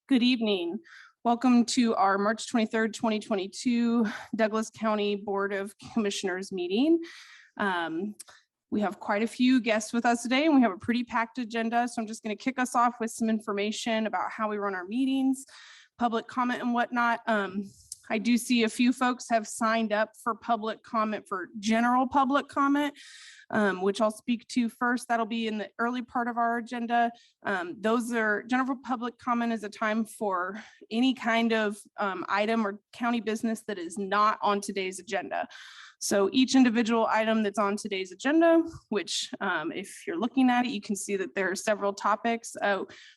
Good evening. Welcome to our March 23rd, 2022 Douglas County Board of Commissioners meeting. We have quite a few guests with us today and we have a pretty packed agenda. So I'm just going to kick us off with some information about how we run our meetings, public comment and whatnot. I do see a few folks have signed up for public comment, for general public comment, which I'll speak to first. That'll be in the early part of our agenda. Those are general public comment is a time for any kind of item or county business that is not on today's agenda. So each individual item that's on today's agenda, which if you're looking at it, you can see that there are several topics,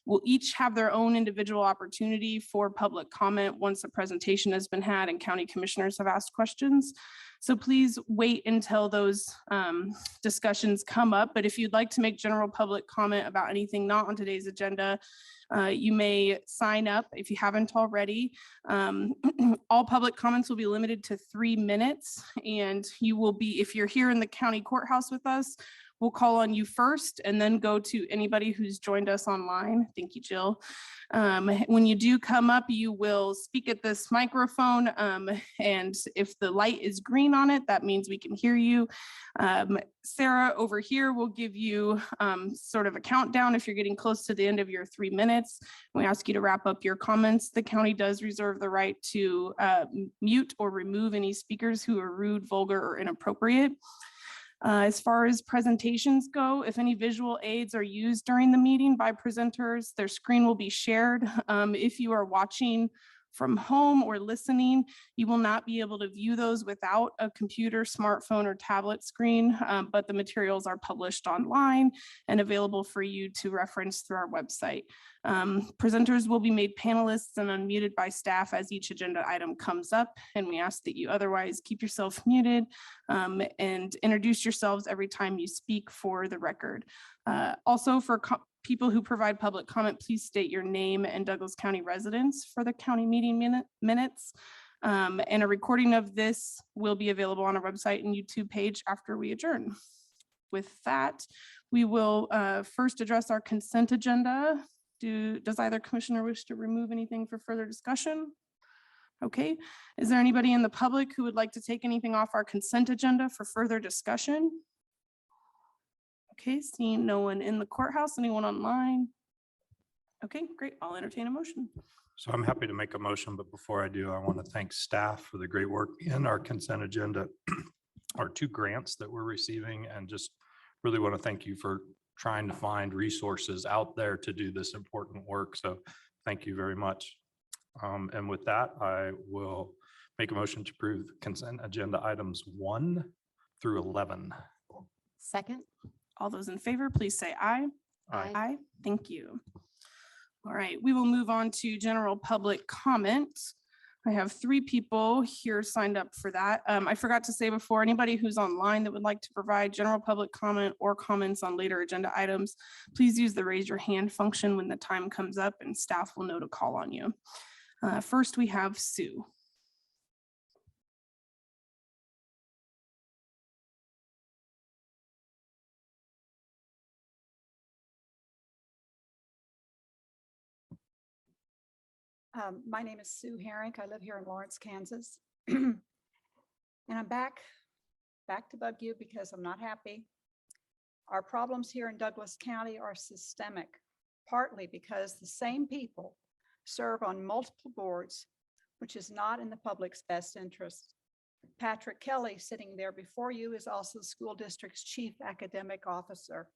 will each have their own individual opportunity for public comment once a presentation has been had and county commissioners have asked questions. So please wait until those discussions come up. But if you'd like to make general public comment about anything not on today's agenda, you may sign up if you haven't already. All public comments will be limited to 3 minutes, and you will be, if you're here in the county courthouse with us, we'll call on you first and then go to anybody who's joined us online. Thank you, Jill. When you do come up, you will speak at this microphone, and if the light is green on it, that means we can hear you. Sarah over here will give you sort of a countdown if you're getting close to the end of your 3 minutes. We ask you to wrap up your comments. The county does reserve the right to mute or remove any speakers who are rude, vulgar, or inappropriate. As far as presentations go, if any visual aids are used during the meeting by presenters, their screen will be shared. If you are watching from home or listening, you will not be able to view those without a computer, smartphone, or tablet screen, but the materials are published online and available for you to reference through our website. Presenters will be made panelists and unmuted by staff as each agenda item comes up, and we ask that you otherwise keep yourself muted and introduce yourselves every time you speak for the record. Also, for people who provide public comment, please state your name and Douglas County residence for the county meeting minutes. And a recording of this will be available on our website and YouTube page after we adjourn. With that, we will first address our consent agenda. Does either commissioner wish to remove anything for further discussion? Okay, is there anybody in the public who would like to take anything off our consent agenda for further discussion? Okay, seeing no one in the courthouse, anyone online? Okay, great, I'll entertain a motion. So I'm happy to make a motion, but before I do, I want to thank staff for the great work in our consent agenda, our 2 grants that we're receiving, and just really want to thank you for trying to find resources out there to do this important work. So thank you very much. And with that, I will make a motion to approve consent agenda items 1 through 11. Second. All those in favor, please say aye. Aye. Aye, thank you. All right, we will move on to general public comment. I have 3 people here signed up for that. I forgot to say before, anybody who's online that would like to provide general public comment or comments on later agenda items, please use the raise your hand function when the time comes up and staff will know to call on you. First, we have Sue. My name is Sue Herrick. I live here in Lawrence, Kansas. And I'm back to bug you because I'm not happy. Our problems here in Douglas County are systemic, partly because the same people serve on multiple boards, which is not in the public's best interest. Patrick Kelly, sitting there before you, is also the school district's chief academic officer.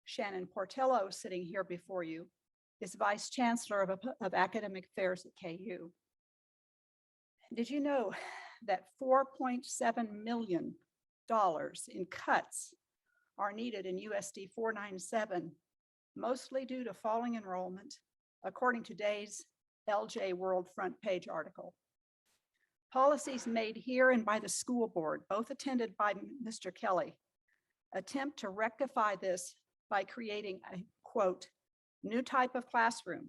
Shannon Portello, sitting here before you, is Vice Chancellor of Academic Affairs at KU. Did you know that $4.7 million in cuts are needed in USD 497, mostly due to falling enrollment, according to today's LJ World front page article? Policies made here and by the school board, both attended by Mr. Kelly, attempt to rectify this by creating a, quote, new type of classroom.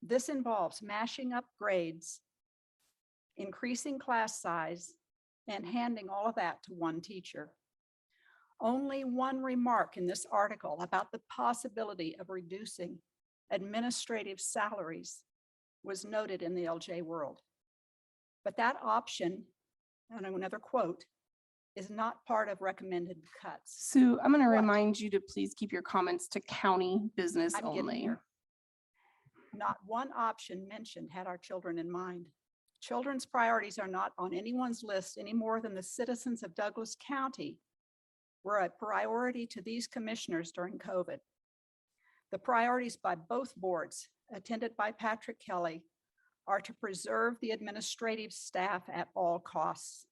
This involves mashing up grades, increasing class size, and handing all of that to one teacher. Only one remark in this article about the possibility of reducing administrative salaries was noted in the LJ world. But that option, and another quote, is not part of recommended cuts. Sue, I'm going to What? remind you to please keep your comments to county business I'm getting only. there. Not one option mentioned had our children in mind. Children's priorities are not on anyone's list any more than the citizens of Douglas County were a priority to these commissioners during COVID. The priorities by both boards, attended by Patrick Kelly, are to preserve the administrative staff at all costs.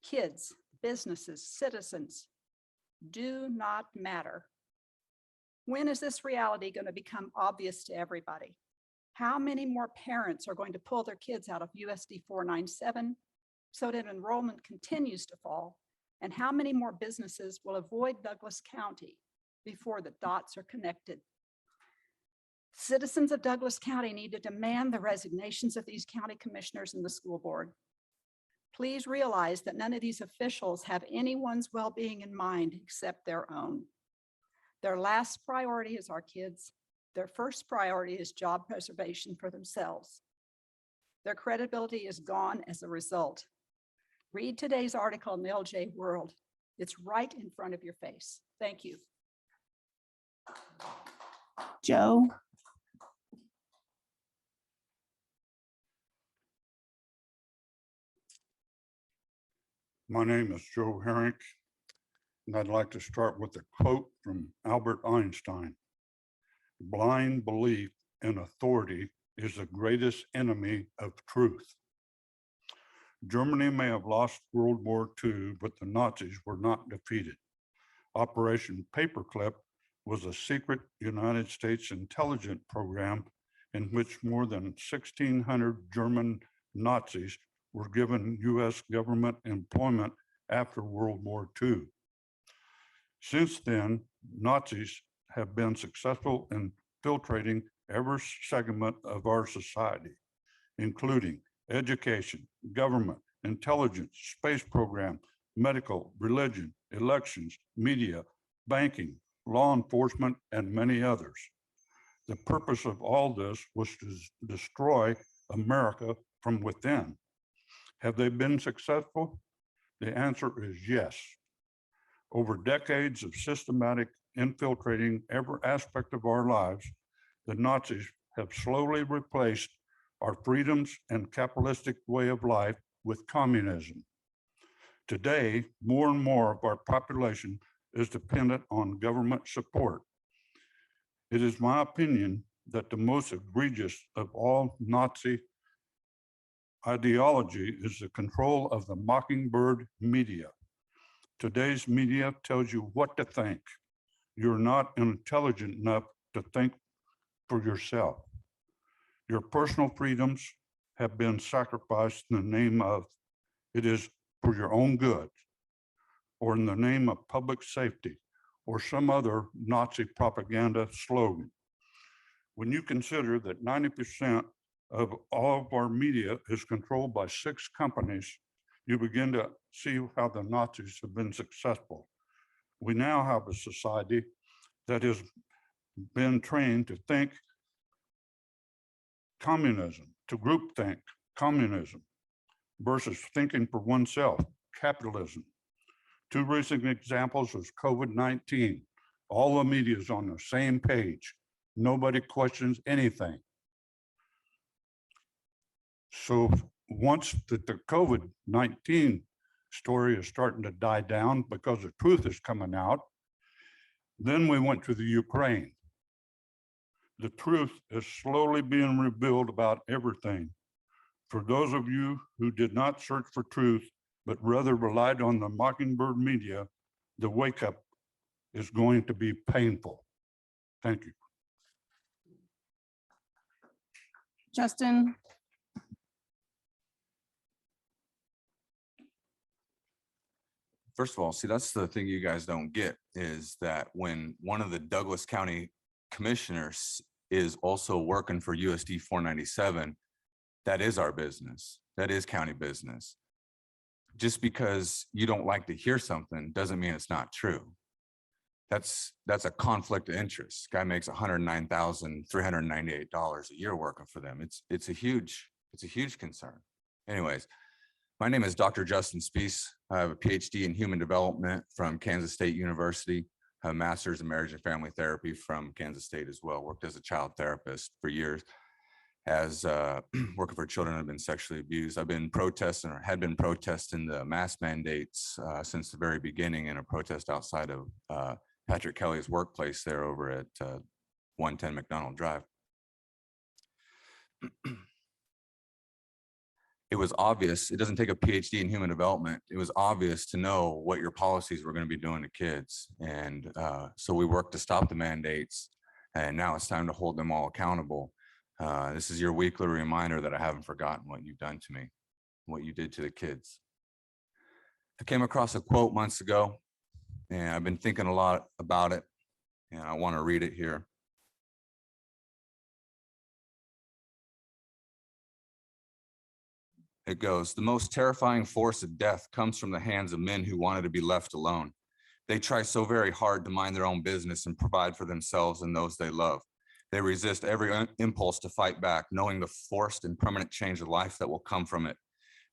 Kids, businesses, citizens do not matter. When is this reality going to become obvious to everybody? How many more parents are going to pull their kids out of USD 497 so that enrollment continues to fall? And how many more businesses will avoid Douglas County before the dots are connected? Citizens of Douglas County need to demand the resignations of these county commissioners and the school board. Please realize that none of these officials have anyone's well-being in mind except their own. Their last priority is our kids. Their first priority is job preservation for themselves. Their credibility is gone as a result. Read today's article in the LJ World. It's right in front of your face. Thank you. Joe? My name is Joe Herrick, and I'd like to start with a quote from Albert Einstein. Blind belief in authority is the greatest enemy of truth. Germany may have lost World War II, but the Nazis were not defeated. Operation Paperclip was a secret United States intelligence program in which more than 1,600 German Nazis were given US government employment after World War II. Since then, Nazis have been successful in infiltrating every segment of our society, including education, government, intelligence, space program, medical, religion, elections, media, banking, law enforcement, and many others. The purpose of all this was to destroy America from within. Have they been successful? The answer is yes. Over decades of systematic infiltrating every aspect of our lives, the Nazis have slowly replaced our freedoms and capitalistic way of life with communism. Today, more and more of our population is dependent on government support. It is my opinion that the most egregious of all Nazi ideology is the control of the mockingbird media. Today's media tells you what to think. You're not intelligent enough to think for yourself. Your personal freedoms have been sacrificed in the name of it is for your own good, or in the name of public safety, or some other Nazi propaganda slogan. When you consider that 90% of all of our media is controlled by 6 companies, you begin to see how the Nazis have been successful. We now have a society that has been trained to think communism, to groupthink communism, versus thinking for oneself, capitalism. 2 recent examples was COVID-19. All the media is on the same page. Nobody questions anything. So once the COVID-19 story is starting to die down because the truth is coming out, then we went to the Ukraine. The truth is slowly being revealed about everything. For those of you who did not search for truth, but rather relied on the mockingbird media, the wake up is going to be painful. Thank you. Justin? First of all, see, that's the thing you guys don't get is that when one of the Douglas County commissioners is also working for USD 497, that is our business. That is county business. Just because you don't like to hear something doesn't mean it's not true. That's a conflict of interest. Guy makes $109,398 a year working for them. It's a huge concern. Anyways, my name is Dr. Justin Spees. I have a PhD in human development from Kansas State University. I have a master's in marriage and family therapy from Kansas State as well. Worked as a child therapist for years, as working for children who have been sexually abused. I've been protesting, or had been protesting, the mask mandates since the very beginning, in a protest outside of Patrick Kelly's workplace there over at 110 McDonald Drive. It was obvious, it doesn't take a PhD in human development. It was obvious to know what your policies were going to be doing to kids. And so we worked to stop the mandates, and now it's time to hold them all accountable. This is your weekly reminder that I haven't forgotten what you've done to me, what you did to the kids. I came across a quote months ago, and I've been thinking a lot about it, and I want to read it here. It goes, "The most terrifying force of death comes from the hands of men who wanted to be left alone. They try so very hard to mind their own business and provide for themselves and those they love. They resist every impulse to fight back, knowing the forced and permanent change of life that will come from it.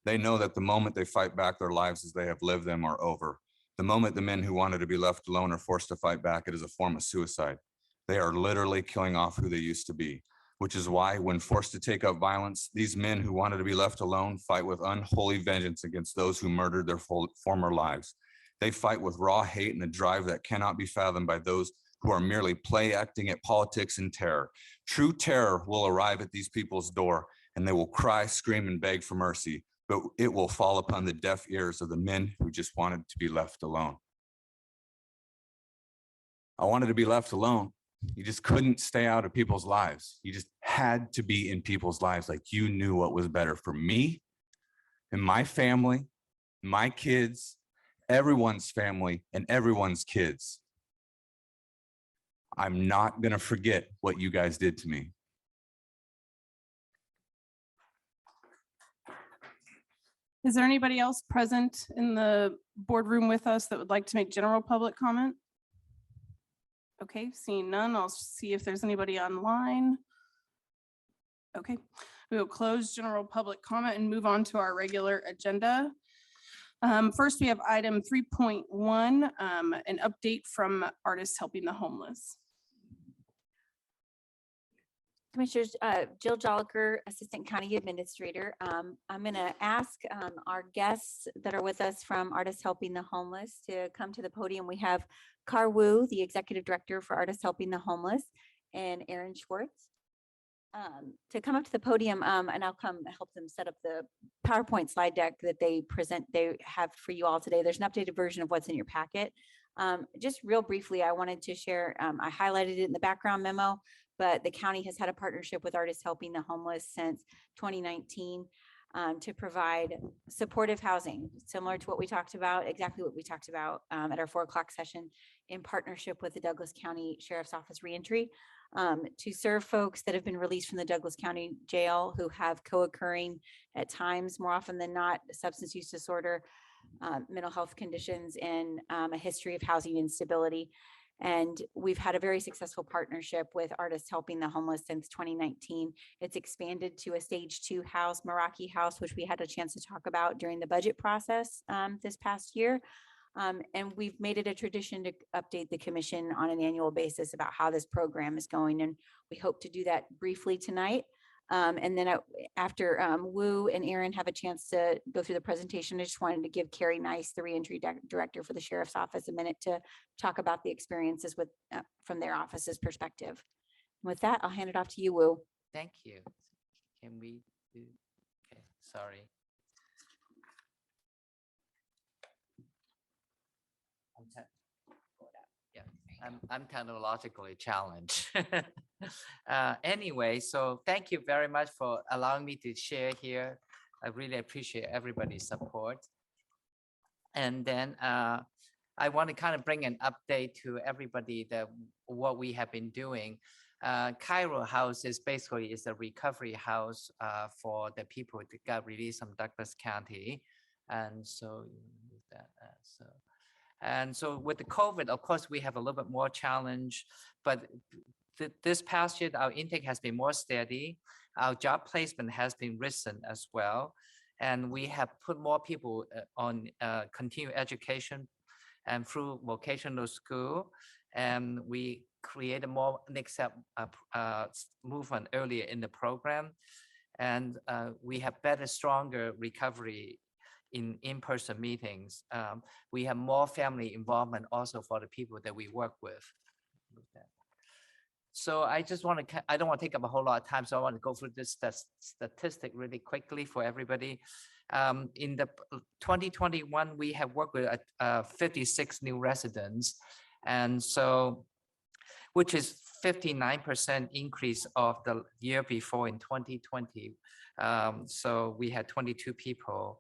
They know that the moment they fight back, their lives as they have lived them are over. The moment the men who wanted to be left alone are forced to fight back, it is a form of suicide. They are literally killing off who they used to be, which is why, when forced to take up violence, these men who wanted to be left alone fight with unholy vengeance against those who murdered their former lives. They fight with raw hate and a drive that cannot be fathomed by those who are merely play acting at politics and terror. True terror will arrive at these people's door, and they will cry, scream, and beg for mercy, but it will fall upon the deaf ears of the men who just wanted to be left alone." I wanted to be left alone. You just couldn't stay out of people's lives. You just had to be in people's lives, like you knew what was better for me and my family, my kids, everyone's family, and everyone's kids. I'm not going to forget what you guys did to me. Is there anybody else present in the boardroom with us that would like to make general public comment? Okay, seeing none, I'll see if there's anybody online. Okay, we will close general public comment and move on to our regular agenda. First, we have item 3.1, an update from Artists Helping the Homeless. Commissioners, Jill Joliker, Assistant County Administrator. I'm going to ask our guests that are with us from Artists Helping the Homeless to come to the podium. We have Kar Wu, the Executive Director for Artists Helping the Homeless, and Aaron Schwartz to come up to the podium, and I'll come help them set up the PowerPoint slide deck that they have for you all today. There's an updated version of what's in your packet. Just real briefly, I wanted to share, I highlighted it in the background memo, but the county has had a partnership with Artists Helping the Homeless since 2019 to provide supportive housing, similar to what we talked about, exactly what we talked about at our 4 o'clock session, in partnership with the Douglas County Sheriff's Office Reentry, to serve folks that have been released from the Douglas County Jail who have co-occurring, at times more often than not, substance use disorder, mental health conditions, and a history of housing instability. And we've had a very successful partnership with Artists Helping the Homeless since 2019. It's expanded to a stage 2 house, Meraki House, which we had a chance to talk about during the budget process this past year. And we've made it a tradition to update the commission on an annual basis about how this program is going. And we hope to do that briefly tonight. And then after Wu and Aaron have a chance to go through the presentation, I just wanted to give Carrie Nice, the reentry director for the Sheriff's Office, a minute to talk about the experiences with from their office's perspective. With that, I'll hand it off to you, Wu. Thank you. Can we do, okay, sorry. I'm technologically challenged. Anyway, so thank you very much for allowing me to share here. I really appreciate everybody's support. And then I want to kind of bring an update to everybody that what we have been doing. Cairo House is basically a recovery house for the people that got released from Douglas County. And so And so with the COVID, of course, we have a little bit more challenge, but this past year, our intake has been more steady. Our job placement has been risen as well. And we have put more people on continuing education and through vocational school. And we created more next step movement earlier in the program. And we have better, stronger recovery in-person meetings. We have more family involvement also for the people that we work with. So I just want to, I don't want to take up a whole lot of time, so I want to go through this statistic really quickly for everybody. In the 2021, we have worked with 56 new residents, and so, which is 59% increase of the year before in 2020. So we had 22 people.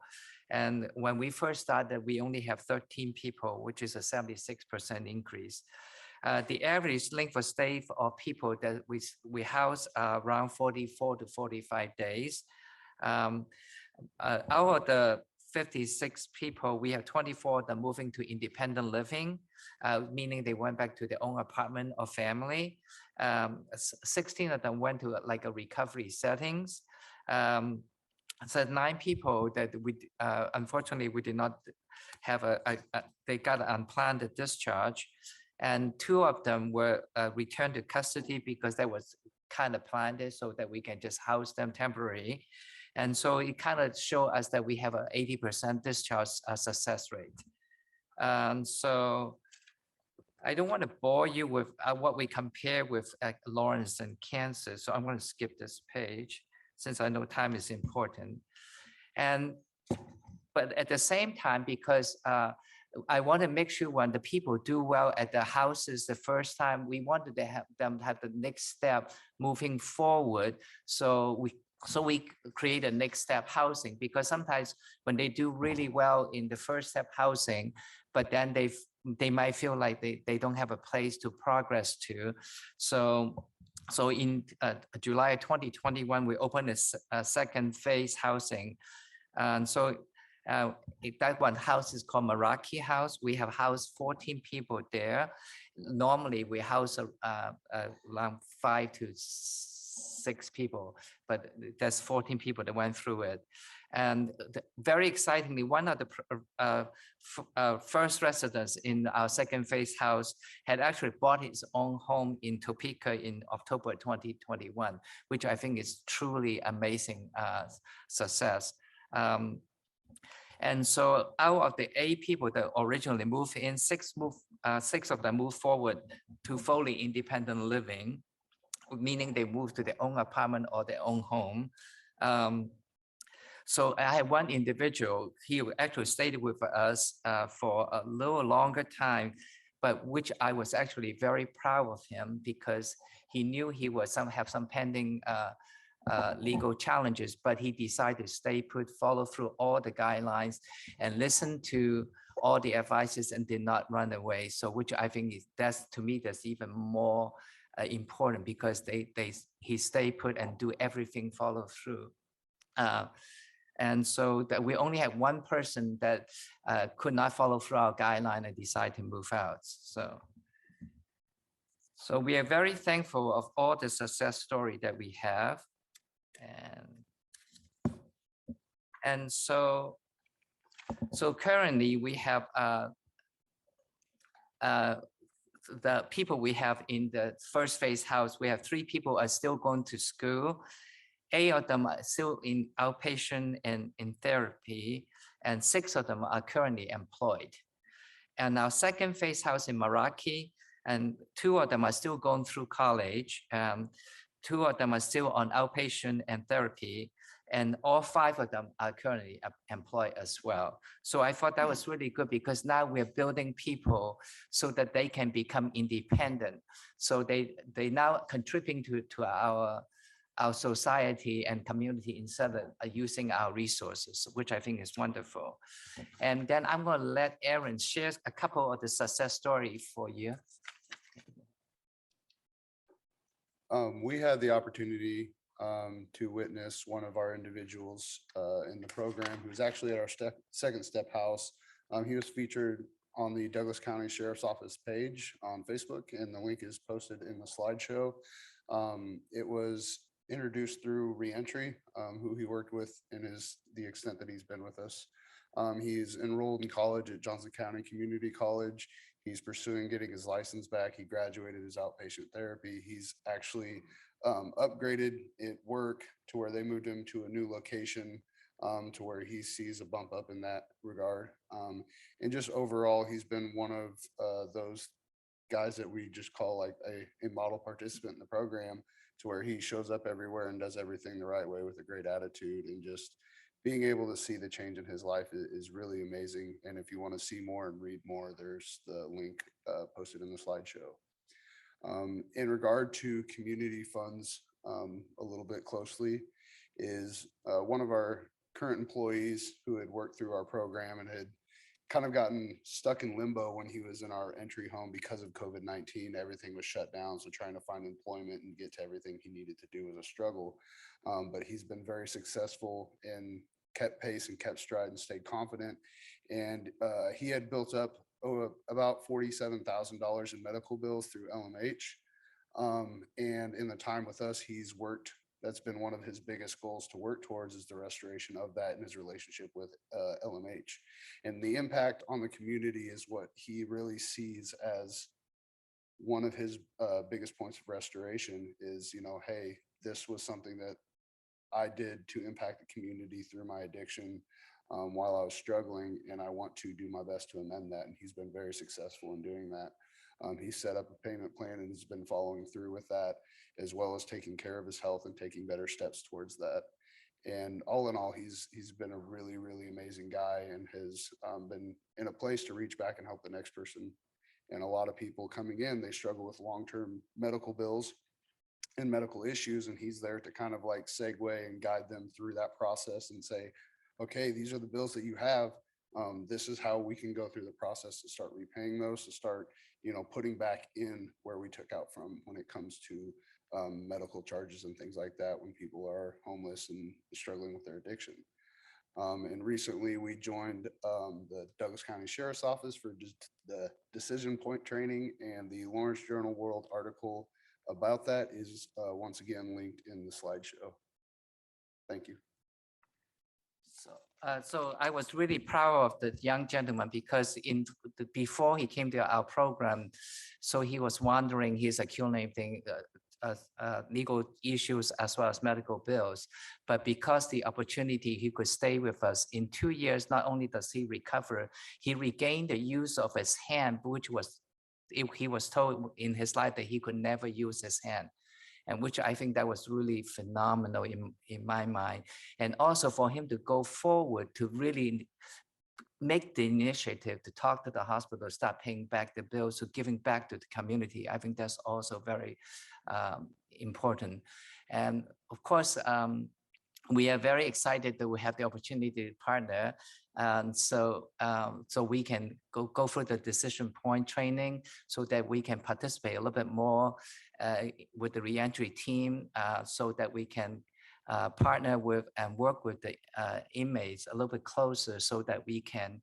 And when we first started, we only have 13 people, which is a 76% increase. The average length of stay of people that we house around 44 to 45 days. Out of the 56 people, we have 24 that moving to independent living, meaning they went back to their own apartment or family. 16 of them went to like a recovery settings. So 9 people that we, unfortunately, we did not have they got an unplanned discharge. And 2 of them were returned to custody because that was kind of planned so that we can just house them temporarily. And so it kind of showed us that we have an 80% discharge success rate. So I don't want to bore you with what we compare with Lawrence and Kansas. So I'm going to skip this page since I know time is important. But at the same time, because I want to make sure when the people do well at the houses the first time, we wanted to have them have the next step moving forward. So we create a next step housing, because sometimes when they do really well in the first step housing, but then they might feel like they don't have a place to progress to. So in July 2021, we opened a second phase housing. And so that one house is called Meraki House. We have housed 14 people there. Normally we house around 5 to 6 people, but there's 14 people that went through it. And very excitingly, one of the first residents in our second phase house had actually bought his own home in Topeka in October 2021, which I think is truly amazing success. And so out of the 8 people that originally moved in, 6 of them moved forward to fully independent living, meaning they moved to their own apartment or their own home. So I had one individual, he actually stayed with us for a little longer time, but which I was actually very proud of him, because he knew he was have some pending legal challenges, but he decided to stay put, follow through all the guidelines and listen to all the advices and did not run away. So which I think is, that's, to me, that's even more important, because he stayed put and do everything follow through. And so that we only had one person that could not follow through our guideline and decide to move out. So we are very thankful of all the success story that we have. And so currently we have the people we have in the first phase house, we have 3 people are still going to school. 8 of them are still in outpatient and in therapy, and 6 of them are currently employed. And our second phase house in Meraki, and 2 of them are still going through college. 2 of them are still on outpatient and therapy, and all 5 of them are currently employed as well. So I thought that was really good, because now we're building people so that they can become independent. So they now contributing to our society and community instead of using our resources, which I think is wonderful. And then I'm going to let Aaron share a couple of the success stories for you. We had the opportunity to witness one of our individuals in the program who was actually at our second step house. He was featured on the Douglas County Sheriff's Office page on Facebook, and the link is posted in the slideshow. It was introduced through Reentry, who he worked with and is the extent that he's been with us. He's enrolled in college at Johnson County Community College. He's pursuing getting his license back. He graduated his outpatient therapy. He's actually upgraded at work to where they moved him to a new location, to where he sees a bump up in that regard. And just overall, he's been one of those guys that we just call like a model participant in the program, to where he shows up everywhere and does everything the right way with a great attitude, and just being able to see the change in his life is really amazing. And if you want to see more and read more, there's the link posted in the slideshow. In regard to community funds, a little bit closely, is one of our current employees who had worked through our program and had kind of gotten stuck in limbo when he was in our entry home because of COVID-19. Everything was shut down, so trying to find employment and get to everything he needed to do was a struggle. But he's been very successful and kept pace and kept stride and stayed confident. And he had built up about $47,000 in medical bills through LMH. And in the time with us, he's worked. That's been one of his biggest goals to work towards, is the restoration of that in his relationship with LMH. And the impact on the community is what he really sees as one of his biggest points of restoration is, you know, hey, this was something that I did to impact the community through my addiction while I was struggling, and I want to do my best to amend that. And he's been very successful in doing that. He set up a payment plan and has been following through with that, as well as taking care of his health and taking better steps towards that. And all in all, he's been a really, really amazing guy, and has been in a place to reach back and help the next person. And a lot of people coming in, they struggle with long-term medical bills and medical issues, and he's there to kind of like segue and guide them through that process and say, okay, these are the bills that you have. This is how we can go through the process to start repaying those, to start, you know, putting back in where we took out from when it comes to medical charges and things like that when people are homeless and struggling with their addiction. And recently we joined the Douglas County Sheriff's Office for the decision point training, and the Lawrence Journal World article about that is once again linked in the slideshow. Thank you. So I was really proud of the young gentleman, because before he came to our program, so he was wondering, he's accumulating legal issues as well as medical bills. But because the opportunity, he could stay with us in 2 years, not only does he recover, he regained the use of his hand, which was, he was told in his life that he could never use his hand. And which I think that was really phenomenal in my mind. And also for him to go forward to really make the initiative to talk to the hospital, start paying back the bills, to giving back to the community. I think that's also very important. And of course, we are very excited that we have the opportunity to partner. And so we can go through the decision point training so that we can participate a little bit more with the reentry team, so that we can partner with and work with the inmates a little bit closer, so that we can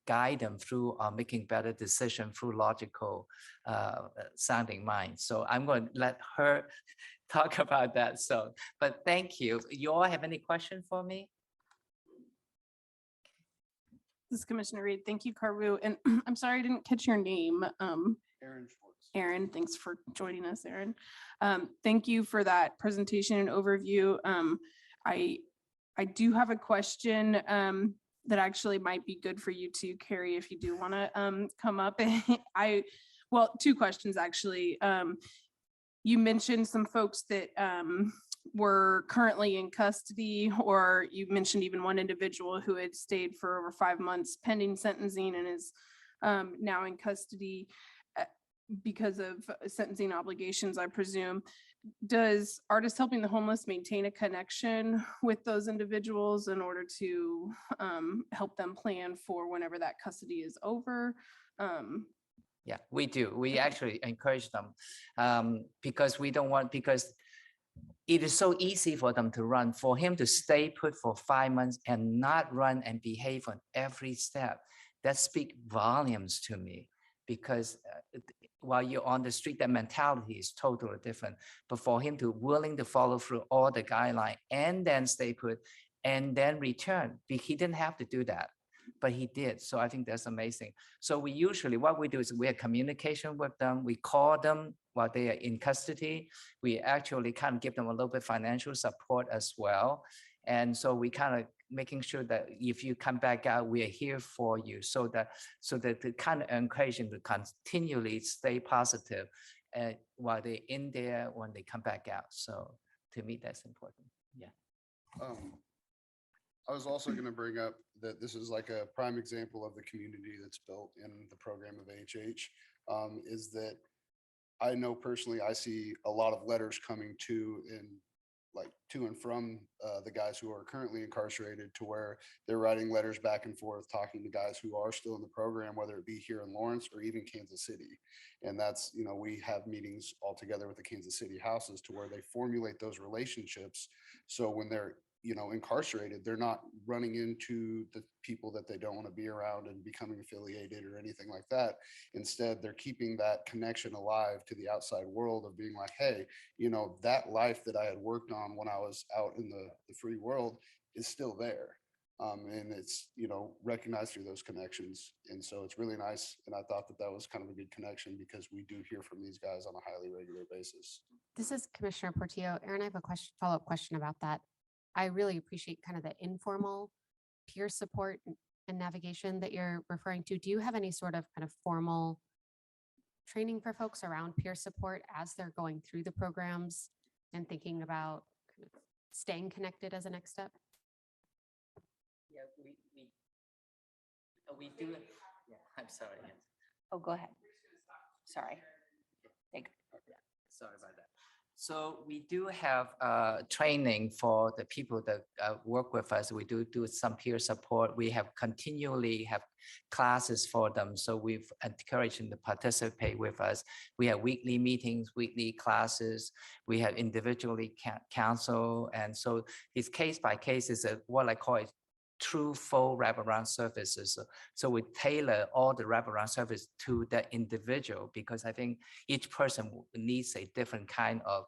guide them through making better decisions through logical sounding minds. So I'm going to let her talk about that. So, but thank you. You all have any question for me? This is Commissioner Reed. Thank you, Karvu. And I'm sorry I didn't catch your name. Aaron Schwartz. Aaron, thanks for joining us, Aaron. Thank you for that presentation and overview. I do have a question that actually might be good for you too, Carrie, if you do want to come up. Well, two questions actually. You mentioned some folks that were currently in custody, or you mentioned even one individual who had stayed for over 5 months pending sentencing and is now in custody because of sentencing obligations, I presume. Does Artists Helping the Homeless maintain a connection with those individuals in order to help them plan for whenever that custody is over? Yeah, we do. We actually encourage them because we don't want, because it is so easy for them to run. For him to stay put for 5 months and not run and behave on every step, that speak volumes to me, because while you're on the street, that mentality is totally different. But for him to willing to follow through all the guidelines and then stay put and then return, he didn't have to do that, but he did. So I think that's amazing. So we usually, what we do is we have communication with them. We call them while they are in custody. We actually kind of give them a little bit financial support as well. And so we kind of making sure that if you come back out, we are here for you, so that to kind of encourage them to continually stay positive while they're in there when they come back out. So to me, that's important. Yeah. I was also going to bring up that this is like a prime example of the community that's built in the program of HH, is that I know personally, I see a lot of letters coming to and from the guys who are currently incarcerated, to where they're writing letters back and forth, talking to guys who are still in the program, whether it be here in Lawrence or even Kansas City. And that's, we have meetings all together with the Kansas City houses to where they formulate those relationships. So when they're, incarcerated, they're not running into the people that they don't want to be around and becoming affiliated or anything like that. Instead, they're keeping that connection alive to the outside world of being like, hey, that life that I had worked on when I was out in the free world is still there. And it's, recognized through those connections. And so it's really nice. And I thought that was kind of a good connection, because we do hear from these guys on a highly regular basis. This is Commissioner Portillo. Aaron, I have a follow-up question about that. I really appreciate kind of the informal peer support and navigation that you're referring to. Do you have any sort of kind of formal training for folks around peer support as they're going through the programs and thinking about kind of staying connected as a next step? Yeah, we do. Yeah, I'm sorry. Yes. Oh, go ahead. Sorry. Sorry about that. So we do have training for the people that work with us. We do some peer support. We have continually have classes for them. So we've encouraged them to participate with us. We have weekly meetings, weekly classes. We have individually counsel. And so it's case by case is what I call it true full wraparound services. So we tailor all the wraparound service to the individual, because I think each person needs a different kind of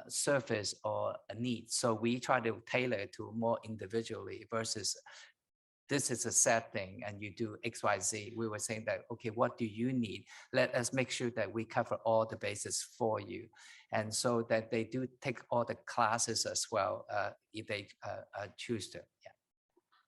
service or a need. So we try to tailor it to more individually versus this is a set thing and you do X, Y, Z. We were saying that, okay, what do you need? Let us make sure that we cover all the bases for you. And so that they do take all the classes as well, if they choose to. Yeah.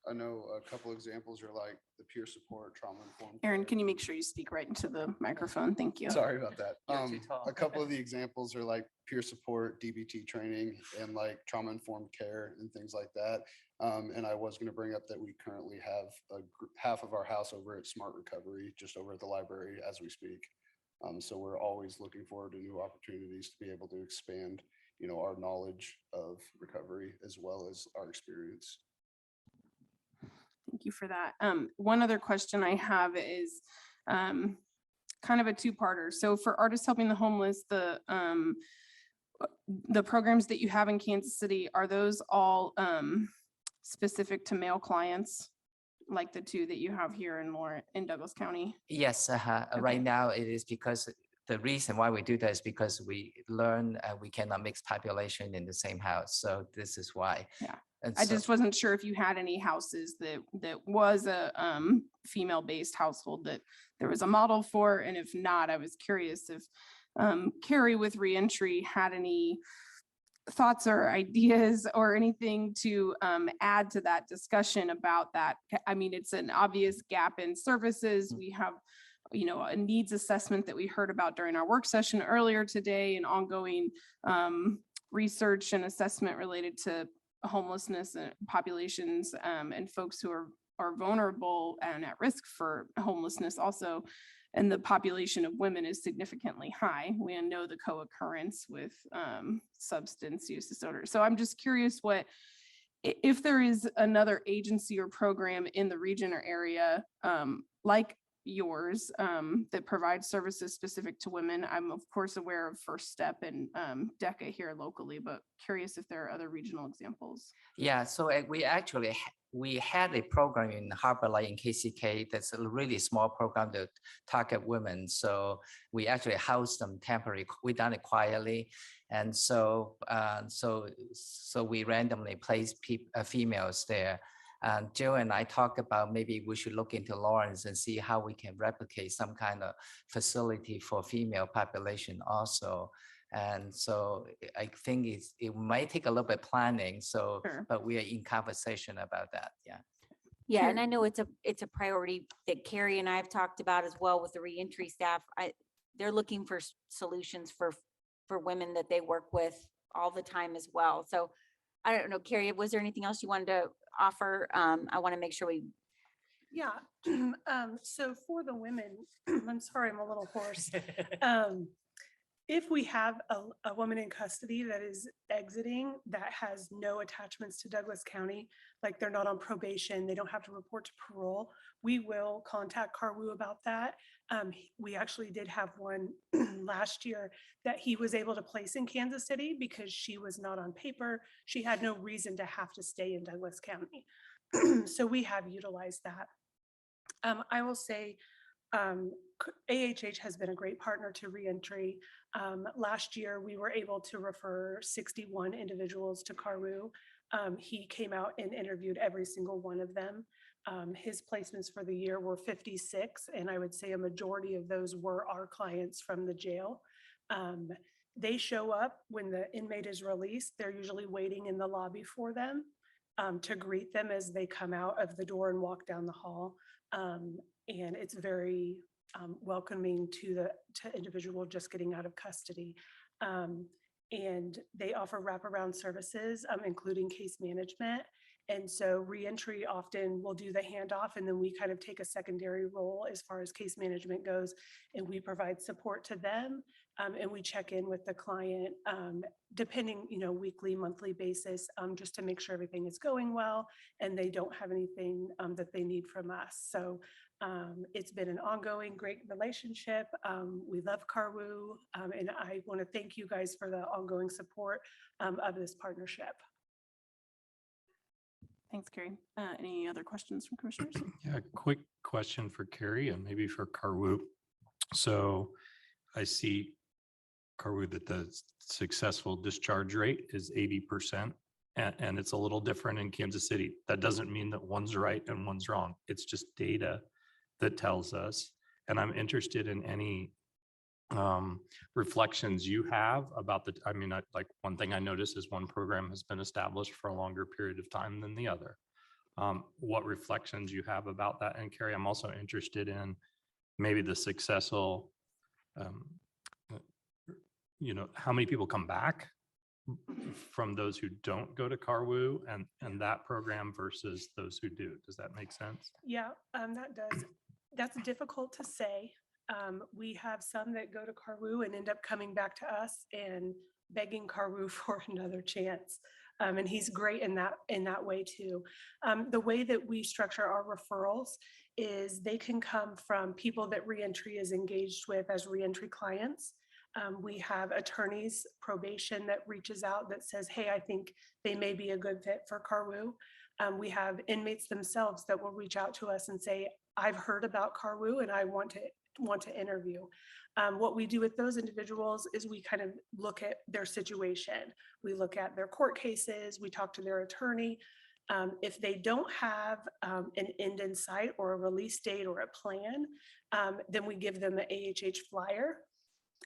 I know a couple examples are like the peer support, trauma-informed. Aaron, can you make sure you speak right into the microphone? Thank you. Sorry about that. You're too tall. A couple of the examples are like peer support, DBT training, and like trauma-informed care and things like that. And I was going to bring up that we currently have half of our house over at Smart Recovery, just over at the library as we speak. So we're always looking forward to new opportunities to be able to expand, our knowledge of recovery as well as our experience. Thank you for that. One other question I have is kind of a two-parter. So for Artists Helping the Homeless, the programs that you have in Kansas City, are those all specific to male clients, like the two that you have here in Douglas County? Yes, right now it is, because the reason why we do that is because we learn we cannot mix population in the same house. So this is why. Yeah. And I so- just wasn't sure if you had any houses that was a female-based household that there was a model for, and if not, I was curious if Carrie with Reentry had any thoughts or ideas or anything to add to that discussion about that. I mean, it's an obvious gap in services. We have, a needs assessment that we heard about during our work session earlier today, and ongoing research and assessment related to homelessness and populations and folks who are vulnerable and at risk for homelessness also. And the population of women is significantly high. We know the co-occurrence with substance use disorder. So I'm just curious if there is another agency or program in the region or area like yours that provide services specific to women. I'm of course aware of First Step and DECA here locally, but curious if there are other regional examples. Yeah, so we actually we had a program in Harbor Light in KCK. That's a really small program to target women. So we actually housed them temporarily. We done it quietly, and so we randomly placed females there. And Jill and I talked about maybe we should look into Lawrence and see how we can replicate some kind of facility for female population also. And so I think it might take a little bit planning. So, Sure. but we are in conversation about that. Yeah. Yeah, and I know it's a priority that Carrie and I have talked about as well with the reentry staff. They're looking for solutions for women that they work with all the time as well. So I don't know, Carrie, was there anything else you wanted to offer? I want to make sure we. Yeah, so for the women, I'm sorry, I'm a little hoarse. If we have a woman in custody that is exiting, that has no attachments to Douglas County, like they're not on probation, they don't have to report to parole, we will contact Carwoo about that. We actually did have one last year that he was able to place in Kansas City because she was not on paper. She had no reason to have to stay in Douglas County. So we have utilized that. I will say, AHH has been a great partner to reentry. Last year, we were able to refer 61 individuals to Carwoo. He came out and interviewed every single one of them. His placements for the year were 56, and I would say a majority of those were our clients from the jail. They show up when the inmate is released. They're usually waiting in the lobby for them to greet them as they come out of the door and walk down the hall. And it's very welcoming to individual just getting out of custody. And they offer wraparound services, including case management. And so reentry often will do the handoff, and then we kind of take a secondary role as far as case management goes, and we provide support to them. And we check in with the client, depending, weekly, monthly basis, just to make sure everything is going well and they don't have anything that they need from us. So it's been an ongoing great relationship. We love Carwoo, and I want to thank you guys for the ongoing support of this partnership. Thanks, Carrie. Any other questions from commissioners? Yeah, quick question for Carrie and maybe for Carwoo. So I see, Carwoo, that the successful discharge rate is 80%, and it's a little different in Kansas City. That doesn't mean that one's right and one's wrong. It's just data that tells us. And I'm interested in any reflections you have about like one thing I noticed is one program has been established for a longer period of time than the other. What reflections you have about that? And Carrie, I'm also interested in maybe the successful, how many people come back from those who don't go to Carwoo and that program versus those who do. Does that make sense? Yeah, that does. That's difficult to say. We have some that go to Carwoo and end up coming back to us and begging Carwoo for another chance. And he's great in that way too. The way that we structure our referrals is they can come from people that reentry is engaged with as reentry clients. We have attorneys, probation that reaches out that says, hey, I think they may be a good fit for Carwoo. We have inmates themselves that will reach out to us and say, I've heard about Carwoo and I want to interview. What we do with those individuals is we kind of look at their situation. We look at their court cases, we talk to their attorney. If they don't have an end in sight or a release date or a plan, then we give them an AHH flyer.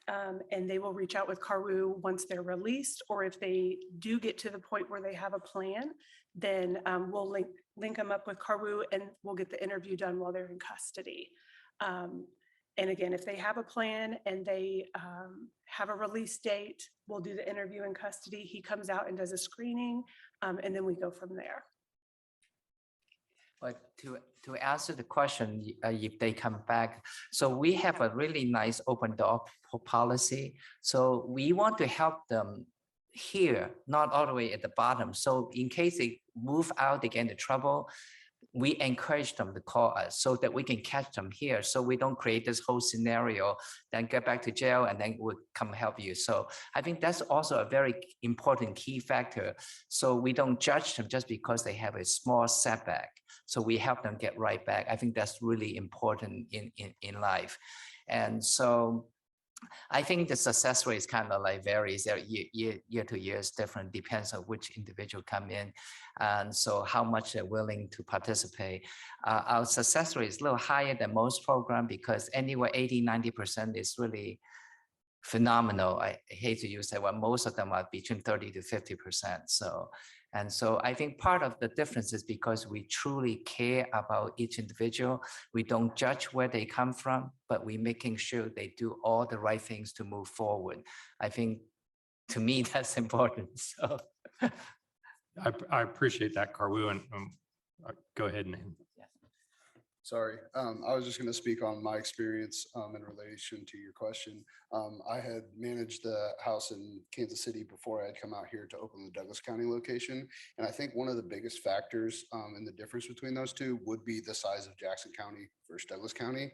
And they will reach out with Carwoo once they're released, or if they do get to the point where they have a plan, then we'll link them up with Carwoo and we'll get the interview done while they're in custody. And again, if they have a plan and they have a release date, we'll do the interview in custody. He comes out and does a screening, and then we go from there. But to answer the question, if they come back, so we have a really nice open door policy. So we want to help them here, not all the way at the bottom. So in case they move out, they get into trouble, we encourage them to call us so that we can catch them here. So we don't create this whole scenario, then get back to jail and then we'll come help you. So I think that's also a very important key factor. So we don't judge them just because they have a small setback. So we help them get right back. I think that's really important in life. And so I think the success rate is kind of like varies year to year is different, depends on which individual come in. And so how much they're willing to participate. Our success rate is a little higher than most programs because anywhere 80–90% is really phenomenal. I hate to use that word. Most of them are between 30 to 50%. So I think part of the difference is because we truly care about each individual. We don't judge where they come from, but we're making sure they do all the right things to move forward. I think to me, that's important. So I appreciate that, Karwu, and go ahead and. Sorry, I was just going to speak on my experience in relation to your question. I had managed the house in Kansas City before I had come out here to open the Douglas County location. And I think one of the biggest factors in the difference between those two would be the size of Jackson County versus Douglas County.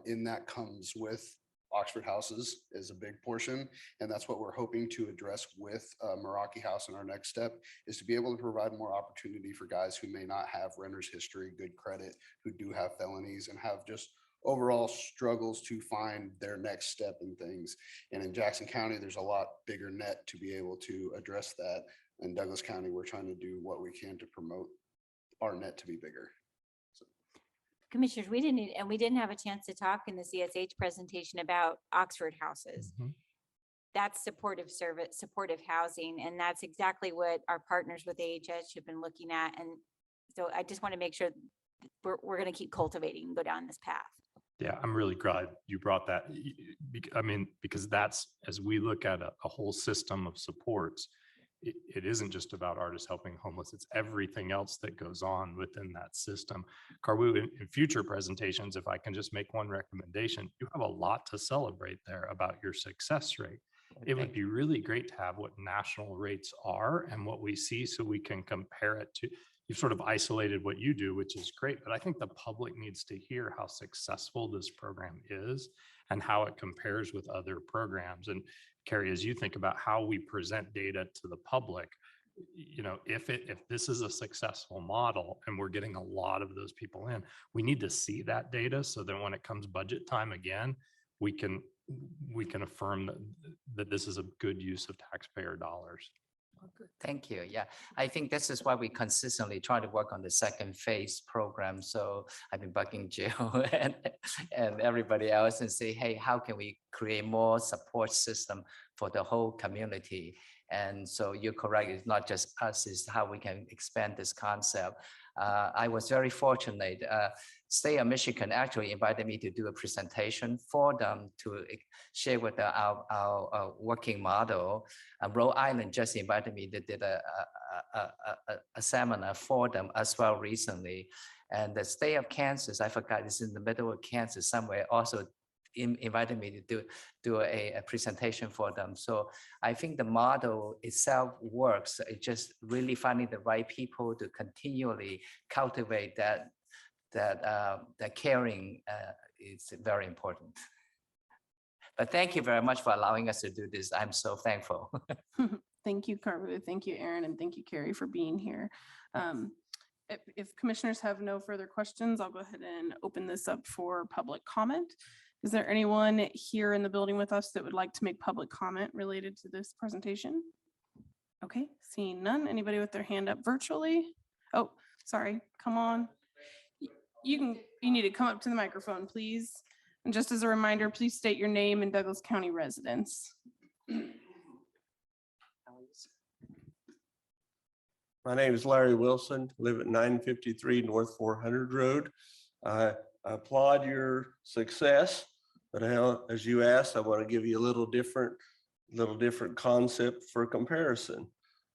In that comes with Oxford houses is a big portion. And that's what we're hoping to address with Meraki House in our next step is to be able to provide more opportunity for guys who may not have renter's history, good credit, who do have felonies and have just overall struggles to find their next step in things. And in Jackson County, there's a lot bigger net to be able to address that. In Douglas County, we're trying to do what we can to promote our net to be bigger. Commissioners, we didn't have a chance to talk in the CSH presentation about Oxford houses. That's supportive service, supportive housing, and that's exactly what our partners with AHS have been looking at. And so I just want to make sure we're going to keep cultivating and go down this path. Yeah, I'm really glad you brought that. I mean, because that's, as we look at a whole system of supports, it isn't just about artists helping homeless, it's everything else that goes on within that system. Karwu, in future presentations, if I can just make one recommendation, you have a lot to celebrate there about your success rate. It would be really great to have what national rates are and what we see so we can compare it to. You've sort of isolated what you do, which is great, but I think the public needs to hear how successful this program is and how it compares with other programs. And Carrie, as you think about how we present data to the public, you know, if this is a successful model and we're getting a lot of those people in, we need to see that data so that when it comes budget time again, we can affirm that this is a good use of taxpayer dollars. Thank you. Yeah, I think this is why we consistently try to work on the second phase program. So I've been bugging Jill and everybody else and say, hey, how can we create more support system for the whole community? And so you're correct, it's not just us, it's how we can expand this concept. I was very fortunate. State of Michigan actually invited me to do a presentation for them to share with our working model. Rhode Island just invited me to did a seminar for them as well recently. And the state of Kansas, I forgot, it's in the middle of Kansas somewhere, also invited me to do a presentation for them. So I think the model itself works. It's just really finding the right people to continually cultivate that caring is very important. But thank you very much for allowing us to do this. I'm so thankful. Thank you, Karwu. Thank you, Aaron, and thank you, Carrie, for being here. If commissioners have no further questions, I'll go ahead and open this up for public comment. Is there anyone here in the building with us that would like to make public comment related to this presentation? Okay, seeing none. Anybody with their hand up virtually? Oh, sorry, come on. You need to come up to the microphone, please. And just as a reminder, please state your name and Douglas County residence. My name is Larry Wilson, live at 953 North 400 Road. I applaud your success, but as you asked, I want to give you a little different concept for comparison.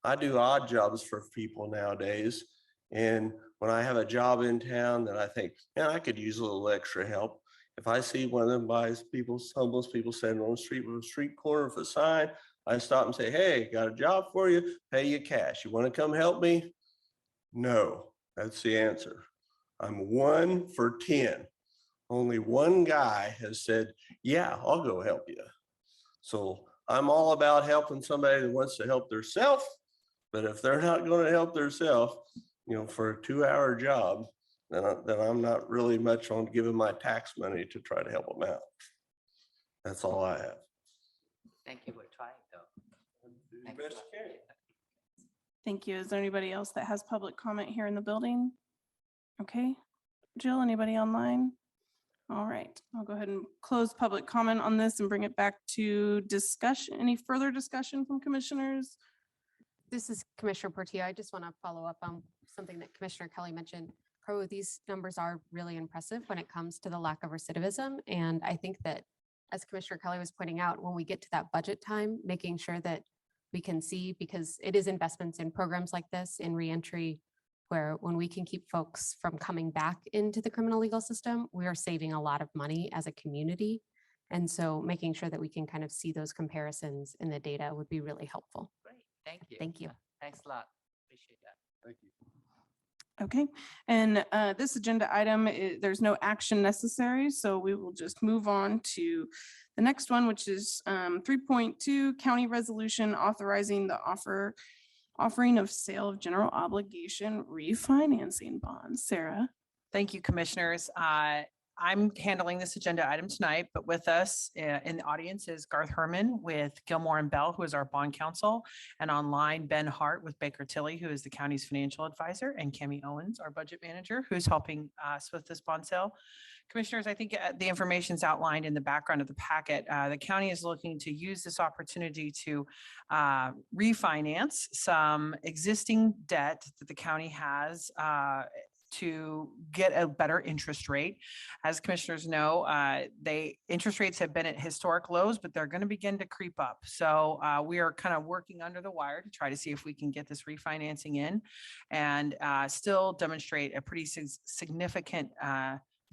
I do odd jobs for people nowadays, and when I have a job in town that I think, man, I could use a little extra help. If I see one of them homeless people standing on the street with a street corner with a sign, I stop and say, hey, got a job for you, pay you cash. You want to come help me? No, that's the answer. I'm 1 for 10. Only one guy has said, yeah, I'll go help you. So I'm all about helping somebody that wants to help themselves. But if they're not going to help themselves, for a 2-hour job, then I'm not really much on giving my tax money to try to help them out. That's all I have. Thank you for trying though. Thanks a Best lot. can. Thank you. Is there anybody else that has public comment here in the building? Okay. Jill, anybody online? All right, I'll go ahead and close public comment on this and bring it back to discussion. Any further discussion from commissioners? This is Commissioner Portillo. I just want to follow up on something that Commissioner Kelly mentioned. Crow, these numbers are really impressive when it comes to the lack of recidivism. And I think that, as Commissioner Kelly was pointing out, when we get to that budget time, making sure that we can see, because it is investments in programs like this, in reentry, where when we can keep folks from coming back into the criminal legal system, we are saving a lot of money as a community. And so making sure that we can kind of see those comparisons in the data would be really helpful. Great, thank you. Thank you. Thanks a lot. Appreciate that. Thank you. Okay, and this agenda item, there's no action necessary, so we will just move on to the next one, which is 3.2 county resolution authorizing the offering of sale of general obligation refinancing bonds. Sarah. Thank you, commissioners. I'm handling this agenda item tonight, but with us in the audience is Garth Herman with Gilmore and Bell, who is our bond counsel, and online Ben Hart with Baker Tilly, who is the county's financial advisor, and Kemi Owens, our budget manager, who's helping us with this bond sale. Commissioners, I think the information is outlined in the background of the packet. The county is looking to use this opportunity to refinance some existing debt that the county has to get a better interest rate. As commissioners know, interest rates have been at historic lows, but they're going to begin to creep up. So we are kind of working under the wire to try to see if we can get this refinancing in and still demonstrate a pretty significant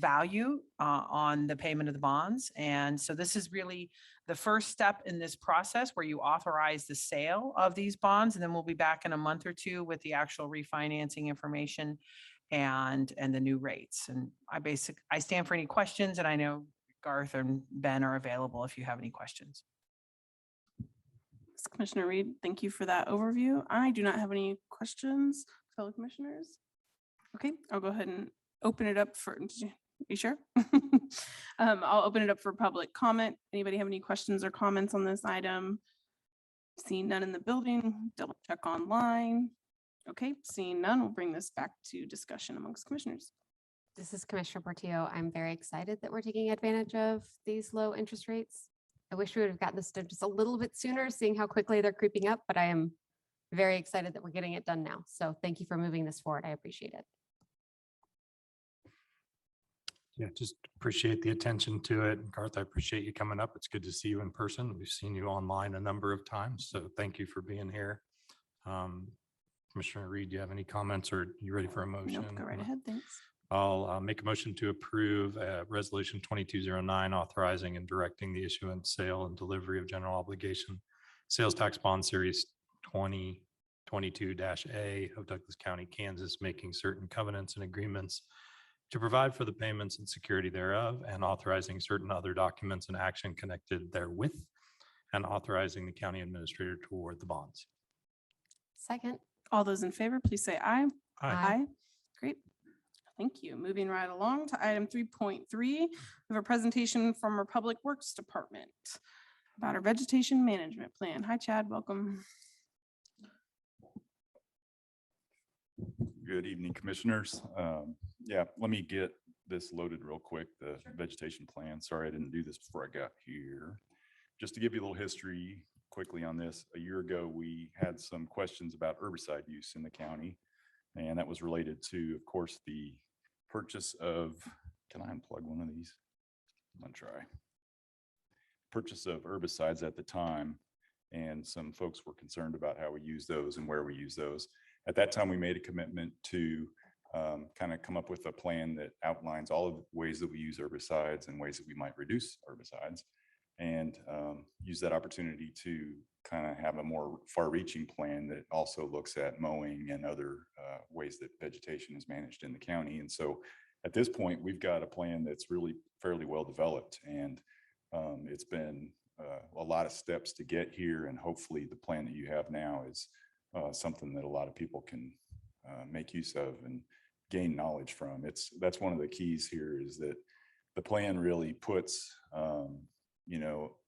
value on the payment of the bonds. And so this is really the first step in this process where you authorize the sale of these bonds, and then we'll be back in a month or two with the actual refinancing information and the new rates. And I stand for any questions, and I know Garth and Ben are available if you have any questions. Commissioner Reed, thank you for that overview. I do not have any questions, fellow commissioners. Okay, I'll go ahead and open it up for, you sure? I'll open it up for public comment. Anybody have any questions or comments on this item? Seeing none in the building, double check online. Okay, seeing none, we'll bring this back to discussion amongst commissioners. This is Commissioner Portillo. I'm very excited that we're taking advantage of these low interest rates. I wish we would have gotten this done just a little bit sooner, seeing how quickly they're creeping up, but I am very excited that we're getting it done now. So thank you for moving this forward. I appreciate it. Yeah, just appreciate the attention to it. Garth, I appreciate you coming up. It's good to see you in person. We've seen you online a number of times, so thank you for being here. Commissioner Reed, do you have any comments, or you ready for a motion? Nope, go right ahead, thanks. I'll make a motion to approve Resolution 2209, authorizing and directing the issuance, sale, and delivery of general obligation sales tax bond series 2022-A of Douglas County, Kansas, making certain covenants and agreements to provide for the payments and security thereof, and authorizing certain other documents and action connected therewith, and authorizing the county administrator to award the bonds. Second. All those in favor, please say aye. Aye. Great. Thank you. Moving right along to item 3.3, we have a presentation from our Public Works Department about our vegetation management plan. Hi, Chad, welcome. Good evening, commissioners. Yeah, let me get this loaded real quick, the vegetation plan. Sorry, I didn't do this before I got here. Just to give you a little history quickly on this, a year ago, we had some questions about herbicide use in the county. And that was related to, of course, the purchase of, can I unplug one of these? I'm gonna try. Purchase of herbicides at the time. And some folks were concerned about how we use those and where we use those. At that time, we made a commitment to kind of come up with a plan that outlines all of the ways that we use herbicides and ways that we might reduce herbicides, and use that opportunity to kind of have a more far-reaching plan that also looks at mowing and other ways that vegetation is managed in the county. And so at this point, we've got a plan that's really fairly well developed, and it's been a lot of steps to get here. And hopefully the plan that you have now is something that a lot of people can make use of and gain knowledge from. That's one of the keys here, is that the plan really puts,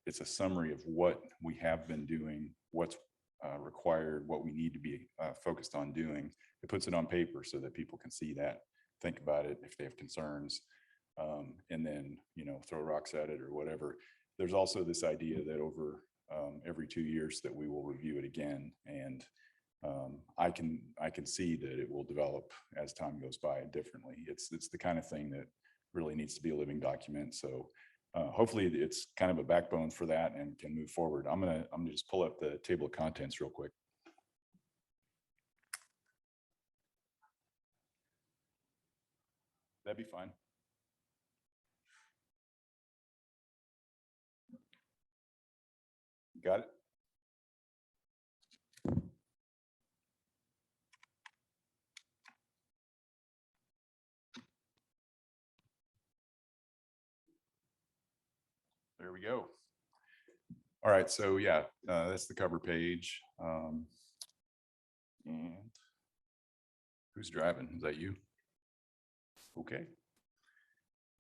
it's a summary of what we have been doing, what's required, what we need to be focused on doing. It puts it on paper so that people can see that, think about it if they have concerns, and then, throw rocks at it or whatever. There's also this idea that over every 2 years that we will review it again. And I can see that it will develop as time goes by differently. It's the kind of thing that really needs to be a living document. So hopefully it's kind of a backbone for that and can move forward. I'm gonna just pull up the table of contents real quick. That'd be fine. Got it? There we go. All right, so yeah, that's the cover page. And who's driving? Is that you? Okay.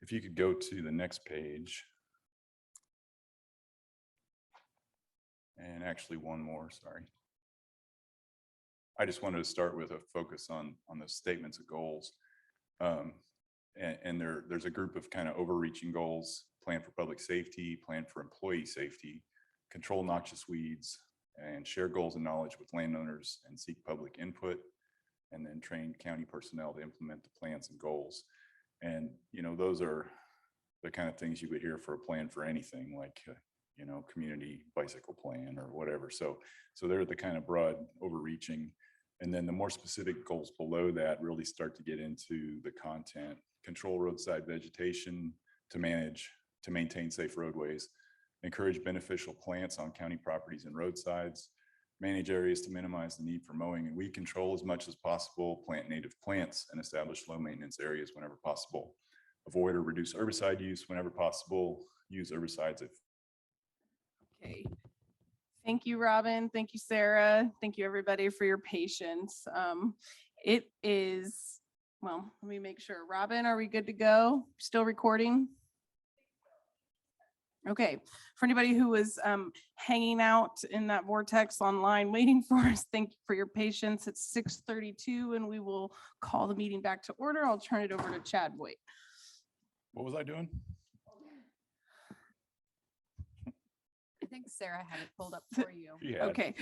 If you could go to the next page. And actually one more, sorry. I just wanted to start with a focus on the statements of goals. And there's a group of kind of overreaching goals: plan for public safety, plan for employee safety, control noxious weeds, and share goals and knowledge with landowners and seek public input, and then train county personnel to implement the plans and goals. And, those are the kind of things you would hear for a plan for anything, like, community bicycle plan or whatever. So they're the kind of broad overreaching. And then the more specific goals below that really start to get into the content: control roadside vegetation to maintain safe roadways, encourage beneficial plants on county properties and roadsides, manage areas to minimize the need for mowing and weed control as much as possible, plant native plants, and establish low maintenance areas whenever possible, avoid or reduce herbicide use whenever possible, use herbicides if. Okay. Thank you, Robin. Thank you, Sarah. Thank you, everybody, for your patience. It is, well, let me make sure. Robin, are we good to go? Still recording? Okay. For anybody who was hanging out in that vortex online waiting for us, thank you for your patience. It's 6:32 and we will call the meeting back to order. I'll turn it over to Chad Boyd. What was I doing? I think Sarah had it pulled up for you. Yeah. Okay.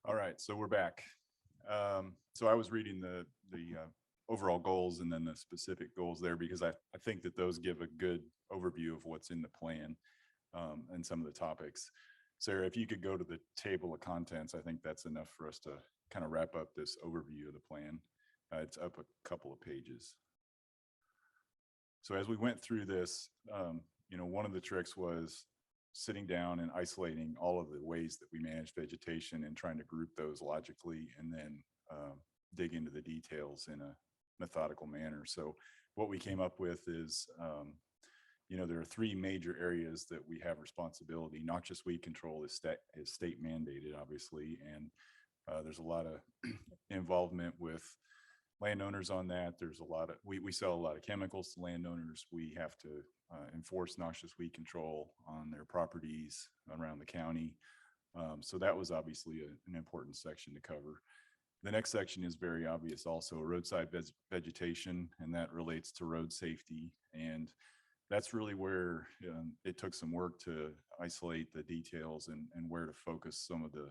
All right, so we're back. So I was reading the overall goals and then the specific goals there, because I think that those give a good overview of what's in the plan and some of the topics. Sarah, if you could go to the table of contents, I think that's enough for us to kind of wrap up this overview of the plan. It's up a couple of pages. So as we went through this, one of the tricks was sitting down and isolating all of the ways that we manage vegetation and trying to group those logically, and then dig into the details in a methodical manner. So what we came up with is, there are three major areas that we have responsibility. Noxious weed control is state mandated, obviously, and there's a lot of involvement with landowners on that. There's a lot of, we sell a lot of chemicals to landowners. We have to enforce noxious weed control on their properties around the county. So that was obviously an important section to cover. The next section is very obvious also: roadside vegetation, and that relates to road safety. And that's really where it took some work to isolate the details and where to focus some of the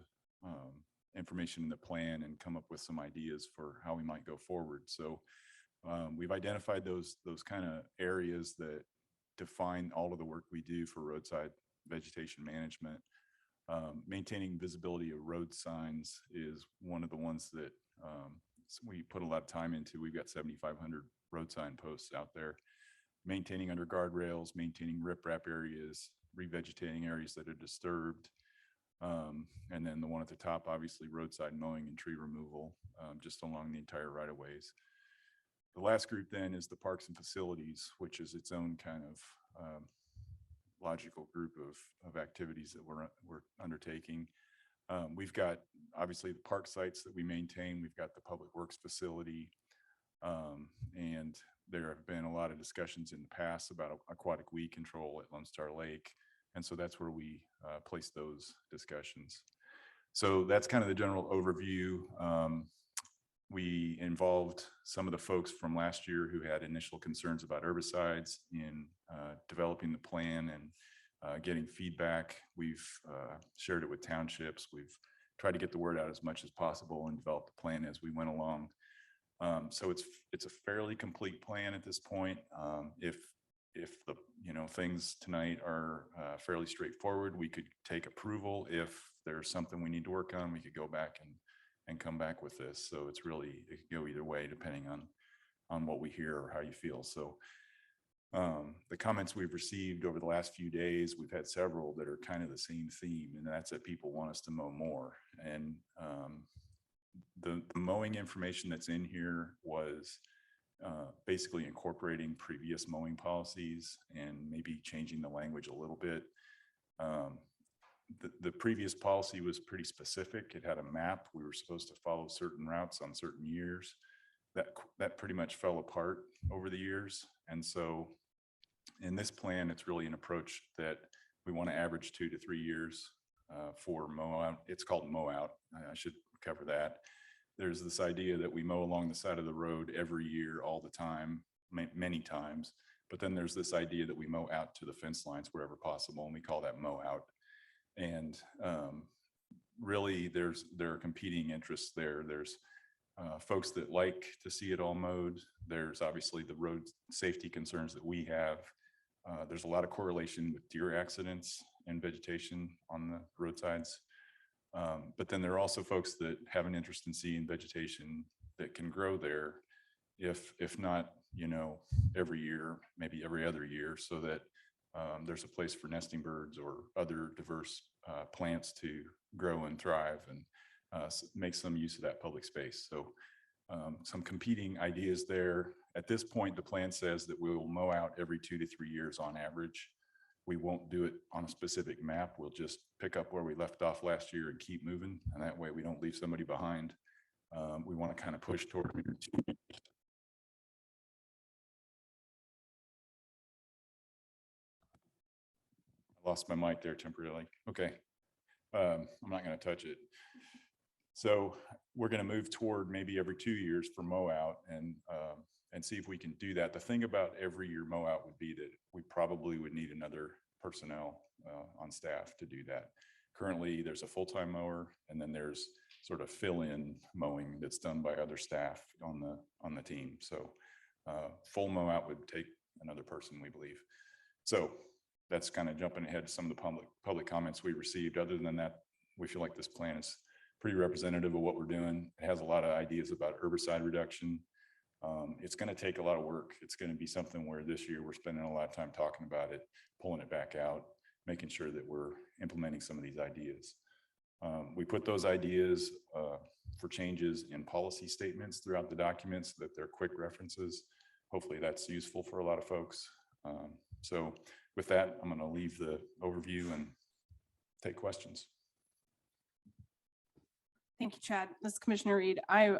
information in the plan and come up with some ideas for how we might go forward. So We've identified those kind of areas that define all of the work we do for roadside vegetation management. Maintaining visibility of road signs is one of the ones that we put a lot of time into. We've got 7,500 road sign posts out there. Maintaining under guardrails, maintaining riprap areas, revegetating areas that are disturbed. And then the one at the top, obviously roadside mowing and tree removal, just along the entire right of ways. The last group then is the parks and facilities, which is its own kind of logical group of activities that we're undertaking. We've got obviously the park sites that we maintain. We've got the public works facility. And there have been a lot of discussions in the past about aquatic weed control at Lone Star Lake. And so that's where we place those discussions. So that's kind of the general overview. We involved some of the folks from last year who had initial concerns about herbicides in developing the plan and getting feedback. We've shared it with townships. We've tried to get the word out as much as possible and develop the plan as we went along. So it's a fairly complete plan at this point. If the things tonight are fairly straightforward, we could take approval. If there's something we need to work on, we could go back and come back with this. So it's really, it could go either way depending on what we hear or how you feel. So the comments we've received over the last few days, we've had several that are kind of the same theme, and that's that people want us to mow more. And the mowing information that's in here was basically incorporating previous mowing policies and maybe changing the language a little bit. The previous policy was pretty specific. It had a map. We were supposed to follow certain routes on certain years. That pretty much fell apart over the years. And so in this plan, it's really an approach that we want to average 2 to 3 years for mow out. It's called mow out. I should cover that. There's this idea that we mow along the side of the road every year, all the time, many times. But then there's this idea that we mow out to the fence lines wherever possible, and we call that mow out. And really, there are competing interests there. There's folks that like to see it all mowed. There's obviously the road safety concerns that we have. There's a lot of correlation with deer accidents and vegetation on the roadsides. But then there are also folks that have an interest in seeing vegetation that can grow there, if not, every year, maybe every other year, so that there's a place for nesting birds or other diverse plants to grow and thrive and make some use of that public space. So some competing ideas there. At this point, the plan says that we will mow out every 2 to 3 years on average. We won't do it on a specific map. We'll just pick up where we left off last year and keep moving. And that way we don't leave somebody behind. We want to kind of push toward. I lost my mic there temporarily. Okay. I'm not going to touch it. So we're going to move toward maybe every 2 years for mow out and see if we can do that. The thing about every year mow out would be that we probably would need another personnel on staff to do that. Currently, there's a full-time mower, and then there's sort of fill-in mowing that's done by other staff on the team. So full mow out would take another person, we believe. So that's kind of jumping ahead to some of the public comments we received. Other than that, we feel like this plan is pretty representative of what we're doing. It has a lot of ideas about herbicide reduction. It's going to take a lot of work. It's going to be something where this year we're spending a lot of time talking about it, pulling it back out, making sure that we're implementing some of these ideas. We put those ideas for changes in policy statements throughout the documents so that they're quick references. Hopefully that's useful for a lot of folks. So with that, I'm going to leave the overview and take questions. Thank you, Chad. This is Commissioner Reed. I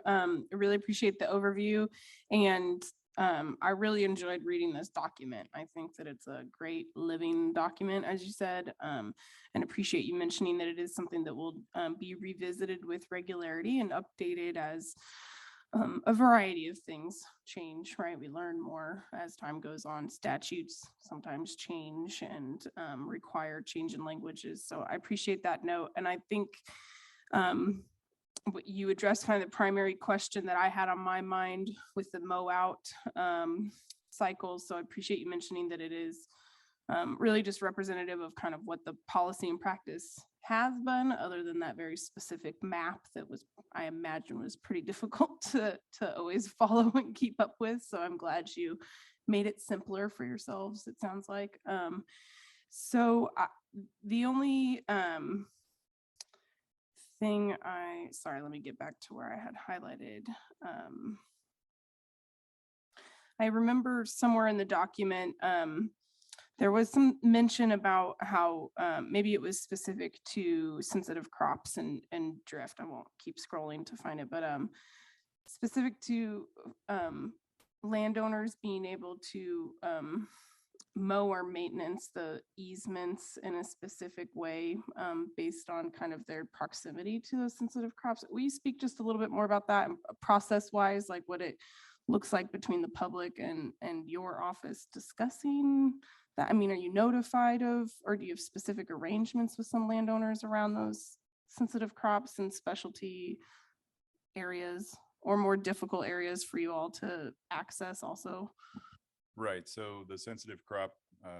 really appreciate the overview, and I really enjoyed reading this document. I think that it's a great living document, as you said, and appreciate you mentioning that it is something that will be revisited with regularity and updated as a variety of things change, right? We learn more as time goes on. Statutes sometimes change and require change in languages. So I appreciate that note. And I think you addressed kind of the primary question that I had on my mind with the mow out cycles. So I appreciate you mentioning that it is really just representative of kind of what the policy and practice has been, other than that very specific map that was, I imagine, was pretty difficult to always follow and keep up with. So I'm glad you made it simpler for yourselves, it sounds like. The only thing sorry, let me get back to where I had highlighted. I remember somewhere in the document, there was some mention about how maybe it was specific to sensitive crops and drift. I won't keep scrolling to find it, but specific to landowners being able to mow or maintenance the easements in a specific way based on kind of their proximity to those sensitive crops. Will you speak just a little bit more about that process wise, like what it looks like between the public and your office discussing that? I mean, are you notified of, or do you have specific arrangements with some landowners around those sensitive crops and specialty areas, or more difficult areas for you all to access also? Right. So the sensitive crop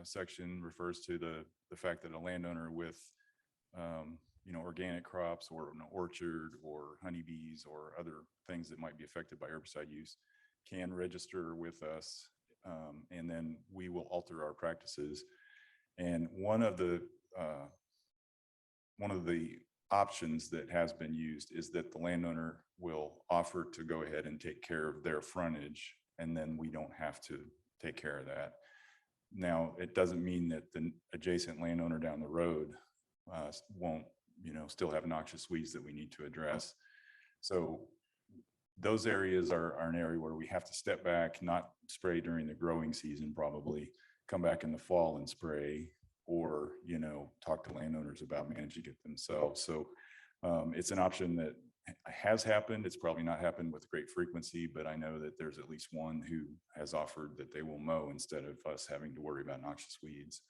section refers to the fact that a landowner with, organic crops or an orchard or honeybees or other things that might be affected by herbicide use can register with us, and then we will alter our practices. And one of the options that has been used is that the landowner will offer to go ahead and take care of their frontage, and then we don't have to take care of that. Now, it doesn't mean that the adjacent landowner down the road won't, still have noxious weeds that we need to address. So those areas are an area where we have to step back, not spray during the growing season, probably come back in the fall and spray, or, talk to landowners about managing it themselves. So it's an option that has happened. It's probably not happened with great frequency, but I know that there's at least one who has offered that they will mow instead of us having to worry about noxious weeds.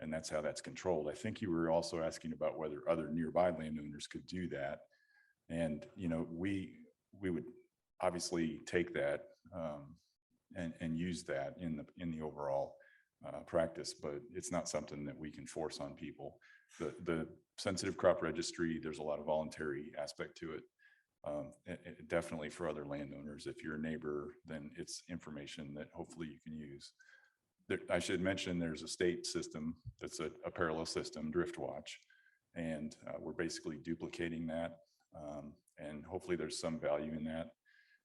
And that's how that's controlled. I think you were also asking about whether other nearby landowners could do that. And, we would obviously take that and use that in the overall practice, but it's not something that we can force on people. The sensitive crop registry, there's a lot of voluntary aspect to it. Definitely for other landowners, if you're a neighbor, then it's information that hopefully you can use. I should mention there's a state system that's a parallel system, Driftwatch, and we're basically duplicating that, and hopefully there's some value in that.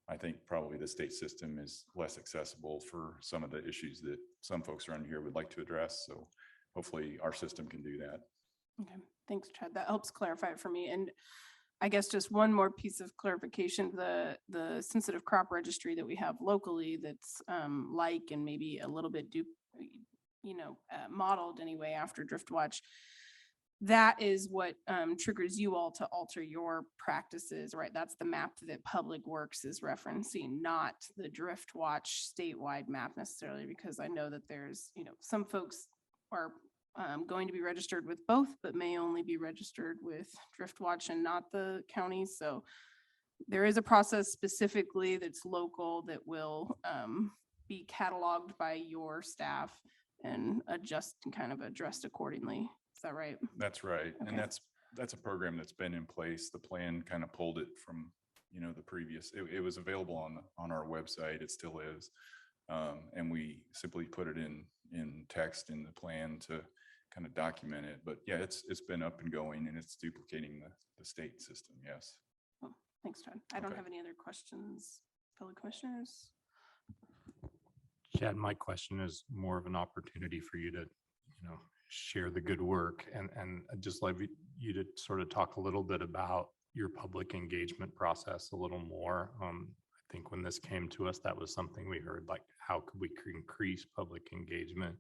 I think probably the state system is less accessible for some of the issues that some folks around here would like to address. So hopefully our system can do that. Okay, thanks, Chad. That helps clarify it for me. And I guess just one more piece of clarification, the sensitive crop registry that we have locally that's like, and maybe a little bit modeled anyway after Driftwatch, that is what triggers you all to alter your practices, right? That's the map that Public Works is referencing, not the Driftwatch statewide map necessarily, because I know that there's, some folks are going to be registered with both, but may only be registered with Driftwatch and not the county. So there is a process specifically that's local that will be cataloged by your staff and adjust and kind of addressed accordingly. Is that right? That's right. Okay. And that's a program that's been in place. The plan kind of pulled it from, the previous, it was available on our website. It still is. And we simply put it in text in the plan to kind of document it. But yeah, it's been up and going, and it's duplicating the state system. Yes. Well, thanks, Chad. I don't Okay. have any other questions, fellow commissioners. Chad, my question is more of an opportunity for you to, share the good work, and I'd just like you to sort of talk a little bit about your public engagement process a little more. I think when this came to us, that was something we heard, like, how could we increase public engagement?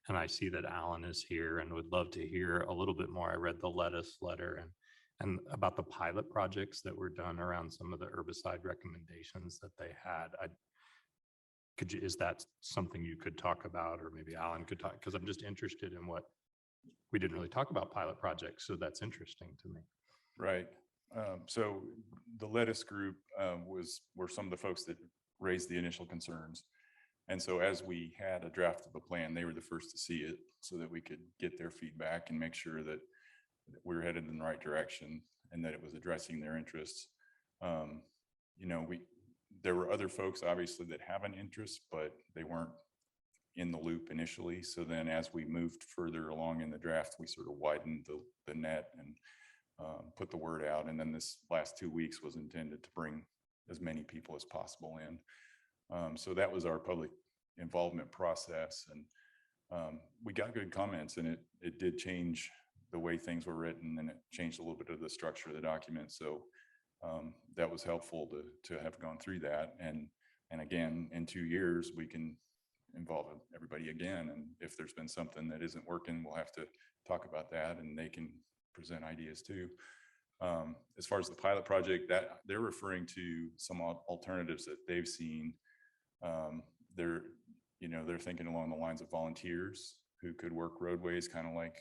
And I see that Alan is here and would love to hear a little bit more. I read the lettuce letter and about the pilot projects that were done around some of the herbicide recommendations that they had. Is that something you could talk about, or maybe Alan could talk? Because I'm just interested in what we didn't really talk about pilot projects. So that's interesting to me. Right. So the lettuce group were some of the folks that raised the initial concerns. And so as we had a draft of a plan, they were the first to see it so that we could get their feedback and make sure that we were headed in the right direction and that it was addressing their interests. There were other folks obviously that have an interest, but they weren't in the loop initially. So then as we moved further along in the draft, we sort of widened the net and put the word out. And then this last 2 weeks was intended to bring as many people as possible in. So that was our public involvement process. And we got good comments, and it did change the way things were written, and it changed a little bit of the structure of the document. So that was helpful to have gone through that. And again, in 2 years, we can involve everybody again. And if there's been something that isn't working, we'll have to talk about that, and they can present ideas too. As far as the pilot project, that they're referring to some alternatives that they've seen. They're thinking along the lines of volunteers who could work roadways, kind of like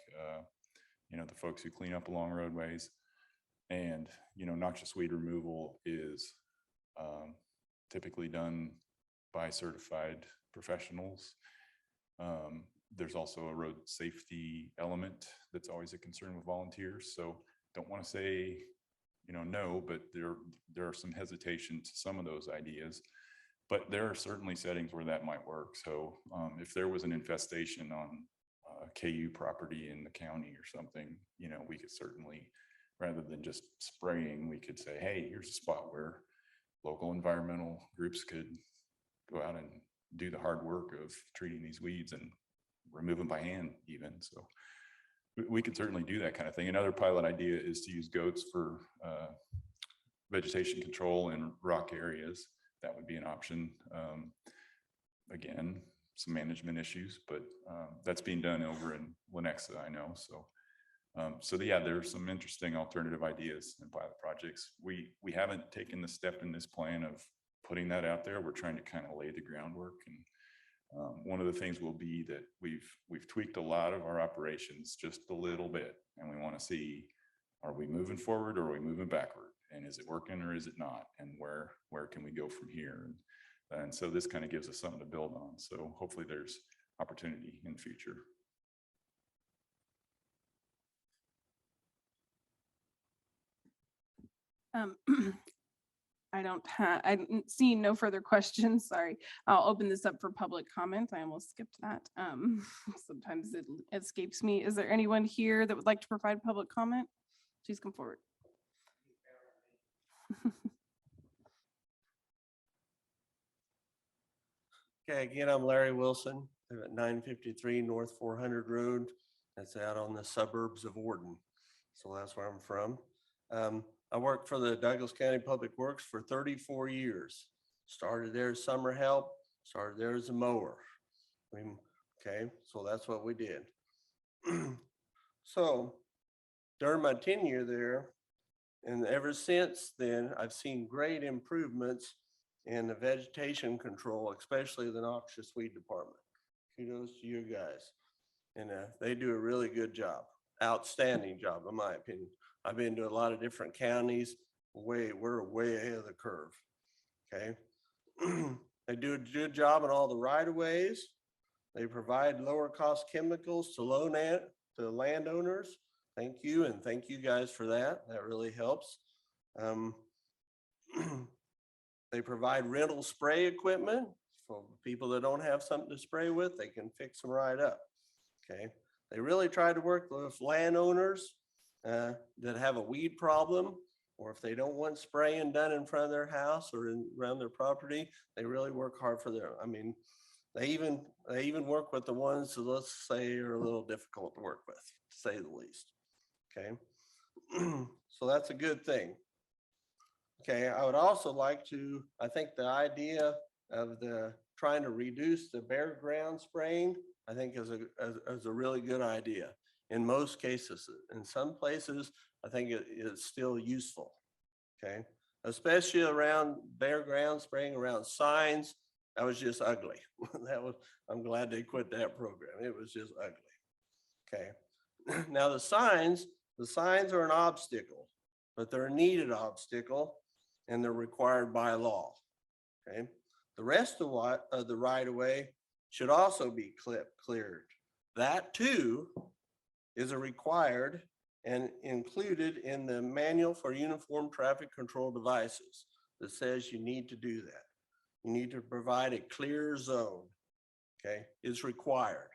the folks who clean up along roadways. And noxious weed removal is typically done by certified professionals. There's also a road safety element that's always a concern with volunteers. So don't want to say no, but there are some hesitation to some of those ideas. But there are certainly settings where that might work. So if there was an infestation on KU property in the county or something, we could certainly, rather than just spraying, we could say, hey, here's a spot where local environmental groups could go out and do the hard work of treating these weeds and remove them by hand even. So we could certainly do that kind of thing. Another pilot idea is to use goats for vegetation control in rock areas. That would be an option. Again, some management issues, but that's being done over in Lenexa, I know. So yeah, there's some interesting alternative ideas and pilot projects. We haven't taken the step in this plan of putting that out there. We're trying to kind of lay the groundwork. And one of the things will be that we've tweaked a lot of our operations just a little bit, and we want to see, are we moving forward or are we moving backward? And is it working or is it not? And where can we go from here? And so this kind of gives us something to build on. So hopefully there's opportunity in the future. I didn't see no further questions. Sorry. I'll open this up for public comment. I almost skipped that. Sometimes it escapes me. Is there anyone here that would like to provide public comment? Please come forward. Okay, again, I'm Larry Wilson. I'm at 953 North 400 Road. That's out on the suburbs of Warden. So that's where I'm from. I worked for the Douglas County Public Works for 34 years. Started there as summer help, started there as a mower. Okay, so that's what we did. So during my tenure there, and ever since then, I've seen great improvements in the vegetation control, especially the noxious weed department. Kudos to you guys. And they do a really good job, outstanding job, in my opinion. I've been to a lot of different counties. We're way ahead of the curve. Okay. They do a good job on all the right of ways. They provide lower cost chemicals to landowners. Thank you. And thank you guys for that. That really helps. They provide rental spray equipment for people that don't have something to spray with. They can fix them right up. Okay. They really try to work with landowners that have a weed problem, or if they don't want spraying done in front of their house or around their property, they really work hard for them. I mean, they even work with the ones that, let's say, are a little difficult to work with, to say the least. Okay. So that's a good thing. Okay, I would also like to, I think the idea of trying to reduce the bare ground spraying, I think is a really good idea in most cases. In some places, I think it is still useful, okay? Especially around bare ground spraying, around signs, that was just ugly. I'm glad they quit that program. It was just ugly, okay? Now the signs are an obstacle. but they're a needed obstacle and they're required by law. Okay, the rest of the right of way should also be cleared. That too is a required and included in the manual for uniform traffic control devices that says you need to do that. You need to provide a clear zone. Okay, it's required.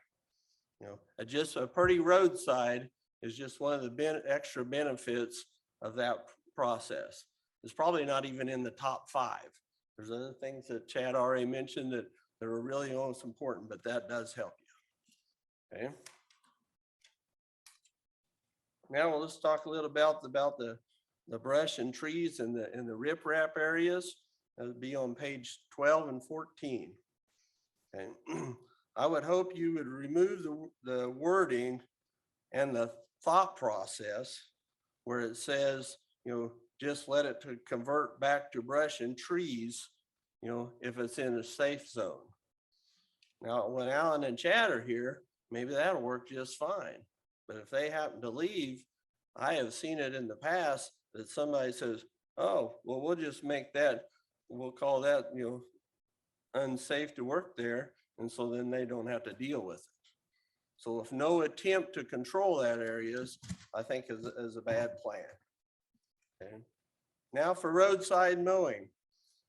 You know, just a pretty roadside is just one of the extra benefits of that process. It's probably not even in the top 5. There's other things that Chad already mentioned that are really most important, but that does help you. Okay. Now let's talk a little about the brush and trees and the riprap areas. That'll be on page 12 and 14. Okay. I would hope you would remove the wording and the thought process where it says, you know, just let it to convert back to brush and trees, you know, if it's in a safe zone. Now, when Alan and Chad are here, maybe that'll work just fine. But if they happen to leave, I have seen it in the past that somebody says, oh, well, we'll just make that, we'll call that, you know, unsafe to work there. And so then they don't have to deal with it. So if no attempt to control that areas, I think is a bad plan. Okay. Now for roadside mowing.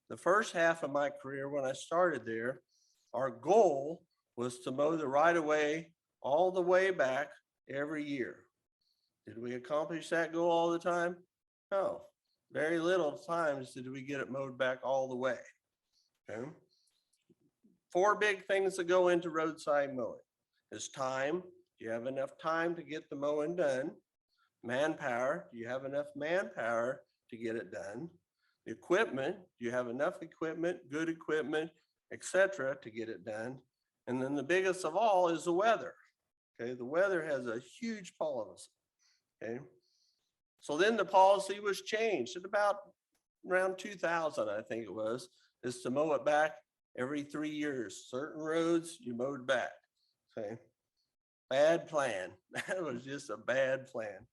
The first half of my career when I started there, our goal was to mow the right of way all the way back every year. Did we accomplish that goal all the time? No, very little times did we get it mowed back all the way. Okay. 4 big things that go into roadside mowing is time. Do you have enough time to get the mowing done? Manpower. Do you have enough manpower to get it done? The equipment. Do you have enough equipment, good equipment, etc. to get it done? And then the biggest of all is the weather. Okay, the weather has a huge policy. Okay, so then the policy was changed at about around 2000, I think it was, is to mow it back every 3 years. Certain roads you mowed back. Okay, bad plan. That was just a bad plan.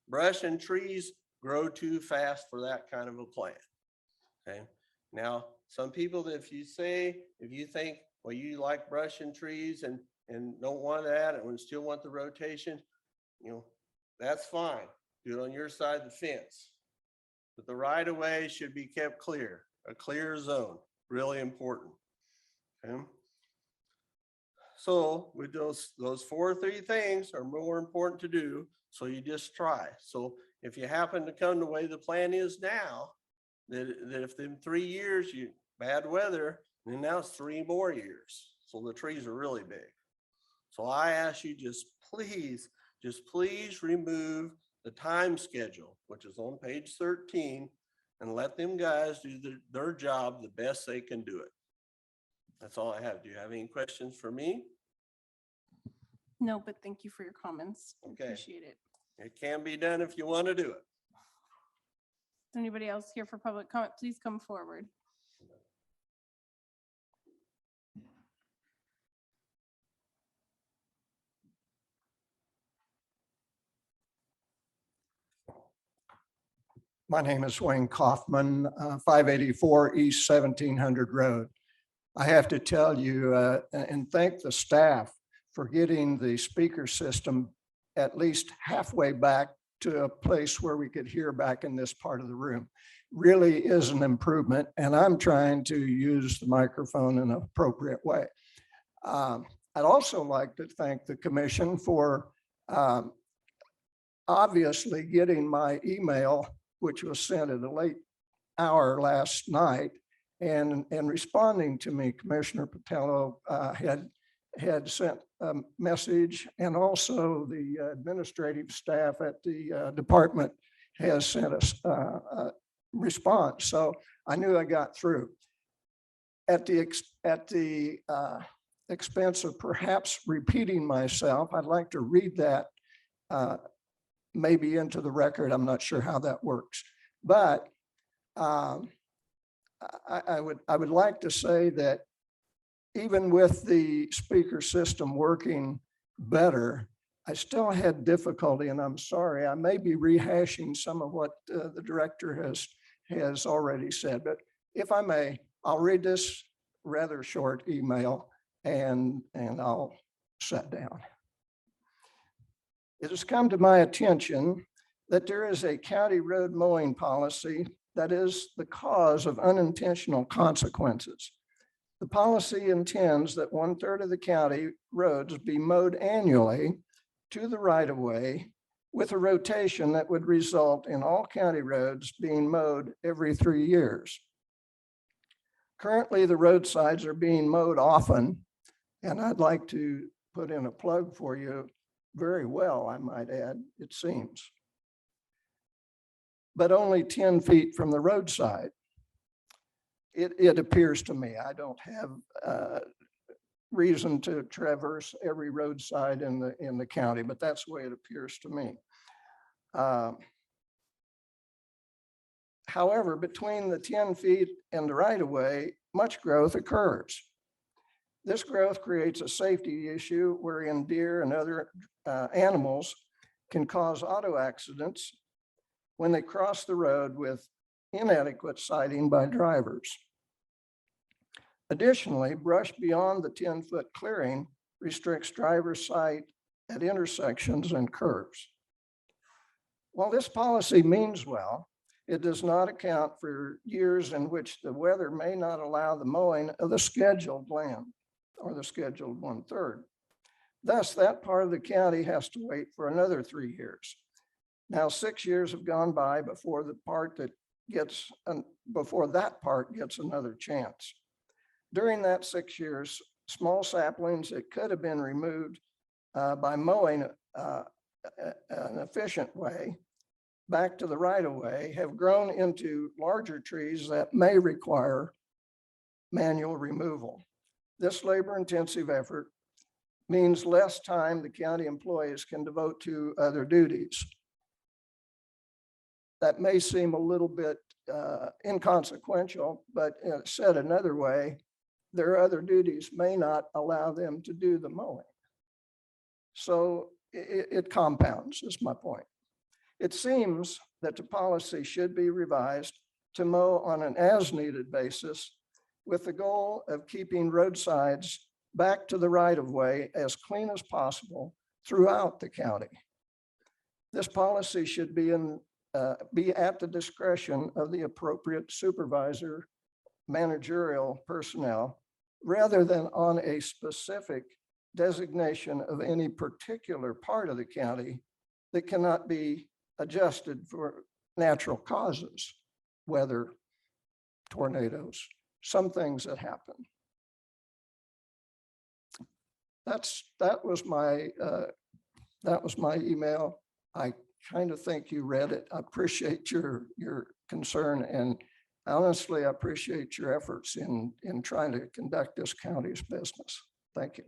Brush and trees grow too fast for that kind of a plan. Okay, now some people, if you think, well, you like brush and trees and don't want that and still want the rotation, you know, that's fine. Do it on your side of the fence. But the right of way should be kept clear, a clear zone, really important. Okay. So with those 3 things are more important to do. So you just try. So if you happen to come the way the plan is now, that if in 3 years bad weather, then now it's 3 more years. So the trees are really big. So I ask you just please remove the time schedule, which is on page 13, and let them guys do their job the best they can do it. That's all I have. Do you have any questions for me? No, but thank you for your comments. Okay. Appreciate it. It can be done if you want to do it. Is anybody else here for public comment? Please come forward. My name is Wayne Kaufman, 584 East 1700 Road. I have to tell you and thank the staff for getting the speaker system at least halfway back to a place where we could hear back in this part of the room. Really is an improvement, and I'm trying to use the microphone in an appropriate way. I'd also like to thank the commission for obviously getting my email, which was sent at a late hour last night, and responding to me. Commissioner Patello had sent a message, and also the administrative staff at the department has sent us a response. So I knew I got through. At the expense of perhaps repeating myself, I'd like to read that maybe into the record. I'm not sure how that works, but I would like to say that even with the speaker system working better, I still had difficulty, and I'm sorry, I may be rehashing some of what the director has already said, but if I may, I'll read this rather short email and I'll sit down. It has come to my attention that there is a county road mowing policy that is the cause of unintentional consequences. The policy intends that 1/3 of the county roads be mowed annually to the right-of-way with a rotation that would result in all county roads being mowed every 3 years. Currently, the roadsides are being mowed often, and I'd like to put in a plug for you very well, I might add, it seems. But only 10 feet from the roadside. It appears to me, I don't have reason to traverse every roadside in the county, but that's the way it appears to me. However, between the 10 feet and the right-of-way, much growth occurs. This growth creates a safety issue wherein deer and other animals can cause auto accidents when they cross the road with inadequate sighting by drivers. Additionally, brush beyond the 10-foot clearing restricts driver's sight at intersections and curves. While this policy means well, it does not account for years in which the weather may not allow the mowing of the scheduled land or the scheduled 1/3. Thus, that part of the county has to wait for another 3 years. Now, 6 years have gone by before that part gets another chance. During that 6 years, small saplings that could have been removed by mowing an efficient way back to the right-of-way have grown into larger trees that may require manual removal. This labor-intensive effort means less time the county employees can devote to other duties. That may seem a little bit inconsequential, but said another way, their other duties may not allow them to do the mowing. So it compounds, is my point. It seems that the policy should be revised to mow on an as-needed basis with the goal of keeping roadsides back to the right-of-way as clean as possible throughout the county. This policy should be at the discretion of the appropriate supervisor, managerial personnel, rather than on a specific designation of any particular part of the county that cannot be adjusted for natural causes, weather, tornadoes, some things that happen. That was my email. I kind of think you read it. I appreciate your concern, and honestly, I appreciate your efforts in trying to conduct this county's business. Thank you.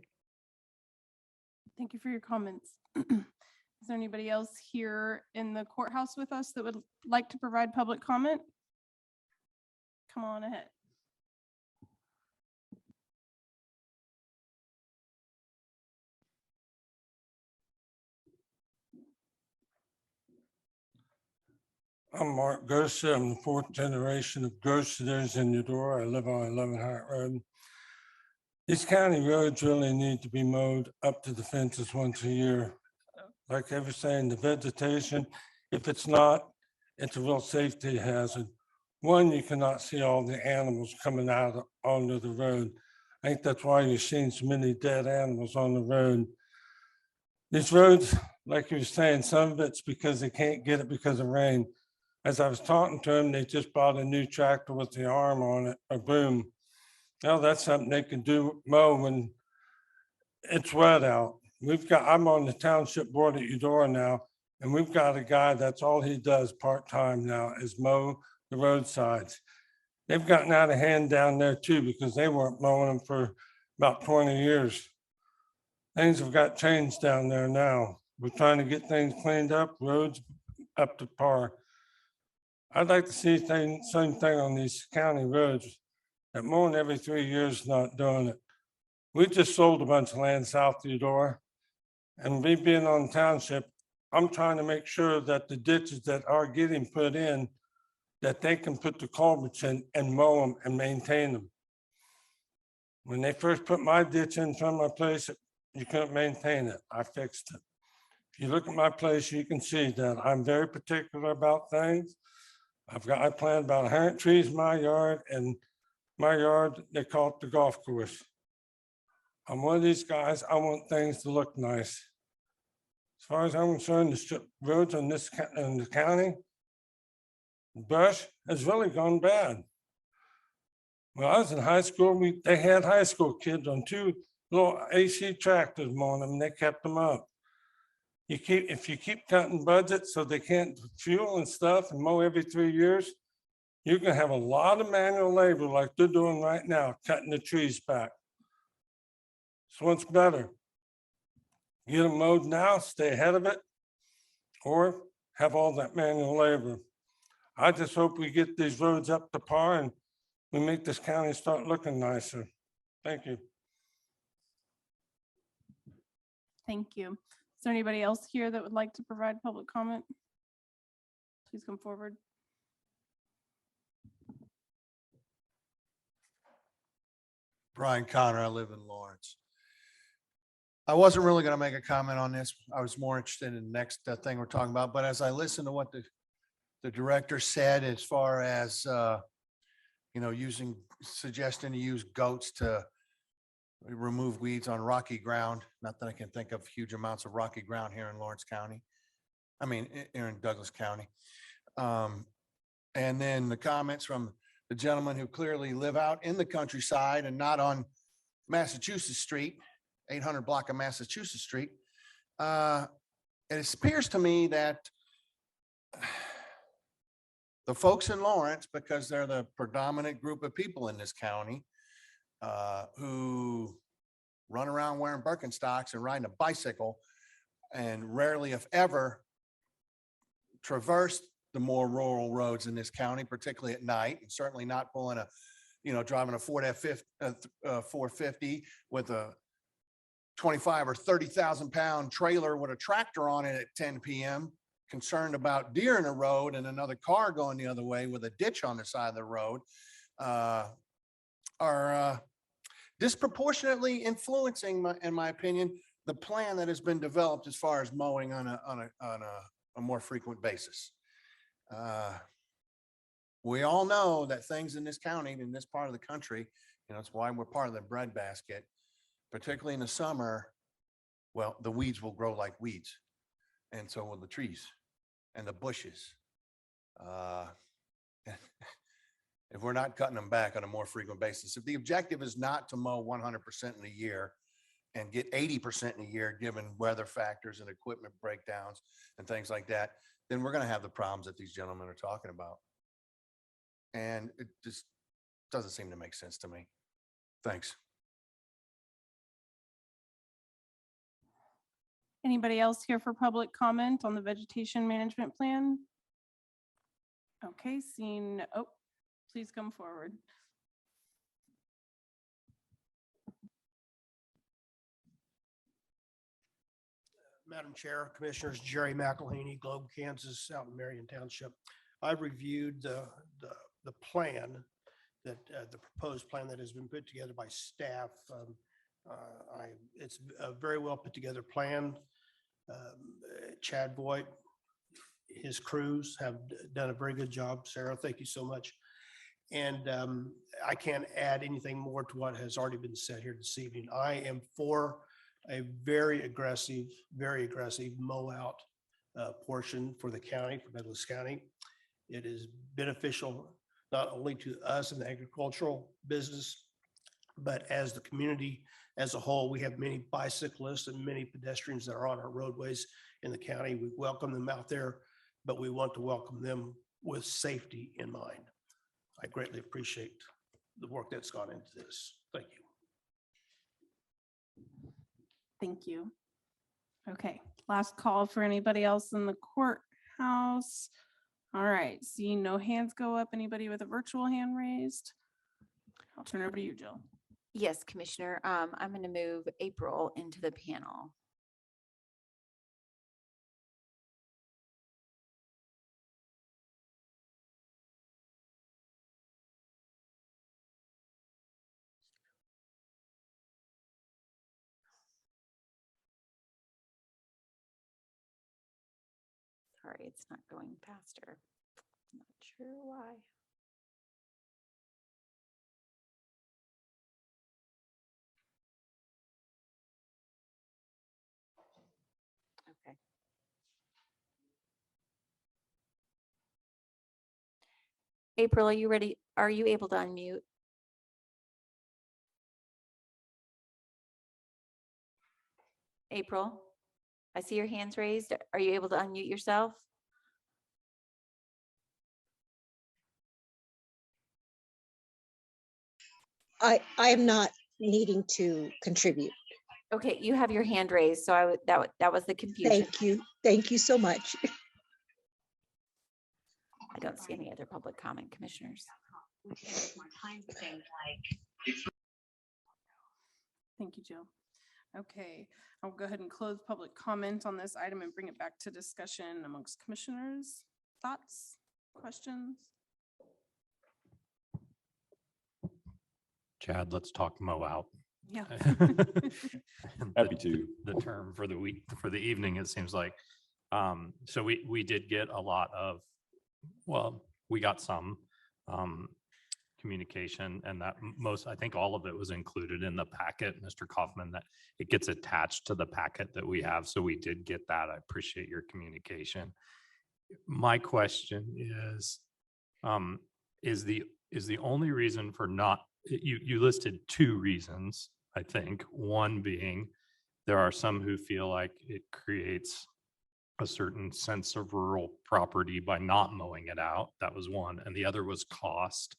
Thank you for your comments. Is there anybody else here in the courthouse with us that would like to provide public comment? Come on ahead. I'm Mark Gersa. I'm the 4th generation of Gersaders in Eudora. I live on 11 Hart Road. These county roads really need to be mowed up to the fences once a year. Like I was saying, the vegetation, if it's not, it's a real safety hazard. One, you cannot see all the animals coming out onto the road. I think that's why you're seeing so many dead animals on the road. These roads, like you were saying, some of it's because they can't get it because of rain. As I was talking to them, they just bought a new tractor with the arm on it, a boom. Now that's something they can do, mow when it's wet out. I'm on the township board at Eudora now, and we've got a guy that's all he does part-time now is mow the roadsides. They've gotten out of hand down there too, because they weren't mowing them for about 20 years. Things have got changed down there now. We're trying to get things cleaned up, roads up to par. I'd like to see same thing on these county roads, that mowing every 3 years, not doing it. We just sold a bunch of land south of Eudora. And me being on township, I'm trying to make sure that the ditches that are getting put in, that they can put the culverts in and mow them and maintain them. When they first put my ditch in front of my place, you couldn't maintain it. I fixed it. If you look at my place, you can see that I'm very particular about things. I planted about 100 trees in my yard, and my yard, they call it the golf course. I'm one of these guys, I want things to look nice. As far as I'm concerned, the strip roads in in the county, brush has really gone bad. When I was in high school, they had high school kids on 2 little AC tractors mowing them, and they kept them up. If you keep cutting budgets so they can't fuel and stuff and mow every 3 years, you're gonna have a lot of manual labor like they're doing right now, cutting the trees back. So what's better? Get them mowed now, stay ahead of it, or have all that manual labor. I just hope we get these roads up to par and we make this county start looking nicer. Thank you. Thank you. Is there anybody else here that would like to provide public comment? Please come forward. Brian Connor, I live in Lawrence. I wasn't really going to make a comment on this. I was more interested in the next thing we're talking about, but as I listened to what the director said, as far as, suggesting to use goats to remove weeds on rocky ground, not that I can think of huge amounts of rocky ground here in Lawrence County. I mean, here in Douglas County. And then the comments from the gentleman who clearly live out in the countryside and not on Massachusetts Street, 800 block of Massachusetts Street. It appears to me that the folks in Lawrence, because they're the predominant group of people in this county, who run around wearing Birkenstocks and riding a bicycle and rarely, if ever, traverse the more rural roads in this county, particularly at night, and certainly not pulling driving a Ford F-450 with a 25 or 30,000 pound trailer with a tractor on it at 10 p.m., concerned about deer in the road and another car going the other way with a ditch on the side of the road, are disproportionately influencing, in my opinion, the plan that has been developed as far as mowing on a more frequent basis. We all know that things in this county, in this part of the country, it's why we're part of the breadbasket, particularly in the summer. Well, the weeds will grow like weeds, and so will the trees and the bushes. If we're not cutting them back on a more frequent basis, if the objective is not to mow 100% in a year and get 80% in a year, given weather factors and equipment breakdowns and things like that, then we're going to have the problems that these gentlemen are talking about. And it just doesn't seem to make sense to me. Thanks. Anybody else here for public comment on the vegetation management plan? Okay, please come forward. Madam Chair, Commissioners, Jerry McElhaney, Globe, Kansas, out in Marion Township. I've reviewed the plan that the proposed plan that has been put together by staff. It's a very well put together plan. Chad Voigt, his crews have done a very good job. Sarah, thank you so much. And I can't add anything more to what has already been said here this evening. I am for a very aggressive mow out portion for the county, for Douglas County. It is beneficial not only to us in the agricultural business, but as the community as a whole. We have many bicyclists and many pedestrians that are on our roadways in the county. We welcome them out there, but we want to welcome them with safety in mind. I greatly appreciate the work that's gone into this. Thank you. Thank you. Okay, last call for anybody else in the courthouse. All right, seeing no hands go up. Anybody with a virtual hand raised? I'll turn it over to you, Jill. Yes, Commissioner. I'm going to move April into the panel. Sorry, it's not going faster. Not sure why. Okay. April, are you ready? Are you able to unmute? April, I see your hands raised. Are you able to unmute yourself? I am not needing to contribute. Okay, you have your hand raised, so I would, that was the confusion. Thank you. Thank you so much. I don't see any other public comment, commissioners. Thank you, Jill. Okay, I'll go ahead and close public comment on this item and bring it back to discussion amongst commissioners. Thoughts, questions? Chad, let's talk mow out. Yeah. Happy to. The term for the week, for the evening, it seems like. So we did get a lot of, well, we got some communication, and that most, I think all of it was included in the packet, Mr. Kaufman, that it gets attached to the packet that we have. So we did get that. I appreciate your communication. My question is the only reason for not, you listed two reasons, I think. One being there are some who feel like it creates a certain sense of rural property by not mowing it out. That was one. And the other was cost.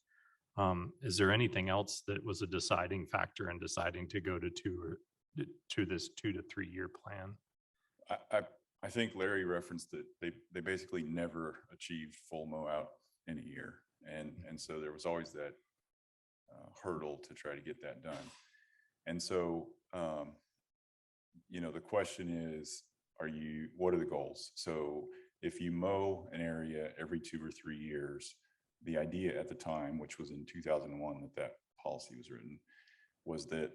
Is there anything else that was a deciding factor in deciding to go to this 2 to 3 year plan? I think Larry referenced that they basically never achieved full mow out in a year. And so there was always that hurdle to try to get that done. And so, the question is, what are the goals? So if you mow an area every 2 or 3 years, the idea at the time, which was in 2001 that policy was written, was that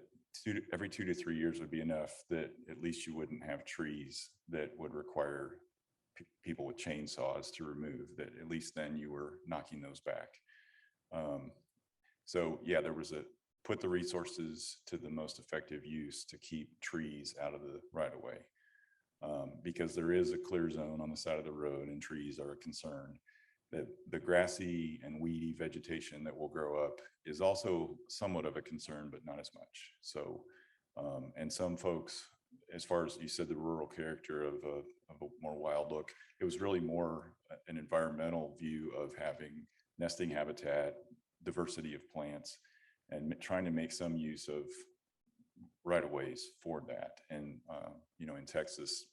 every 2 to 3 years would be enough that at least you wouldn't have trees that would require people with chainsaws to remove, that at least then you were knocking those back. So yeah, there was put the resources to the most effective use to keep trees out of the right of way. Because there is a clear zone on the side of the road and trees are a concern. That the grassy and weedy vegetation that will grow up is also somewhat of a concern, but not as much. So, and some folks, as far as you said, the rural character of a more wild look, it was really more an environmental view of having nesting habitat, diversity of plants, and trying to make some use of right-of-ways for that. And, in Texas,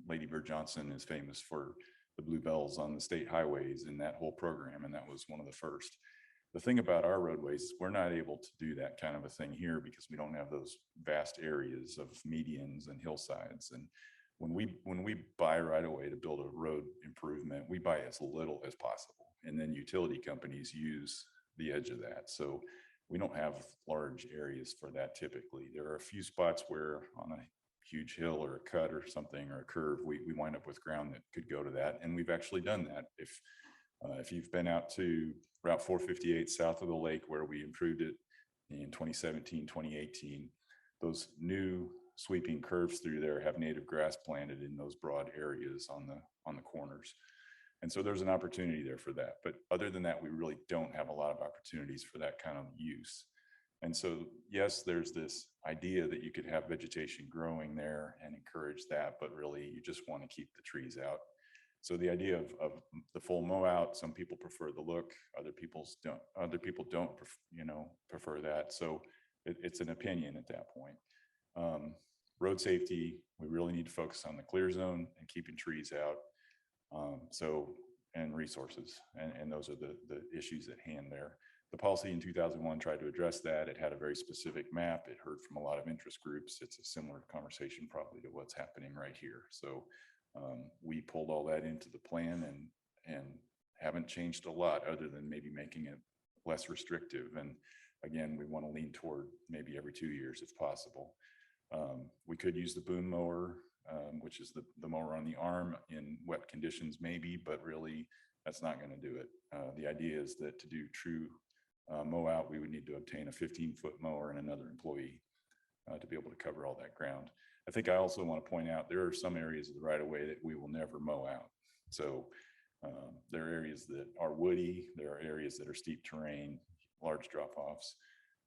Lady Bird Johnson is famous for the bluebells on the state highways and that whole program, and that was one of the first. The thing about our roadways is we're not able to do that kind of a thing here because we don't have those vast areas of medians and hillsides. And when we buy right away to build a road improvement, we buy as little as possible, and then utility companies use the edge of that. So we don't have large areas for that typically. There are a few spots where on a huge hill or a cut or something or a curve, we wind up with ground that could go to that. And we've actually done that. If you've been out to Route 458 south of the lake where we improved it in 2017, 2018, those new sweeping curves through there have native grass planted in those broad areas on the corners. And so there's an opportunity there for that. But other than that, we really don't have a lot of opportunities for that kind of use. And so, yes, there's this idea that you could have vegetation growing there and encourage that, but really you just want to keep the trees out. So the idea of the full mow out, some people prefer the look, other people don't prefer that. So it's an opinion at that point. Road safety, we really need to focus on the clear zone and keeping trees out. And resources, and those are the issues at hand there. The policy in 2001 tried to address that. It had a very specific map. It heard from a lot of interest groups. It's a similar conversation probably to what's happening right here. So we pulled all that into the plan and haven't changed a lot other than maybe making it less restrictive. And again, we want to lean toward maybe every 2 years if possible. We could use the boom mower which is the mower on the arm in wet conditions maybe, but really that's not going to do it. The idea is that to do true mow out, we would need to obtain a 15-foot mower and another employee to be able to cover all that ground. I think I also want to point out there are some areas of the right of way that we will never mow out. So there are areas that are woody, there are areas that are steep terrain, large drop-offs.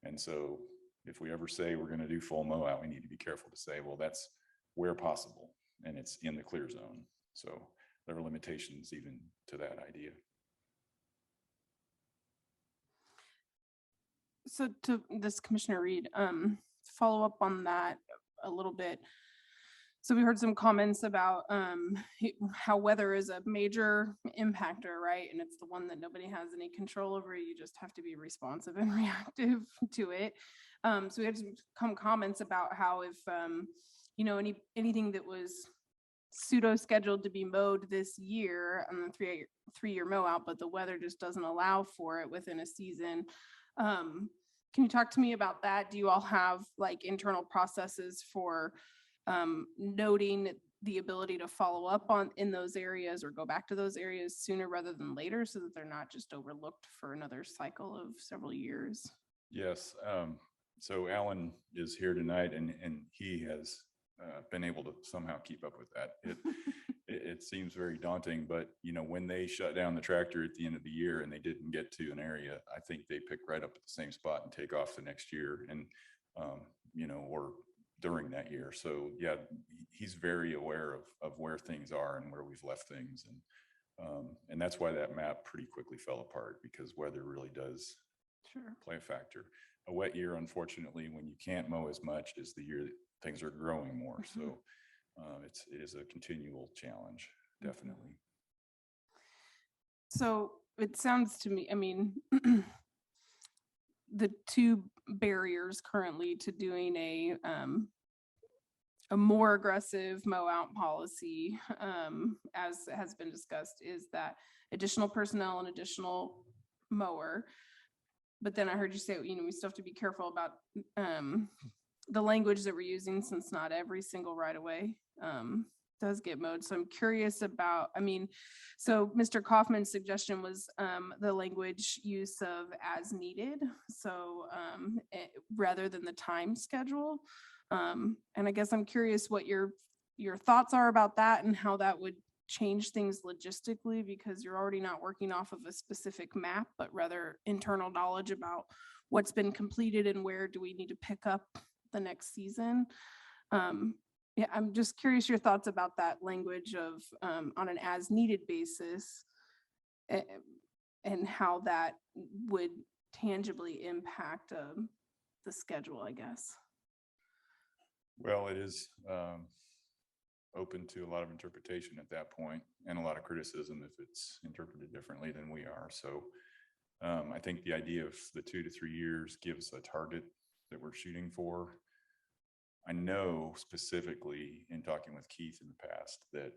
And so if we ever say we're going to do full mow out, we need to be careful to say, well, that's where possible, and it's in the clear zone. So there are limitations even to that idea. So to this, Commissioner Reed, follow up on that a little bit. So we heard some comments about how weather is a major impactor, right? And it's the one that nobody has any control over. You just have to be responsive and reactive to it. So we had some comments about how if, anything that was pseudo scheduled to be mowed this year on the three-year mow out, but the weather just doesn't allow for it within a season. Can you talk to me about that? Do you all have like internal processes for noting the ability to follow up in those areas or go back to those areas sooner rather than later so that they're not just overlooked for another cycle of several years? Yes. So Alan is here tonight, and he has been able to somehow keep up with that. It seems very daunting, but when they shut down the tractor at the end of the year and they didn't get to an area, I think they pick right up at the same spot and take off the next year, and or during that year. So yeah, he's very aware of where things are and where we've left things, and that's why that map pretty quickly fell apart, because weather really does play a factor. A wet year, unfortunately, when you can't mow as much, is the year that things are growing more. So it is a continual challenge, definitely. So it sounds to me, I mean, the two barriers currently to doing a more aggressive mow out policy, as has been discussed, is that additional personnel and additional mower. But then I heard you say, we still have to be careful about the language that we're using, since not every single right of way does get mowed. So I'm curious about, so Mr. Kaufman's suggestion was the language use of as needed. So rather than the time schedule. And I guess I'm curious what your thoughts are about that and how that would change things logistically, because you're already not working off of a specific map, but rather internal knowledge about what's been completed and where do we need to pick up the next season. Yeah, I'm just curious your thoughts about that language of on an as needed basis and how that would tangibly impact the schedule, I guess. Well, it is open to a lot of interpretation at that point, and a lot of criticism if it's interpreted differently than we are. So I think the idea of the 2 to 3 years gives a target that we're shooting for. I know specifically in talking with Keith in the past that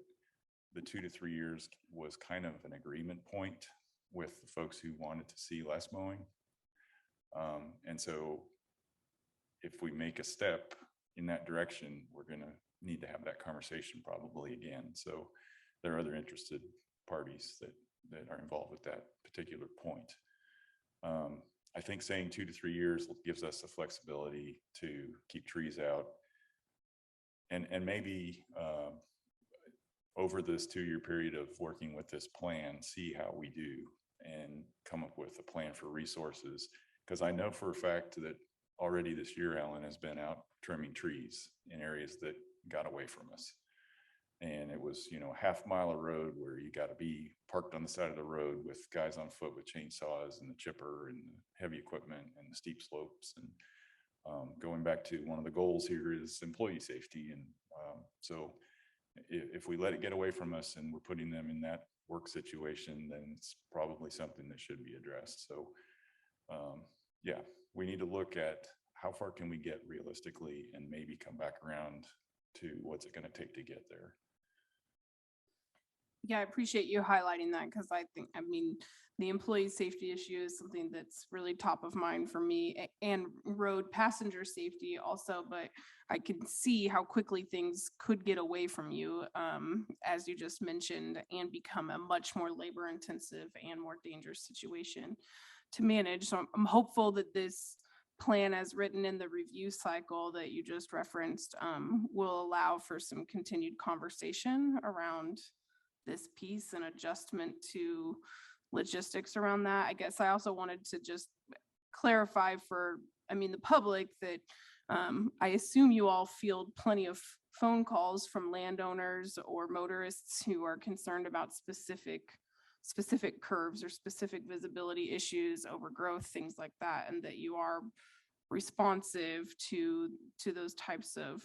the 2 to 3 years was kind of an agreement point with the folks who wanted to see less mowing. And so if we make a step in that direction, we're going to need to have that conversation probably again. So there are other interested parties that are involved with that particular point. I think saying 2 to 3 years gives us the flexibility to keep trees out and maybe over this 2-year period of working with this plan, see how we do and come up with a plan for resources. Because I know for a fact that already this year, Alan has been out trimming trees in areas that got away from us. And it was, a half-mile of road where you got to be parked on the side of the road with guys on foot with chainsaws and the chipper and the heavy equipment and the steep slopes. And going back to one of the goals here is employee safety. And so if we let it get away from us and we're putting them in that work situation, then it's probably something that should be addressed. So yeah, we need to look at how far can we get realistically and maybe come back around to what's it going to take to get there. Yeah, I appreciate you highlighting that because I mean, the employee safety issue is something that's really top of mind for me and road passenger safety also, but I can see how quickly things could get away from you, as you just mentioned, and become a much more labor intensive and more dangerous situation to manage. So I'm hopeful that this plan as written in the review cycle that you just referenced will allow for some continued conversation around this piece and adjustment to logistics around that. I guess I also wanted to just clarify for, I mean, the public that I assume you all field plenty of phone calls from landowners or motorists who are concerned about specific curves or specific visibility issues, overgrowth, things like that, and that you are responsive to those types of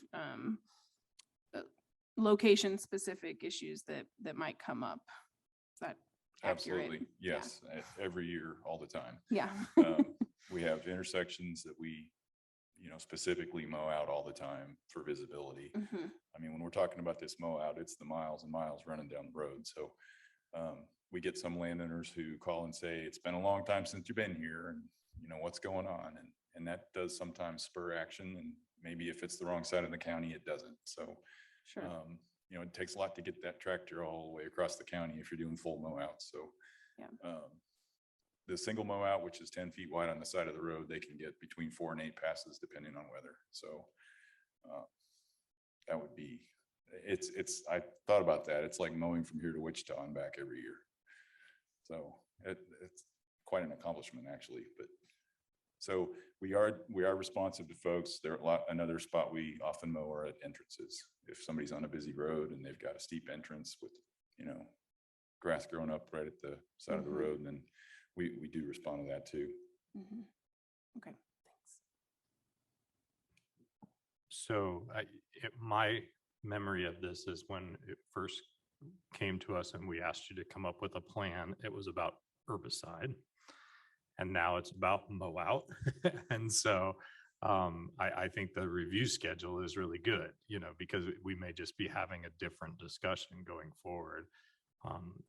location specific issues that might come up. Is that accurate? Absolutely. Yes. Every year, all the time. Yeah. We have intersections that we, specifically mow out all the time for visibility. Mhm. I mean, when we're talking about this mow out, it's the miles and miles running down the road. So we get some landowners who call and say, it's been a long time since you've been here and what's going on. And that does sometimes spur action. And maybe if it's the wrong side of the county, it doesn't. So, Sure. It takes a lot to get that tractor all the way across the county if you're doing full mow out. So Yeah. the single mow out, which is 10 feet wide on the side of the road, they can get between 4 and 8 passes depending on weather. So that would be, I thought about that. It's like mowing from here to Wichita and back every year. So it's quite an accomplishment actually, but so we are responsive to folks. Another spot we often mow are at entrances. If somebody's on a busy road and they've got a steep entrance with, grass growing up right at the side of the road, then we do respond to that too. Mhm. Okay, thanks. So my memory of this is when it first came to us and we asked you to come up with a plan, it was about herbicide. And now it's about mow out. And so I think the review schedule is really good, because we may just be having a different discussion going forward. I'm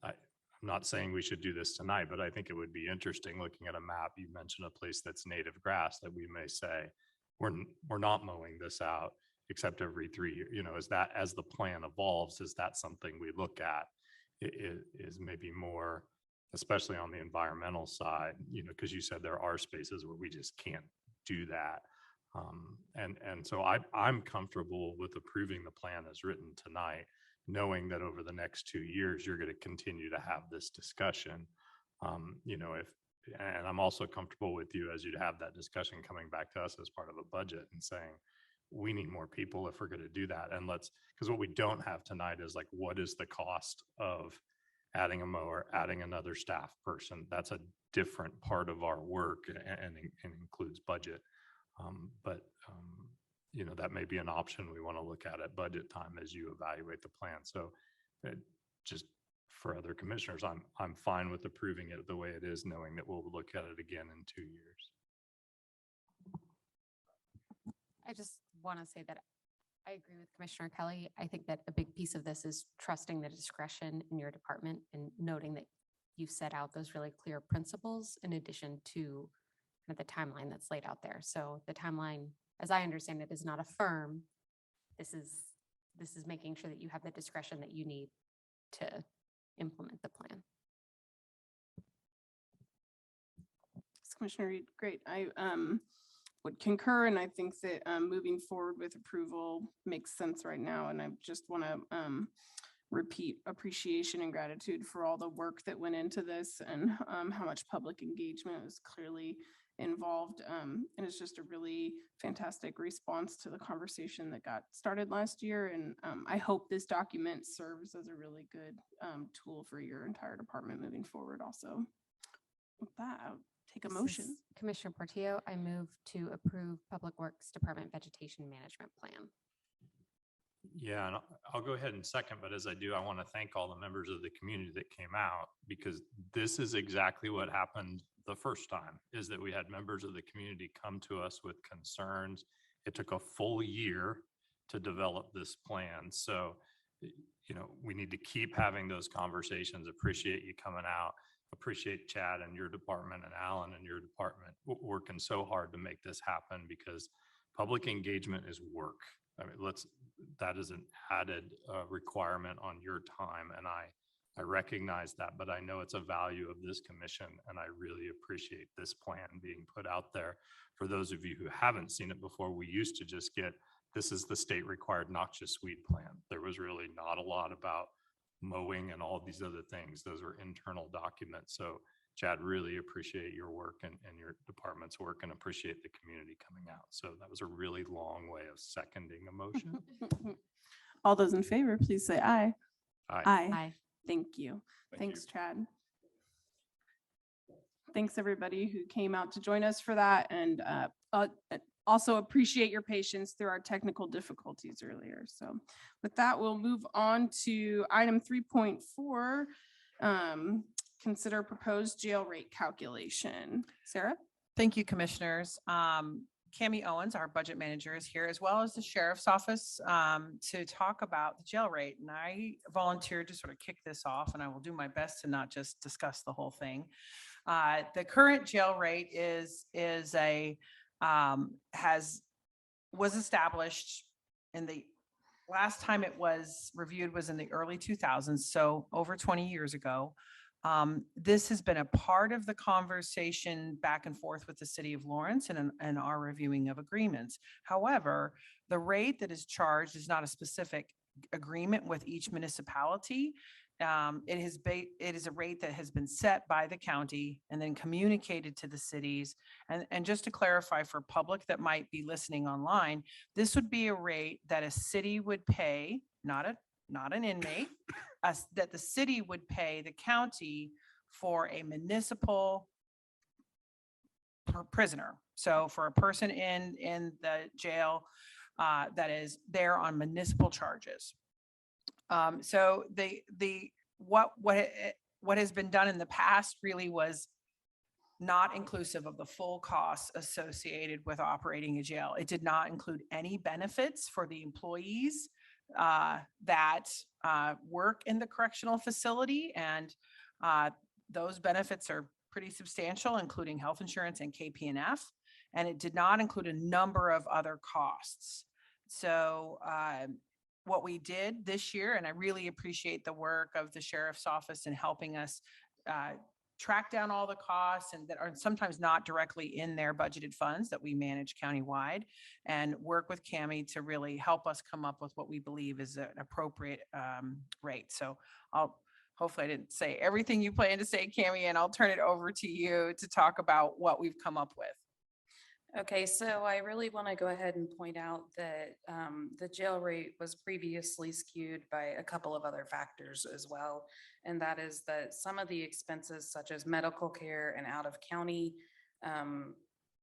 not saying we should do this tonight, but I think it would be interesting looking at a map. You mentioned a place that's native grass that we may say, we're not mowing this out except every 3 years. Is that, as the plan evolves, is that something we look at? It is maybe more, especially on the environmental side, because you said there are spaces where we just can't do that. And so I'm comfortable with approving the plan as written tonight, knowing that over the next 2 years, you're going to continue to have this discussion. And I'm also comfortable with you as you'd have that discussion coming back to us as part of a budget and saying, we need more people if we're going to do that. And because what we don't have tonight is like, what is the cost of adding a mower, adding another staff person? That's a different part of our work and includes budget. But that may be an option we want to look at budget time as you evaluate the plan. So just for other commissioners, I'm fine with approving it the way it is, knowing that we'll look at it again in 2 years. I just want to say that I agree with Commissioner Kelly. I think that a big piece of this is trusting the discretion in your department and noting that you set out those really clear principles in addition to the timeline that's laid out there. So the timeline, as I understand it, is not a firm. This is making sure that you have the discretion that you need to implement the plan. Commissioner Reed, great. I would concur, and I think that moving forward with approval makes sense right now. And I just want to repeat appreciation and gratitude for all the work that went into this and how much public engagement was clearly involved. And it's just a really fantastic response to the conversation that got started last year. And I hope this document serves as a really good tool for your entire department moving forward also. With that, I'll take a motion. Commissioner Portillo, I move to approve Public Works Department Vegetation Management Plan. Yeah, and I'll go ahead and second, but as I do, I want to thank all the members of the community that came out, because this is exactly what happened the first time, is that we had members of the community come to us with concerns. It took a full year to develop this plan. So we need to keep having those conversations. Appreciate you coming out. Appreciate Chad and your department and Alan and your department working so hard to make this happen, because public engagement is work. I mean, that is an added requirement on your time. And I recognize that, but I know it's a value of this commission, and I really appreciate this plan being put out there. For those of you who haven't seen it before, we used to just get, this is the state required noxious weed plan. There was really not a lot about mowing and all these other things. Those were internal documents. So Chad, really appreciate your work and your department's work, and appreciate the community coming out. So that was a really long way of seconding a motion. All those in favor, please say aye. Aye. Aye. Thank you. Thank Thanks, you. Chad. Thanks, everybody who came out to join us for that. And also appreciate your patience through our technical difficulties earlier. So with that, we'll move on to item 3.4. Consider proposed jail rate calculation. Sarah? Thank you, commissioners. Cammie Owens, our budget manager, is here, as well as the sheriff's office, to talk about the jail rate. And I volunteered to sort of kick this off, and I will do my best to not just discuss the whole thing. The current jail rate was established in the last time it was reviewed was in the early 2000s, so over 20 years ago. This has been a part of the conversation back and forth with the city of Lawrence and our reviewing of agreements. However, the rate that is charged is not a specific agreement with each municipality. It is a rate that has been set by the county and then communicated to the cities. And just to clarify for public that might be listening online, this would be a rate that a city would pay, not an inmate, that the city would pay the county for a municipal prisoner. So for a person in the jail that is there on municipal charges. So what has been done in the past really was not inclusive of the full costs associated with operating a jail. It did not include any benefits for the employees that work in the correctional facility, and those benefits are pretty substantial, including health insurance and KP&F, and it did not include a number of other costs. So what we did this year, and I really appreciate the work of the sheriff's office in helping us track down all the costs and that are sometimes not directly in their budgeted funds that we manage countywide, and work with Cammie to really help us come up with what we believe is an appropriate rate. So hopefully I didn't say everything you plan to say, Cammie, and I'll turn it over to you to talk about what we've come up with. Okay, so I really want to go ahead and point out that the jail rate was previously skewed by a couple of other factors as well. And that is that some of the expenses such as medical care and out of county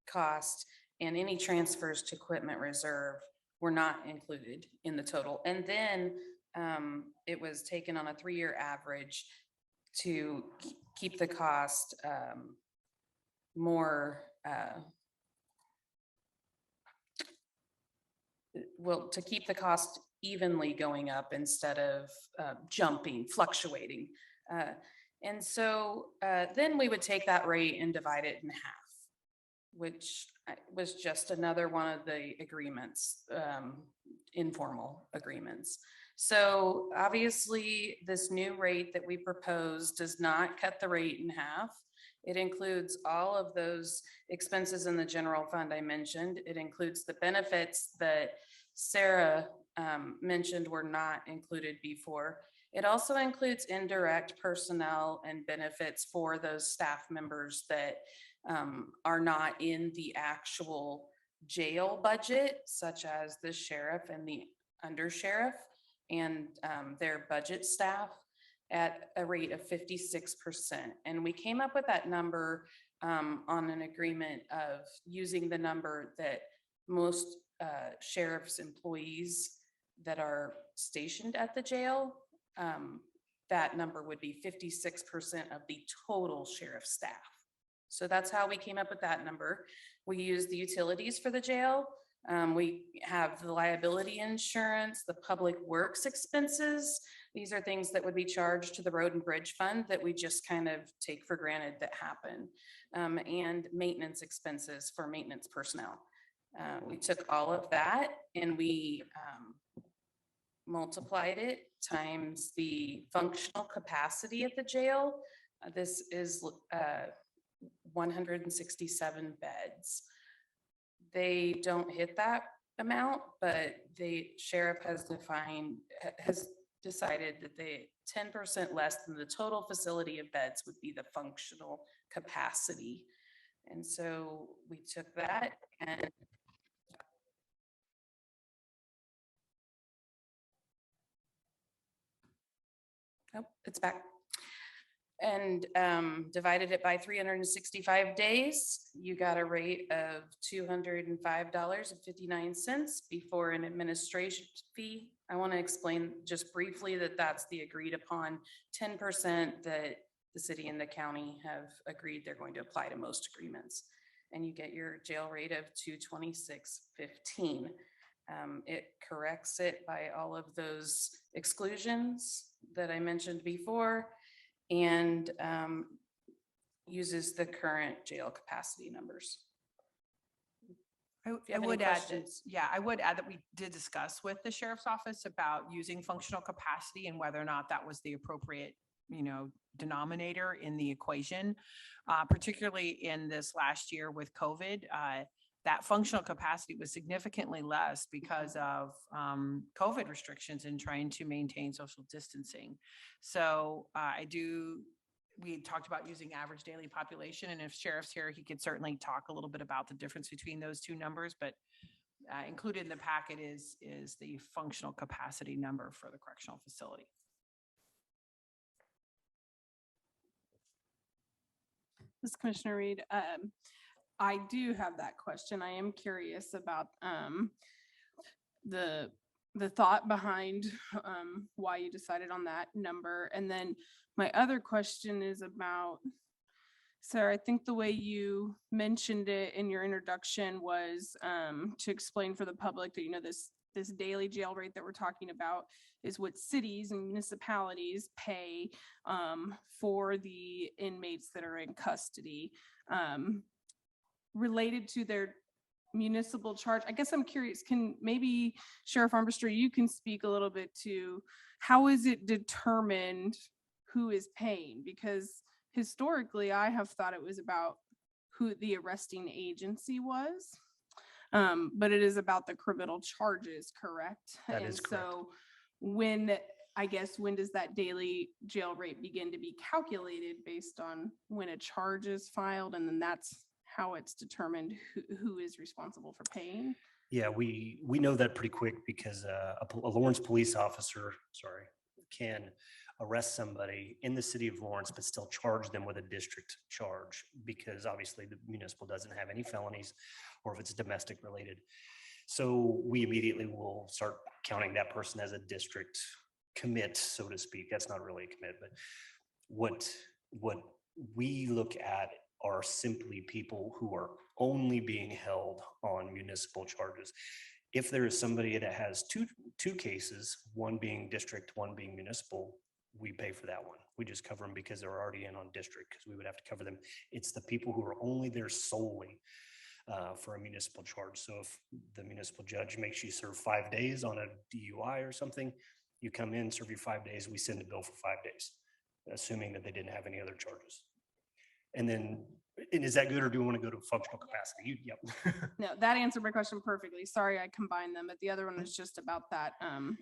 cost and any transfers to equipment reserve were not included in the total. And then it was taken on a 3-year average to keep the cost to keep the cost evenly going up instead of fluctuating. And so then we would take that rate and divide it in half, which was just another one of the agreements, informal agreements. So obviously this new rate that we propose does not cut the rate in half. It includes all of those expenses in the general fund I mentioned. It includes the benefits that Sarah mentioned were not included before. It also includes indirect personnel and benefits for those staff members that are not in the actual jail budget, such as the sheriff and the undersheriff and their budget staff, at a rate of 56%. And we came up with that number on an agreement of using the number that most sheriff's employees that are stationed at the jail, that number would be 56% of the total sheriff staff. So that's how we came up with that number. We used the utilities for the jail, We have the liability insurance, the public works expenses. These are things that would be charged to the road and bridge fund that we just kind of take for granted that happen. And maintenance expenses for maintenance personnel. We took all of that and we multiplied it times the functional capacity at the jail. This is 167 beds. They don't hit that amount, but the sheriff has decided that they 10% less than the total facility of beds would be the functional capacity. And so we took that and oh, it's back. And divided it by 365 days, you got a rate of $205.59 before an administration fee. I want to explain just briefly that that's the agreed upon 10% that the city and the county have agreed they're going to apply to most agreements. And you get your jail rate of $226.15. It corrects it by all of those exclusions that I mentioned before, and uses the current jail capacity numbers. I If you have any would add, questions. yeah, I would add that we did discuss with the sheriff's office about using functional capacity and whether or not that was the appropriate, denominator in the equation, particularly in this last year with COVID. That functional capacity was significantly less because of COVID restrictions and trying to maintain social distancing. So we talked about using average daily population, and if sheriff's here, he could certainly talk a little bit about the difference between those two numbers, but included in the packet is the functional capacity number for the correctional facility. This is Commissioner Reed. I do have that question. I am curious about the thought behind why you decided on that number. And then my other question is about, Sarah, I think the way you mentioned it in your introduction was to explain for the public that, this daily jail rate that we're talking about is what cities and municipalities pay for the inmates that are in custody. Related to their municipal charge. I guess I'm curious, can maybe Sheriff Armbruster, you can speak a little bit to how is it determined who is paying? Because historically I have thought it was about who the arresting agency was, but it is about the criminal charges, correct? That is correct. So when does that daily jail rate begin to be calculated based on when a charge is filed, and then that's how it's determined who is responsible for paying? Yeah, we know that pretty quick because a Lawrence police officer, can arrest somebody in the city of Lawrence, but still charge them with a district charge because obviously the municipal doesn't have any felonies or if it's domestic related. So we immediately will start counting that person as a district commit, so to speak. That's not really a commit, but what we look at are simply people who are only being held on municipal charges. If there is somebody that has two cases, one being district, one being municipal, we pay for that one. We just cover them because they're already in on district, because we would have to cover them. It's the people who are only there solely for a municipal charge. So if the municipal judge makes you serve 5 days on a DUI or something, you come in, serve your 5 days, we send a bill for 5 days, assuming that they didn't have any other charges. And is that good, or do you want to go to functional capacity? Yep. No, that answered my question perfectly. Sorry, I combined them, but the other one was just about that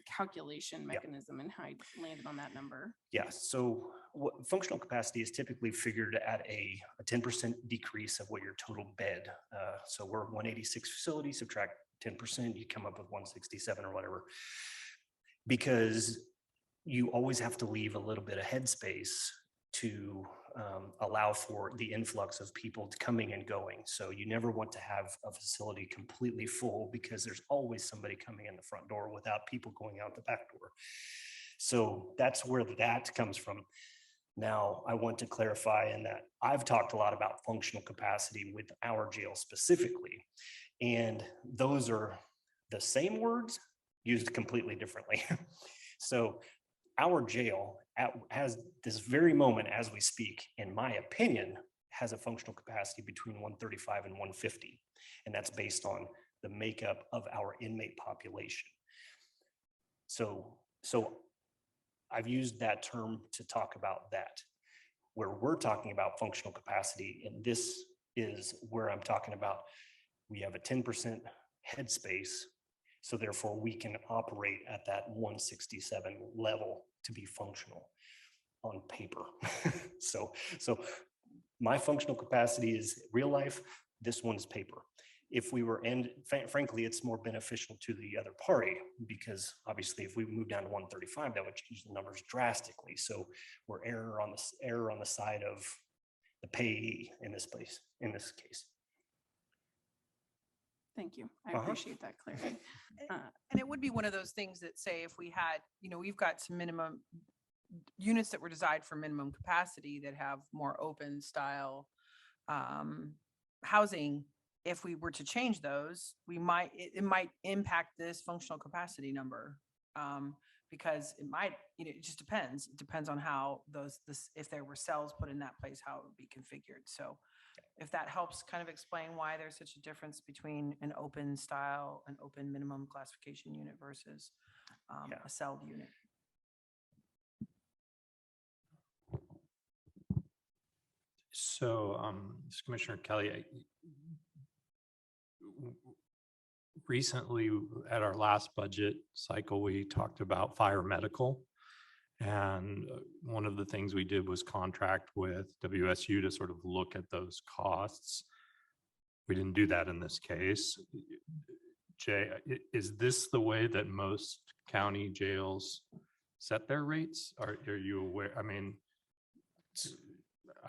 calculation mechanism and how you landed on that number. Yeah, so functional capacity is typically figured at a 10% decrease of what your total bed. So we're 186 facilities, subtract 10%, you come up with 167 or whatever. Because you always have to leave a little bit of headspace to allow for the influx of people coming and going. So you never want to have a facility completely full because there's always somebody coming in the front door without people going out the back door. So that's where that comes from. Now, I want to clarify in that I've talked a lot about functional capacity with our jail specifically. And those are the same words used completely differently. So our jail has this very moment as we speak, in my opinion, has a functional capacity between 135 and 150. And that's based on the makeup of our inmate population. So I've used that term to talk about that. Where we're talking about functional capacity, and this is where I'm talking about, we have a 10% headspace, so therefore we can operate at that 167 level to be functional on paper. So my functional capacity is real life, this one's paper. If we were, and frankly, it's more beneficial to the other party, because obviously if we move down to 135, that would change the numbers drastically. So we're error on the side of the payee in this case. Thank you. I appreciate that clarity. And it would be one of those things that say, if we had, we've got some minimum units that were designed for minimum capacity that have more open style housing. If we were to change those, it might impact this functional capacity number, because it just depends. It depends on how if there were cells put in that place, how it would be configured. So if that helps kind of explain why there's such a difference between an open style, an open minimum classification unit versus a celled unit. So, Commissioner Kelly, recently at our last budget cycle, we talked about fire medical. And one of the things we did was contract with WSU to sort of look at those costs. We didn't do that in this case. Jay, is this the way that most county jails set their rates? Are you aware? I mean,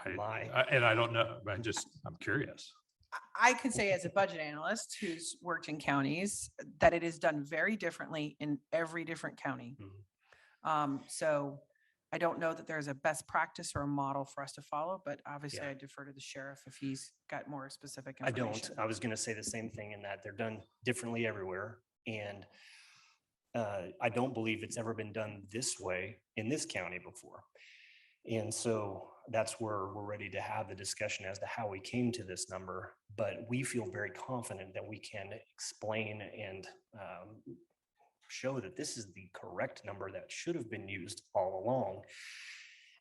I don't know, I'm curious. I can say as a budget analyst who's worked in counties that it is done very differently in every different county. So I don't know that there's a best practice or a model for us to follow, but obviously I defer to the sheriff if he's got more specific information. I was going to say the same thing, in that they're done differently everywhere. And I don't believe it's ever been done this way in this county before. And so that's where we're ready to have the discussion as to how we came to this number. But we feel very confident that we can explain and show that this is the correct number that should have been used all along.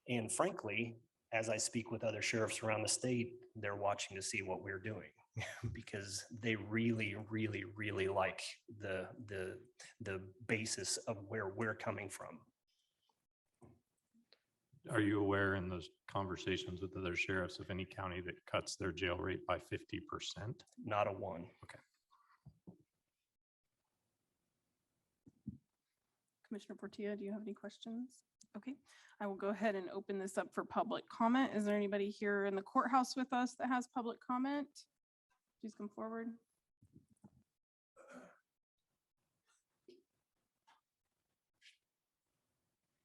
And frankly, as I speak with other sheriffs around the state, they're watching to see what we're doing because they really, really, really like the basis of where we're coming from. Are you aware in those conversations with other sheriffs of any county that cuts their jail rate by 50%? Not a one. Okay. Commissioner Portillo, do you have any questions? Okay, I will go ahead and open this up for public comment. Is there anybody here in the courthouse with us that has public comment? Please come forward.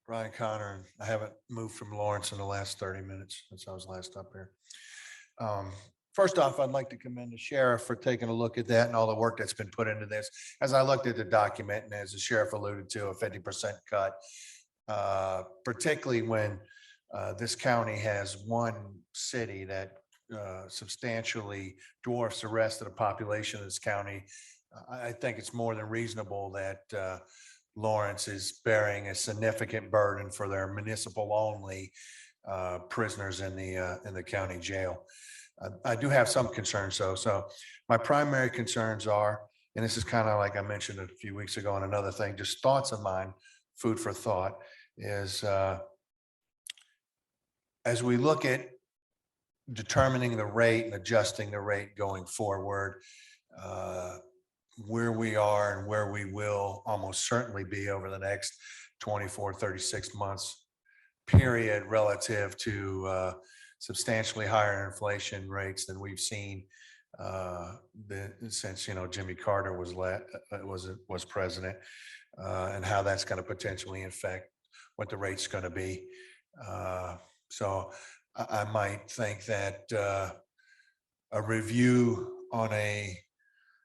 Brian Connor, I haven't moved from Lawrence in the last 30 minutes since I was last up here. First off, I'd like to commend the sheriff for taking a look at that and all the work that's been put into this. As I looked at the document, and as the sheriff alluded to, a 50% cut, particularly when this county has one city that substantially dwarfs the rest of the population of this county. I think it's more than reasonable that Lawrence is bearing a significant burden for their municipal only prisoners in the county jail. I do have some concerns though. So my primary concerns are, and this is kind of like I mentioned a few weeks ago on another thing, just thoughts of mine, food for thought, is as we look at determining the rate and adjusting the rate going forward, where we are and where we will almost certainly be over the next 24, 36 months period relative to substantially higher inflation rates than we've seen since Jimmy Carter was president, and how that's going to potentially affect what the rate's going to be. So I might think that a review on a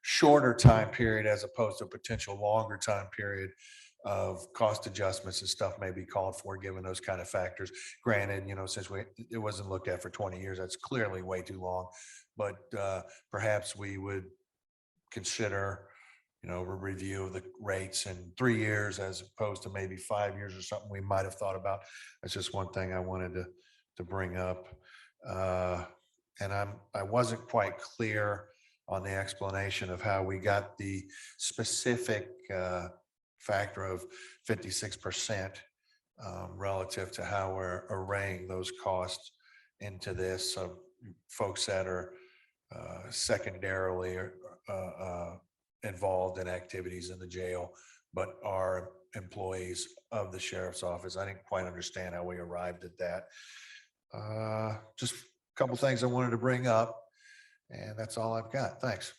shorter time period as opposed to a potential longer time period of cost adjustments and stuff may be called for, given those kind of factors. Granted, since it wasn't looked at for 20 years, that's clearly way too long. But perhaps we would consider, a review of the rates in 3 years as opposed to maybe 5 years or something we might have thought about. That's just one thing I wanted to bring up. And I wasn't quite clear on the explanation of how we got the specific factor of 56% relative to how we're arraying those costs into this. So folks that are secondarily involved in activities in the jail, but are employees of the sheriff's office. I didn't quite understand how we arrived at that. Just a couple things I wanted to bring up, and that's all I've got. Thanks.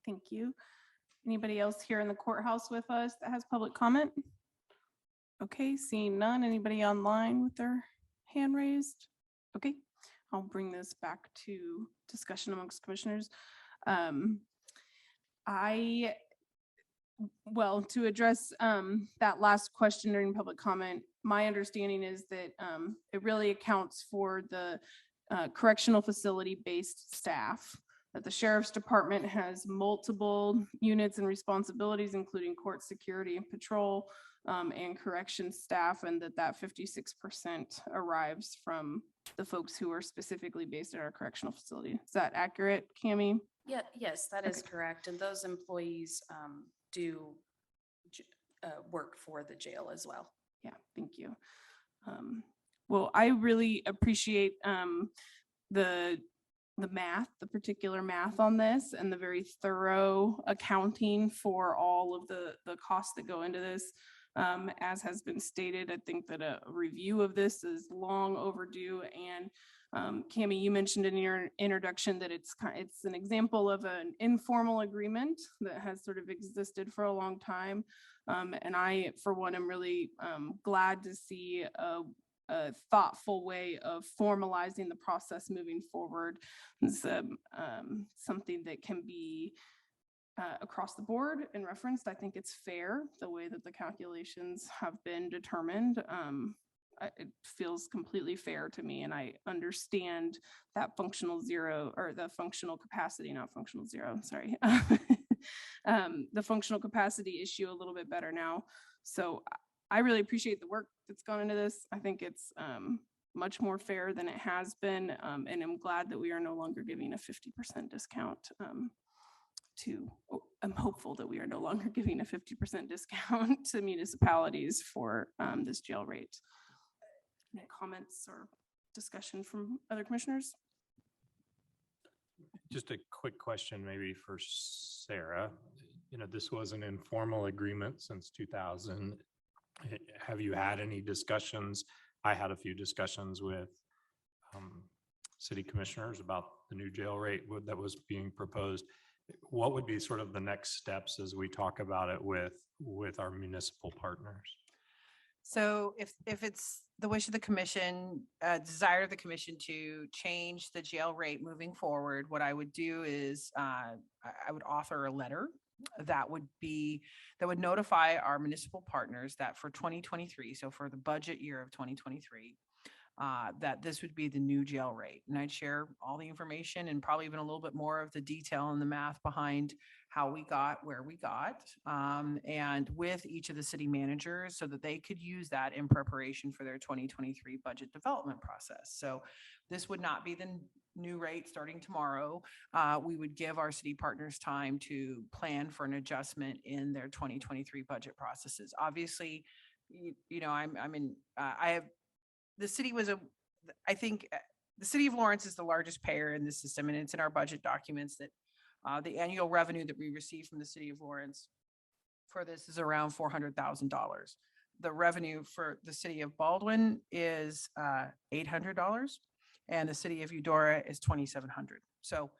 Thank you. Anybody else here in the courthouse with us that has public comment? Okay, seeing none. Anybody online with their hand raised? Okay, I'll bring this back to discussion amongst commissioners. To address that last question during public comment, my understanding is that it really accounts for the correctional facility based staff, that the sheriff's department has multiple units and responsibilities, including court security and patrol and correction staff, and that 56% arrives from the folks who are specifically based at our correctional facility. Is that accurate, Cammie? Yeah, yes, that is correct. And those employees do work for the jail as well. Yeah, thank you. Well, I really appreciate the math, the particular math on this, and the very thorough accounting for all of the costs that go into this. As has been stated, I think that a review of this is long overdue. And Cammie, you mentioned in your introduction that it's an example of an informal agreement that has sort of existed for a long time. And I, for one, am really glad to see a thoughtful way of formalizing the process moving forward. It's something that can be across the board and referenced. I think it's fair the way that the calculations have been determined. It feels completely fair to me, and I understand that functional zero, or the functional capacity, not functional zero, sorry. The functional capacity issue a little bit better now. So I really appreciate the work that's gone into this. I think it's much more fair than it has been, and I'm glad that we are no longer giving a 50% discount I'm hopeful that we are no longer giving a 50% discount to municipalities for this jail rate. Any comments or discussion from other commissioners? Just a quick question maybe for Sarah. This was an informal agreement since 2000. Have you had any discussions? I had a few discussions with city commissioners about the new jail rate that was being proposed. What would be sort of the next steps as we talk about it with our municipal partners? So if it's the wish of the commission, desire of the commission to change the jail rate moving forward, what I would do is I would author a letter that would notify our municipal partners that for 2023, so for the budget year of 2023, that this would be the new jail rate. And I'd share all the information and probably even a little bit more of the detail and the math behind how we got where we got, and with each of the city managers so that they could use that in preparation for their 2023 budget development process. So this would not be the new rate starting tomorrow. We would give our city partners time to plan for an adjustment in their 2023 budget processes. Obviously, the city I think the city of Lawrence is the largest payer in the system, and it's in our budget documents that the annual revenue that we receive from the city of Lawrence for this is around $400,000. The revenue for the city of Baldwin is $800, and the city of Eudora is $2,700. So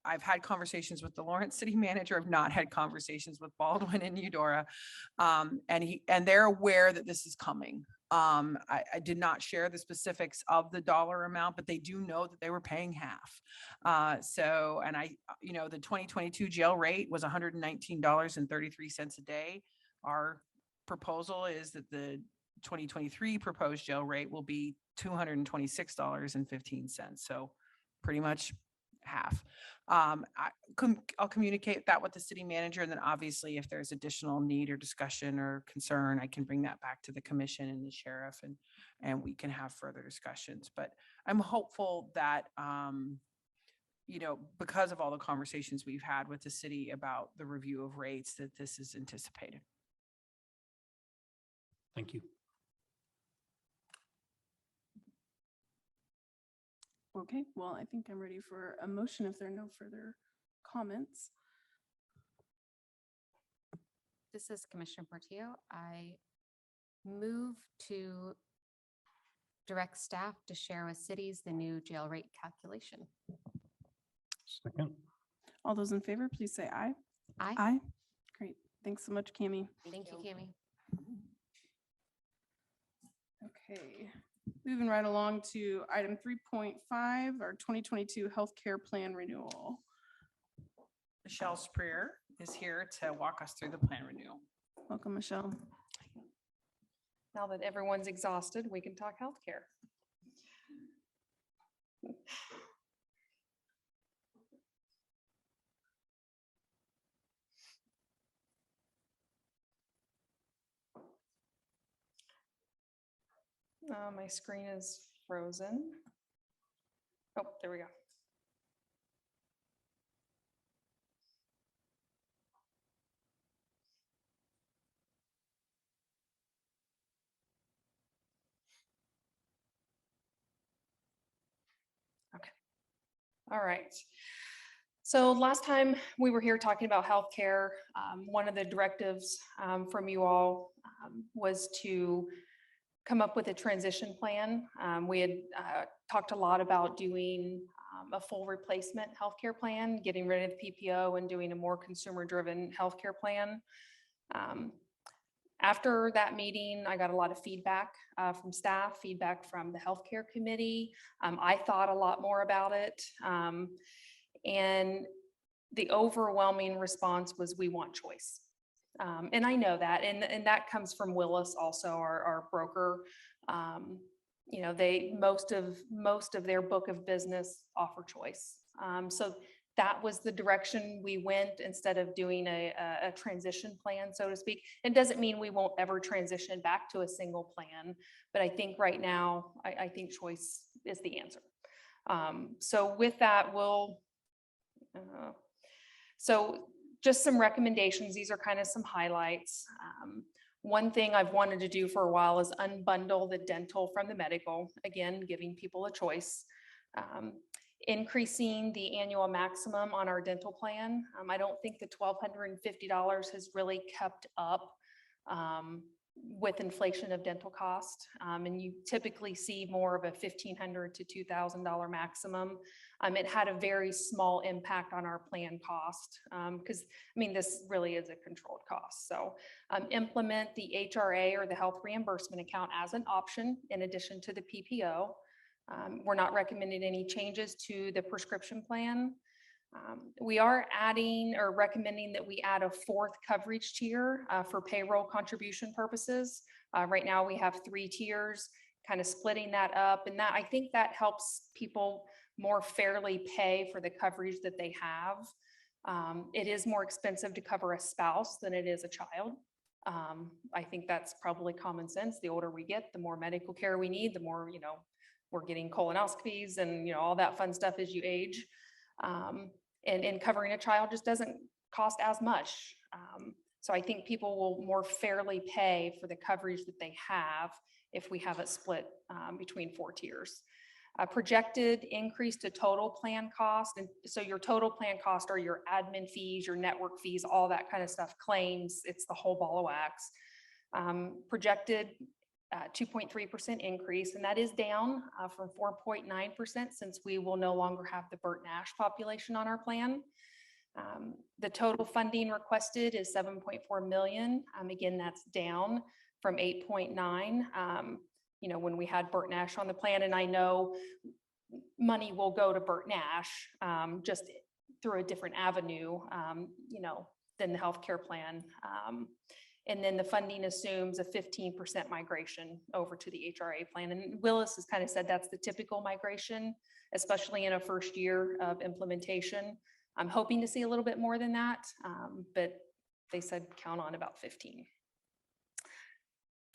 I've had conversations with the Lawrence city manager. I've not had conversations with Baldwin and Eudora, and they're aware that this is coming. I did not share the specifics of the dollar amount, but they do know that they were paying half. So, and the 2022 jail rate was $119.33 a day. Our proposal is that the 2023 proposed jail rate will be $226.15. So pretty much half. I'll communicate that with the city manager, and then obviously if there's additional need or discussion or concern, I can bring that back to the commission and the sheriff, and we can have further discussions. But I'm hopeful that, because of all the conversations we've had with the city about the review of rates, that this is anticipated. Thank you. Okay, well, I think I'm ready for a motion if there are no further comments. This is Commissioner Portillo. I move to direct staff to share with cities the new jail rate calculation. Second. All those in favor, please say aye. Aye. Aye. Great. Thanks so much, Cami. Thank you, Cami. Okay, moving right along to item 3.5, our 2022 healthcare plan renewal. Michelle Spreer is here to walk us through the plan renewal. Welcome, Michelle. Now that everyone's exhausted, we can talk healthcare. My screen is frozen. Oh, there we go. Okay. All right. So last time we were here talking about healthcare, one of the directives from you all was to come up with a transition plan. We had talked a lot about doing a full replacement healthcare plan, getting rid of the PPO and doing a more consumer-driven healthcare plan. After that meeting, I got a lot of feedback from staff, feedback from the healthcare committee. I thought a lot more about it. And the overwhelming response was, we want choice. And I know that, and that comes from Willis, also our broker. They most of their book of business offer choice. So that was the direction we went, instead of doing a transition plan, so to speak. It doesn't mean we won't ever transition back to a single plan, but I think right now, I think choice is the answer. So with that, so just some recommendations. These are kind of some highlights. One thing I've wanted to do for a while is unbundle the dental from the medical, again, giving people a choice. Increasing the annual maximum on our dental plan. I don't think the $1,250 has really kept up with inflation of dental cost. And you typically see more of a $1,500 to $2,000 maximum. It had a very small impact on our plan cost, because this really is a controlled cost. So implement the HRA, or the health reimbursement account, as an option in addition to the PPO. We're not recommending any changes to the prescription plan. We are adding or recommending that we add a fourth coverage tier for payroll contribution purposes. Right now we have 3 tiers, kind of splitting that up, and I think that helps people more fairly pay for the coverage that they have. It is more expensive to cover a spouse than it is a child. I think that's probably common sense. The older we get, the more medical care we need, the more, we're getting colonoscopies and, all that fun stuff as you age. And covering a child just doesn't cost as much. So I think people will more fairly pay for the coverage that they have if we have it split between 4 tiers. Projected increase to total plan cost. And so your total plan cost are your admin fees, your network fees, all that kind of stuff, claims, it's the whole ball of wax. Projected 2.3% increase, and that is down from 4.9% since we will no longer have the Burt Nash population on our plan. The total funding requested is $7.4 million. Again, that's down from 8.9. You know, when we had Burt Nash on the plan, and I know money will go to Burt Nash, just through a different avenue, you know, than the healthcare plan. And then the funding assumes a 15% migration over to the HRA plan. And Willis has kind of said that's the typical migration, especially in a first year of implementation. I'm hoping to see a little bit more than that, but they said count on about 15.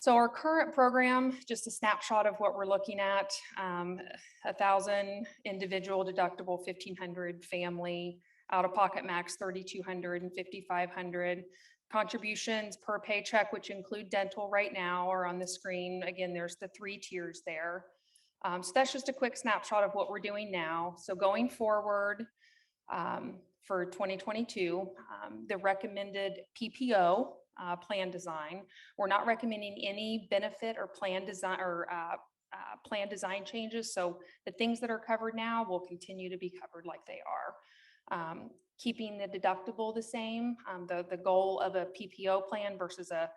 So our current program, just a snapshot of what we're looking at, 1,000 individual deductible, 1,500 family, out-of-pocket max 3,200 and 5,500. Contributions per paycheck, which include dental right now, are on the screen. Again, there's the 3 tiers there. So that's just a quick snapshot of what we're doing now. So going forward for 2022, the recommended PPO plan design, we're not recommending any benefit or plan design or plan design changes. So the things that are covered now will continue to be covered like they are. Keeping the deductible the same. The goal of a PPO plan versus a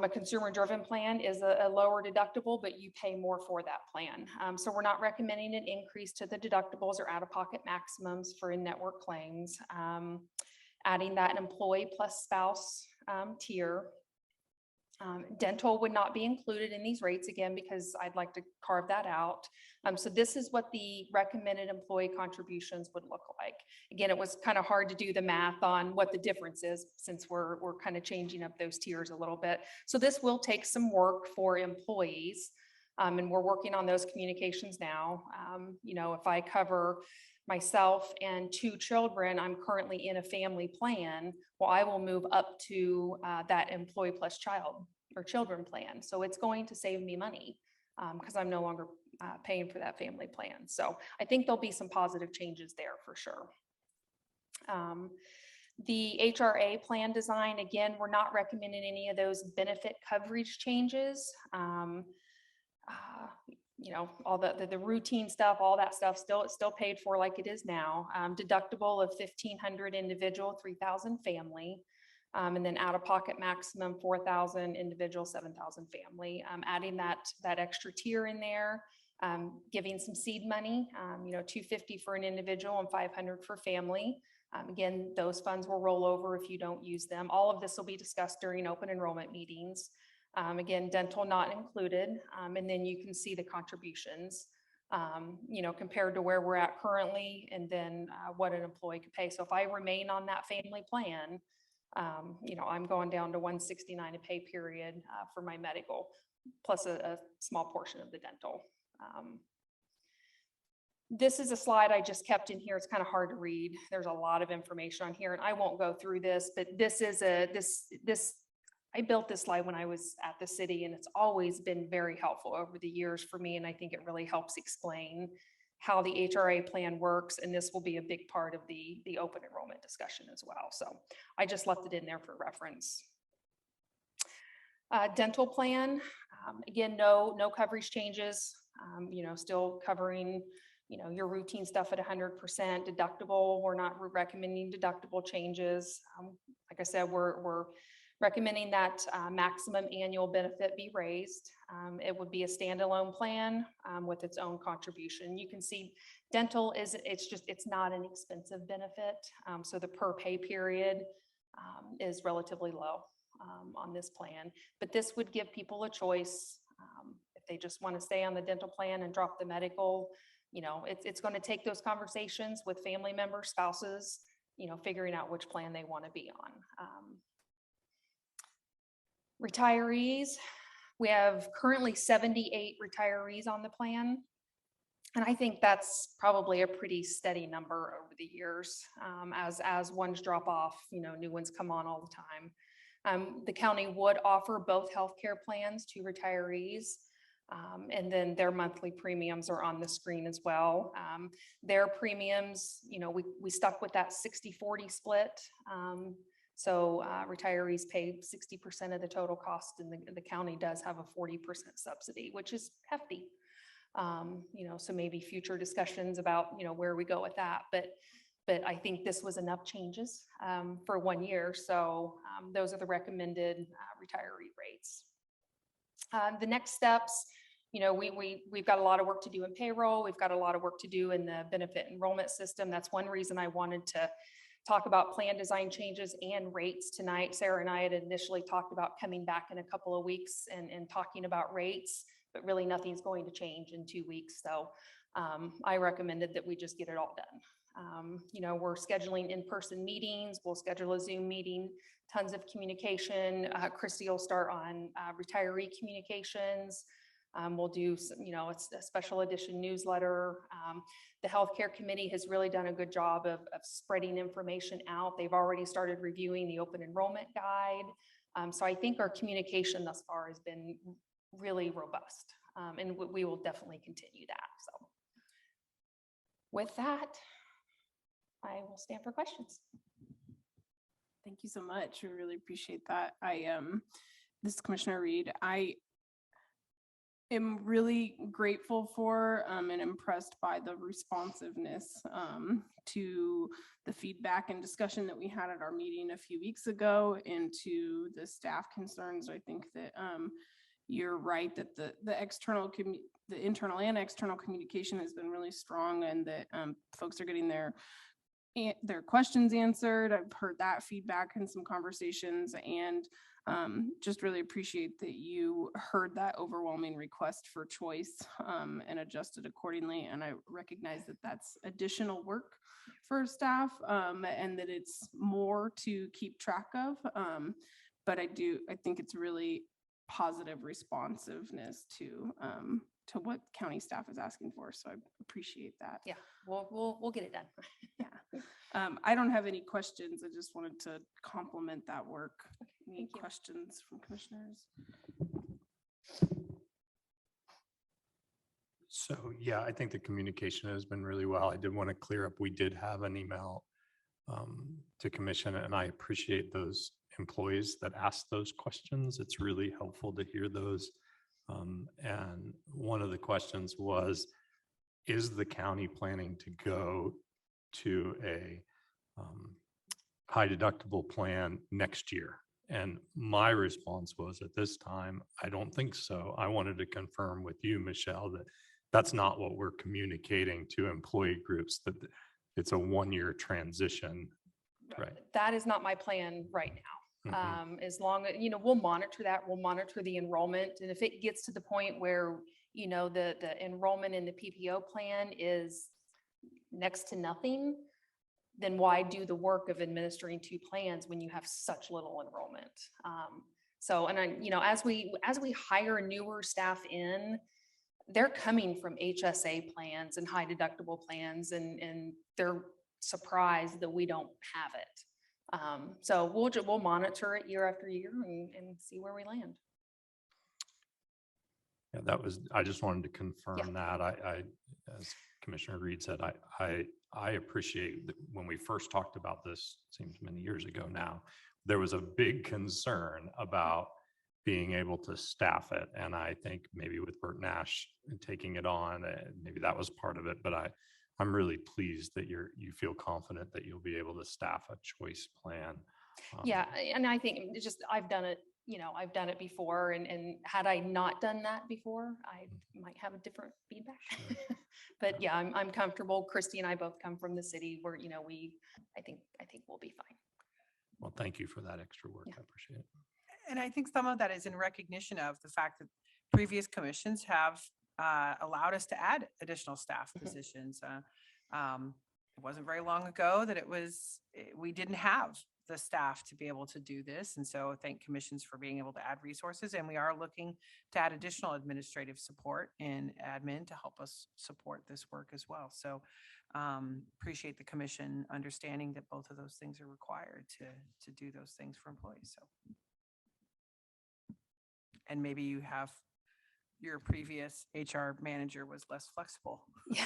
consumer-driven plan is a lower deductible, but you pay more for that plan. So we're not recommending an increase to the deductibles or out-of-pocket maximums for in-network claims. Adding that employee plus spouse tier. Dental would not be included in these rates again, because I'd like to carve that out. So this is what the recommended employee contributions would look like. Again, it was kind of hard to do the math on what the difference is, since we're kind of changing up those tiers a little bit. So this will take some work for employees, and we're working on those communications now. You know, if I cover myself and 2 children, I'm currently in a family plan, well, I will move up to that employee plus child or children plan. So it's going to save me money because I'm no longer paying for that family plan. So I think there'll be some positive changes there for sure. The HRA plan design, again, we're not recommending any of those benefit coverage changes. You know, all the routine stuff, all that stuff still paid for like it is now. Deductible of 1,500 individual, 3,000 family, and then out-of-pocket maximum 4,000 individual, 7,000 family. Adding that extra tier in there, giving some seed money, you know, 250 for an individual and 500 for family. Again, those funds will roll over if you don't use them. All of this will be discussed during open enrollment meetings. Again, dental not included, and then you can see the contributions, you know, compared to where we're at currently, and then what an employee could pay. So if I remain on that family plan, you know, I'm going down to 169 a pay period for my medical, plus a small portion of the dental. This is a slide I just kept in here. It's kind of hard to read. There's a lot of information on here, and I won't go through this, but this is I built this slide when I was at the city, and it's always been very helpful over the years for me. And I think it really helps explain how the HRA plan works. And this will be a big part of the open enrollment discussion as well. So I just left it in there for reference. Dental plan, again, no coverage changes, you know, still covering, you know, your routine stuff at 100%. Deductible, we're not recommending deductible changes. Like I said, we're recommending that maximum annual benefit be raised. It would be a standalone plan with its own contribution. You can see dental it's not an expensive benefit. So the per pay period is relatively low on this plan, but this would give people a choice if they just want to stay on the dental plan and drop the medical. You know, it's going to take those conversations with family members, spouses, you know, figuring out which plan they want to be on. Retirees, we have currently 78 retirees on the plan. And I think that's probably a pretty steady number over the years. As ones drop off, you know, new ones come on all the time. The county would offer both healthcare plans to retirees. And then their monthly premiums are on the screen as well. Their premiums, you know, we stuck with that 60-40 split. So retirees pay 60% of the total cost, and the county does have a 40% subsidy, which is hefty. You know, so maybe future discussions about, you know, where we go with that. But But I think this was enough changes for 1 year. So those are the recommended retiree rates. The next steps, we've got a lot of work to do in payroll. We've got a lot of work to do in the benefit enrollment system. That's one reason I wanted to talk about plan design changes and rates tonight. Sarah and I had initially talked about coming back in a couple of weeks and talking about rates, but really nothing's going to change in 2 weeks. So I recommended that we just get it all done. We're scheduling in-person meetings. We'll schedule a Zoom meeting, tons of communication. Christy will start on retiree communications. We'll do, a special edition newsletter. The healthcare committee has really done a good job of spreading information out. They've already started reviewing the open enrollment guide. So I think our communication thus far has been really robust, and we will definitely continue that. So with that, I will stand for questions. Thank you so much. We really appreciate that. This is Commissioner Reed. I am really grateful for and impressed by the responsiveness to the feedback and discussion that we had at our meeting a few weeks ago, and to the staff concerns. I think that you're right that the internal and external communication has been really strong, and that folks are getting their questions answered. I've heard that feedback in some conversations, and just really appreciate that you heard that overwhelming request for choice and adjusted accordingly. And I recognize that that's additional work for staff, and that it's more to keep track of. But I think it's really positive responsiveness to what county staff is asking for. So I appreciate that. Yeah, we'll get it done. Yeah. I don't have any questions. I just wanted to compliment that work. Any questions from commissioners? So, yeah, I think the communication has been really well. I did want to clear up, we did have an email to commission, and I appreciate those employees that asked those questions. It's really helpful to hear those. And one of the questions was, is the county planning to go to a high deductible plan next year? And my response was, at this time, I don't think so. I wanted to confirm with you, Michelle, that that's not what we're communicating to employee groups, that it's a 1-year transition. Right. That is not my plan right now. As long as, we'll monitor that, we'll monitor the enrollment. And if it gets to the point where, the enrollment in the PPO plan is next to nothing, then why do the work of administering 2 plans when you have such little enrollment? As we hire newer staff in, they're coming from HSA plans and high deductible plans, and they're surprised that we don't have it. So we'll monitor it year after year and see where we land. Yeah, I just wanted to confirm that. I, as Commissioner Reed said, I appreciate that when we first talked about this, seems many years ago now, there was a big concern about being able to staff it. And I think maybe with Bert Nash taking it on, maybe that was part of it, but I'm really pleased that you feel confident that you'll be able to staff a choice plan. Yeah, and I think it's just, I've done it before, and had I not done that before, I might have a different feedback. Sure. But yeah, I'm comfortable. Christy and I both come from the city where, I think we'll be fine. Well, thank you for that extra work. Yeah. I appreciate it. And I think some of that is in recognition of the fact that previous commissions have allowed us to add additional staff positions. It wasn't very long ago that we didn't have the staff to be able to do this. And so thank commissions for being able to add resources. And we are looking to add additional administrative support and admin to help us support this work as well. So appreciate the commission understanding that both of those things are required to do those things for employees. So, and maybe your previous HR manager was less flexible,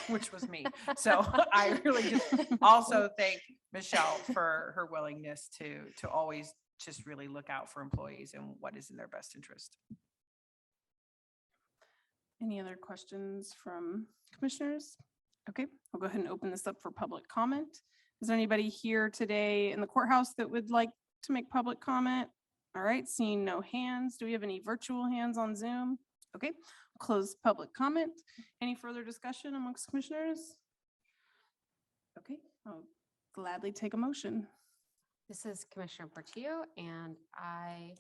which was me. So I really just also thank Michelle for her willingness to always just really look out for employees and what is in their best interest. Any other questions from commissioners? Okay, I'll go ahead and open this up for public comment. Is there anybody here today in the courthouse that would like to make public comment? All right, seeing no hands. Do we have any virtual hands on Zoom? Okay, close public comment. Any further discussion amongst commissioners? Okay, I'll gladly take a motion. This is Commissioner Portillo, and I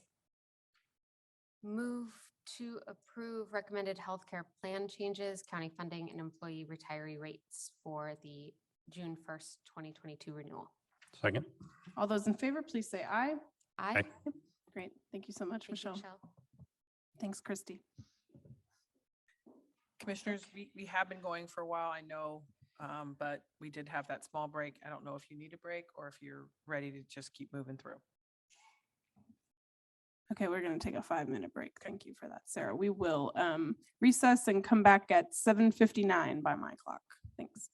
move to approve recommended healthcare plan changes, county funding, and employee retiree rates for the June 1st, 2022 renewal. Second. All those in favor, please say aye. Aye. Great. Thank you so much, Thank you, Michelle. Thanks, Christy. Commissioners, we have been going for a while, I know, but we did have that small break. I don't know if you need a break or if you're ready to just keep moving through. Okay, we're going to take a 5-minute break. Thank you for that, Sarah. We will recess and come back at 7:59 by my clock. Thanks.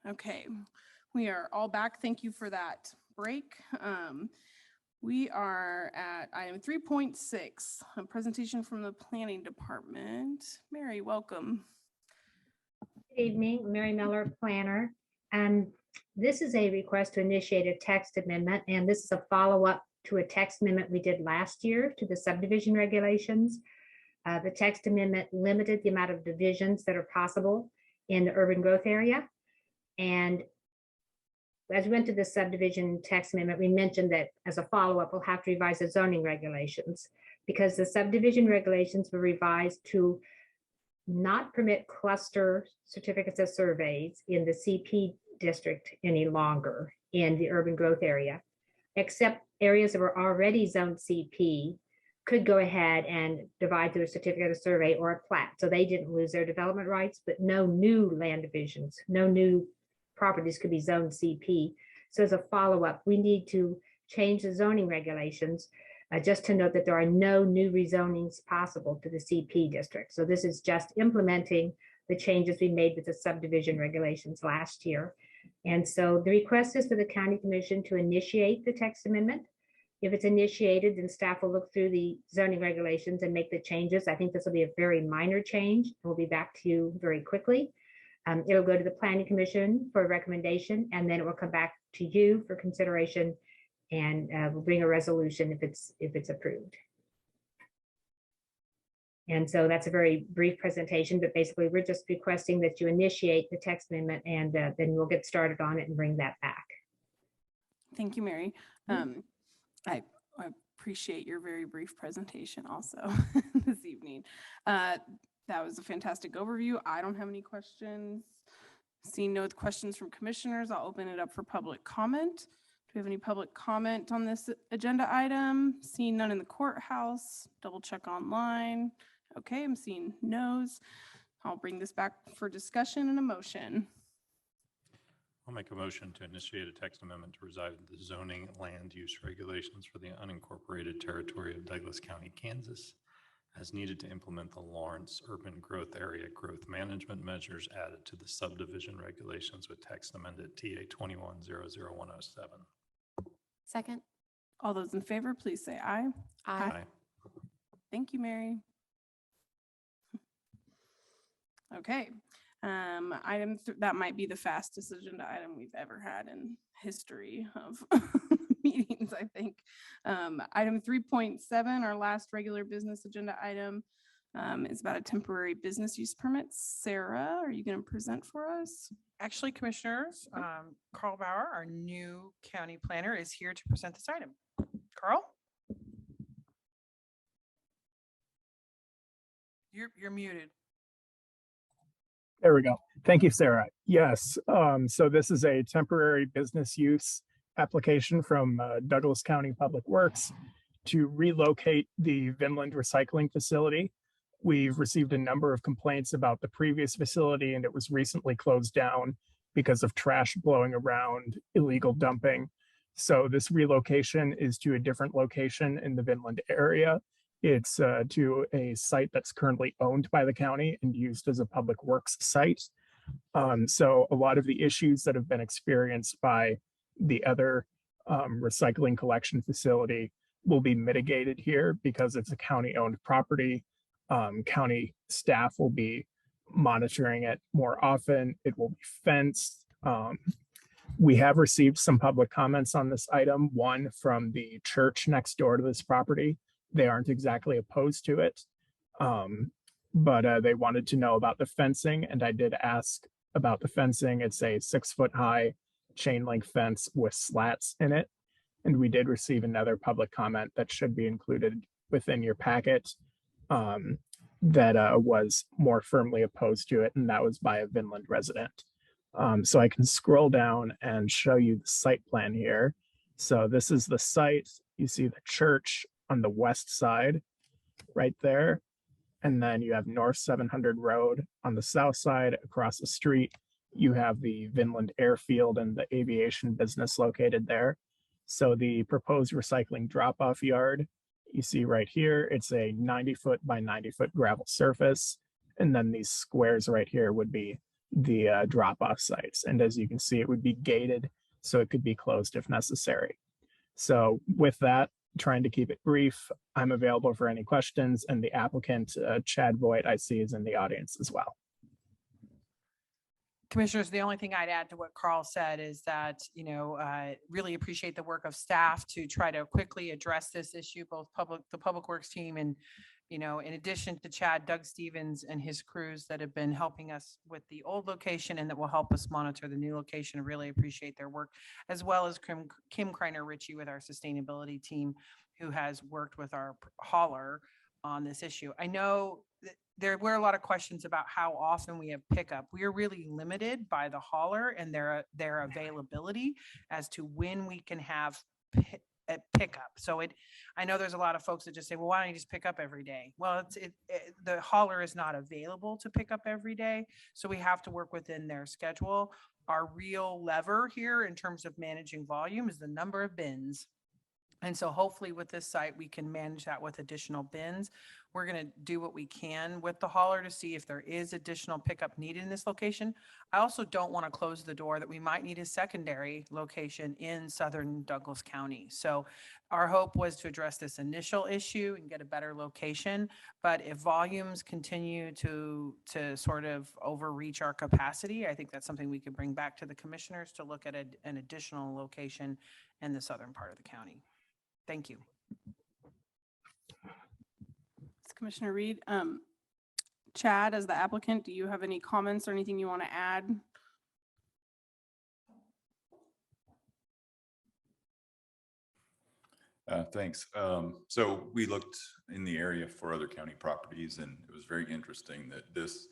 Okay, we are all back. Thank you for that break. We are at item 3.6, a presentation from the planning department. Mary, welcome. Good evening, Mary Miller, planner. This is a request to initiate a text amendment, and this is a follow-up to a text amendment we did last year to the subdivision regulations. The text amendment limited the amount of divisions that are possible in the urban growth area. And as we went to the subdivision text amendment, we mentioned that as a follow-up, we'll have to revise the zoning regulations because the subdivision regulations were revised to not permit cluster certificates of surveys in the CP district any longer in the urban growth area, except areas that were already zoned CP could go ahead and divide through a certificate of survey or a plat. So they didn't lose their development rights, but no new land divisions, no new properties could be zoned CP. So as a follow-up, we need to change the zoning regulations just to note that there are no new rezonings possible to the CP district. So this is just implementing the changes we made with the subdivision regulations last year. And so the request is for the county commission to initiate the text amendment. If it's initiated, then staff will look through the zoning regulations and make the changes. I think this will be a very minor change. We'll be back to you very quickly. It'll go to the planning commission for a recommendation, and then it will come back to you for consideration, and we'll bring a resolution if it's approved. And so that's a very brief presentation, but basically we're just requesting that you initiate the text amendment, and then we'll get started on it and bring that back. Thank you, Mary. I appreciate your very brief presentation also this evening. That was a fantastic overview. I don't have any questions. Seeing no questions from commissioners, I'll open it up for public comment. Do we have any public comment on this agenda item? Seeing none in the courthouse, double check online. Okay, I'm seeing no's. I'll bring this back for discussion and a motion. I'll make a motion to initiate a text amendment to reside in the zoning land use regulations for the unincorporated territory of Douglas County, Kansas, as needed to implement the Lawrence Urban Growth Area Growth Management measures added to the subdivision regulations with text amended TA 21-00107. Second. All those in favor, please say aye. Aye. Thank you, Mary. Okay. That might be the fastest agenda item we've ever had in history of meetings, I think. Item 3.7, our last regular business agenda item, is about a temporary business use permit. Sarah, are you going to present for us? Actually, commissioners, Carl Bauer, our new county planner, is here to present this item. Carl? You're muted. There we go. Thank you, Sarah. Yes, so this is a temporary business use application from Douglas County Public Works to relocate the Vinland recycling facility. We've received a number of complaints about the previous facility, and it was recently closed down because of trash blowing around, illegal dumping. So this relocation is to a different location in the Vinland area. It's to a site that's currently owned by the county and used as a public works site. So a lot of the issues that have been experienced by the other recycling collection facility will be mitigated here because it's a county-owned property. County staff will be monitoring it more often. It will be fenced. We have received some public comments on this item, one from the church next door to this property. They aren't exactly opposed to it, but they wanted to know about the fencing, and I did ask about the fencing. It's a 6-foot high chain link fence with slats in it, and we did receive another public comment that should be included within your packet that was more firmly opposed to it, and that was by a Vinland resident. So I can scroll down and show you the site plan here. So this is the site. You see the church on the west side right there. And then you have North 700 Road on the south side. Across the street, you have the Vinland Airfield and the aviation business located there. So the proposed recycling drop-off yard, you see right here, it's a 90-foot by 90-foot gravel surface. And then these squares right here would be the drop-off sites. And as you can see, it would be gated, so it could be closed if necessary. So with that, trying to keep it brief, I'm available for any questions, and the applicant, Chad Voigt, I see is in the audience as well. Commissioners, the only thing I'd add to what Carl said is that, really appreciate the work of staff to try to quickly address this issue, both the Public Works team and, in addition to Chad, Doug Stevens and his crews that have been helping us with the old location and that will help us monitor the new location. I really appreciate their work, as well as Kim Kreiner Ritchie with our sustainability team, who has worked with our hauler on this issue. I know there were a lot of questions about how often we have pickup. We are really limited by the hauler and their availability as to when we can have a pickup. So I know there's a lot of folks that just say, well, why don't you just pick up every day? Well, the hauler is not available to pick up every day. So we have to work within their schedule. Our real lever here in terms of managing volume is the number of bins. And so hopefully with this site, we can manage that with additional bins. We're going to do what we can with the hauler to see if there is additional pickup needed in this location. I also don't want to close the door that we might need a secondary location in southern Douglas County. So our hope was to address this initial issue and get a better location. But if volumes continue to sort of overreach our capacity, I think that's something we could bring back to the commissioners to look at an additional location in the southern part of the county. Thank you. Commissioner Reed. Chad, as the applicant, do you have any comments or anything you want to add? Thanks. So we looked in the area for other county properties, and it was very interesting that this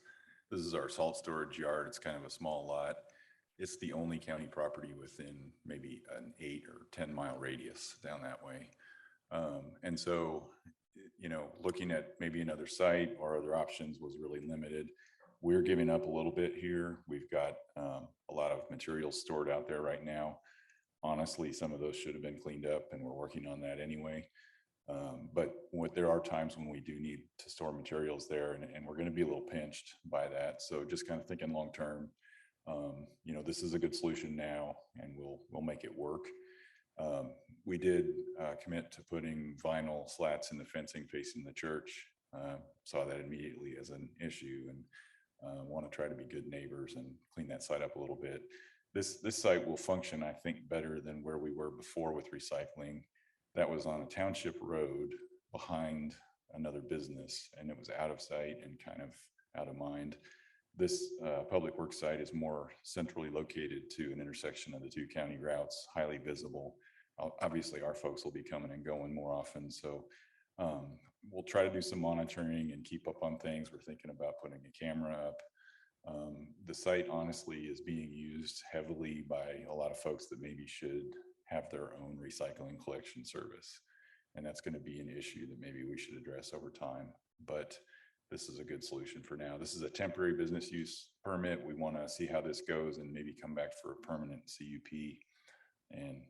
is our salt storage yard. It's kind of a small lot. It's the only county property within maybe an 8 or 10 mile radius down that way. And so, looking at maybe another site or other options was really limited. We're giving up a little bit here. We've got a lot of materials stored out there right now. Honestly, some of those should have been cleaned up, and we're working on that anyway. But there are times when we do need to store materials there, and we're going to be a little pinched by that. So just kind of thinking long term, this is a good solution now, and we'll make it work. We did commit to putting vinyl slats in the fencing facing the church. Saw that immediately as an issue, and want to try to be good neighbors and clean that site up a little bit. This site will function, I think, better than where we were before with recycling. That was on a township road behind another business, and it was out of sight and kind of out of mind. This public works site is more centrally located to an intersection of the two county routes, highly visible. Obviously, our folks will be coming and going more often, so we'll try to do some monitoring and keep up on things. We're thinking about putting a camera up. The site honestly is being used heavily by a lot of folks that maybe should have their own recycling collection service, and that's going to be an issue that maybe we should address over time. But this is a good solution for now. This is a temporary business use permit. We want to see how this goes and maybe come back for a permanent CUP and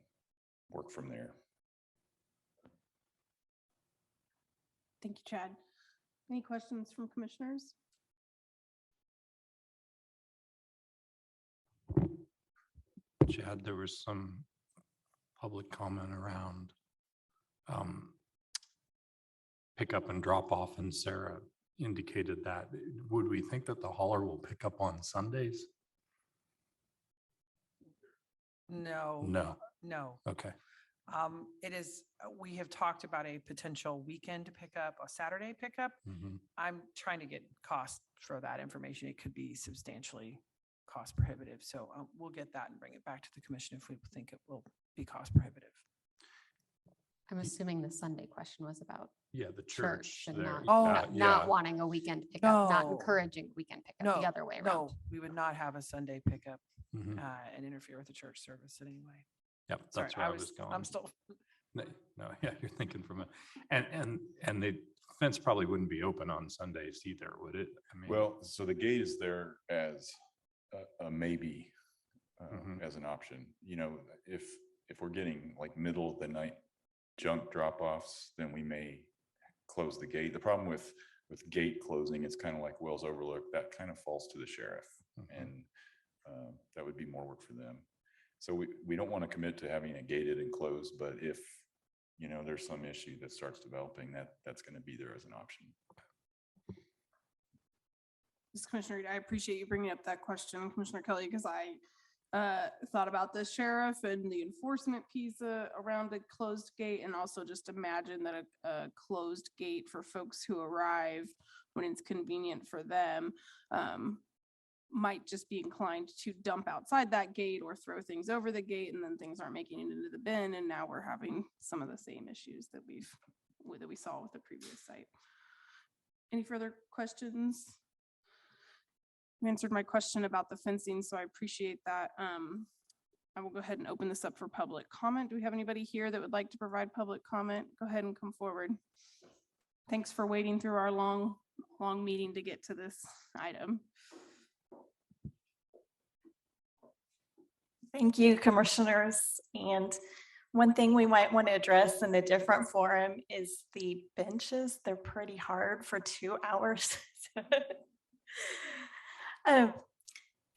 work from there. Thank you, Chad. Any questions from commissioners? Chad, there was some public comment around pick up and drop off, and Sarah indicated that. Would we think that the hauler will pick up on Sundays? No. No. Okay. It is, we have talked about a potential weekend pickup, a Saturday pickup. I'm trying to get cost for that information. It could be substantially cost prohibitive. So we'll get that and bring it back to the commission if we think it will be cost prohibitive. I'm assuming the Sunday question was about the church and there. not wanting a weekend pickup, not No. encouraging weekend pickup, the other way around. No, we would not have a Sunday pickup and interfere with the church service in any way. Yep, that's where I was going. I'm still. No, yeah, you're thinking from and the fence probably wouldn't be open on Sundays either, would it? I mean, Well, so the gate is there as a maybe, as an option. If we're getting like middle of the night junk drop-offs, then we may close the gate. The problem with with gate closing, it's kind of like Wells Overlook, that kind of falls to the sheriff. And that would be more work for them. So we don't want to commit to having it gated and closed, but if, you know, there's some issue that starts developing, that's going to be there as an option. Commissioner, I appreciate you bringing up that question, Commissioner Kelly, because I thought about the sheriff and the enforcement piece around a closed gate, and also just imagine that a closed gate for folks who arrive when it's convenient for them might just be inclined to dump outside that gate or throw things over the gate, and then things aren't making it into the bin, and now we're having some of the same issues that we saw with the previous site. Any further questions? You answered my question about the fencing, so I appreciate that. I will go ahead and open this up for public comment. Do we have anybody here that would like to provide public comment? Go ahead and come forward. Thanks for waiting through our long meeting to get to this item. Thank you, commissioners. And one thing we might want to address in a different forum is the benches. They're pretty hard for 2 hours.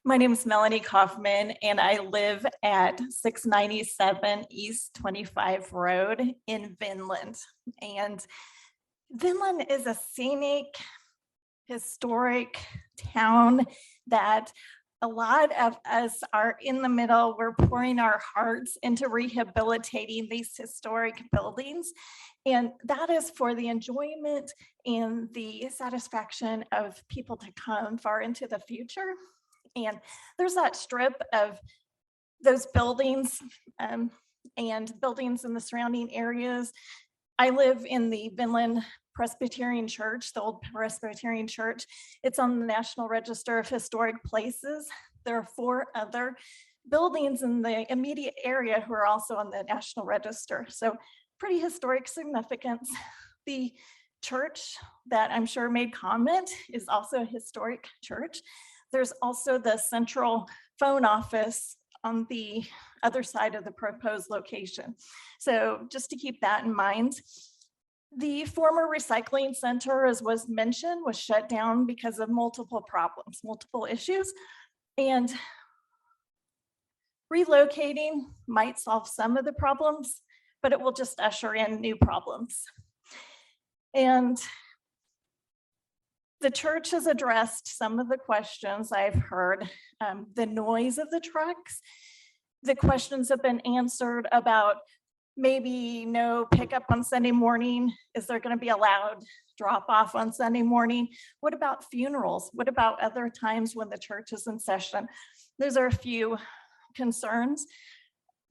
My name is Melanie Kaufman, and I live at 697 East 25 Road in Vinland. And Vinland is a scenic, historic town that a lot of us are in the middle. We're pouring our hearts into rehabilitating these historic buildings. And that is for the enjoyment and the satisfaction of people to come far into the future. And there's that strip of those buildings and buildings in the surrounding areas. I live in the Vinland Presbyterian Church, the old Presbyterian Church. It's on the National Register of Historic Places. There are 4 other buildings in the immediate area who are also on the National Register. So pretty historic significance. The church that I'm sure made comment is also a historic church. There's also the central phone office on the other side of the proposed location. So just to keep that in mind. The former recycling center, as was mentioned, was shut down because of multiple problems, multiple issues. And relocating might solve some of the problems, but it will just usher in new problems. And the church has addressed some of the questions I've heard, the noise of the trucks. The questions have been answered about maybe no pickup on Sunday morning. Is there going to be a loud drop off on Sunday morning? What about funerals? What about other times when the church is in session? Those are a few concerns.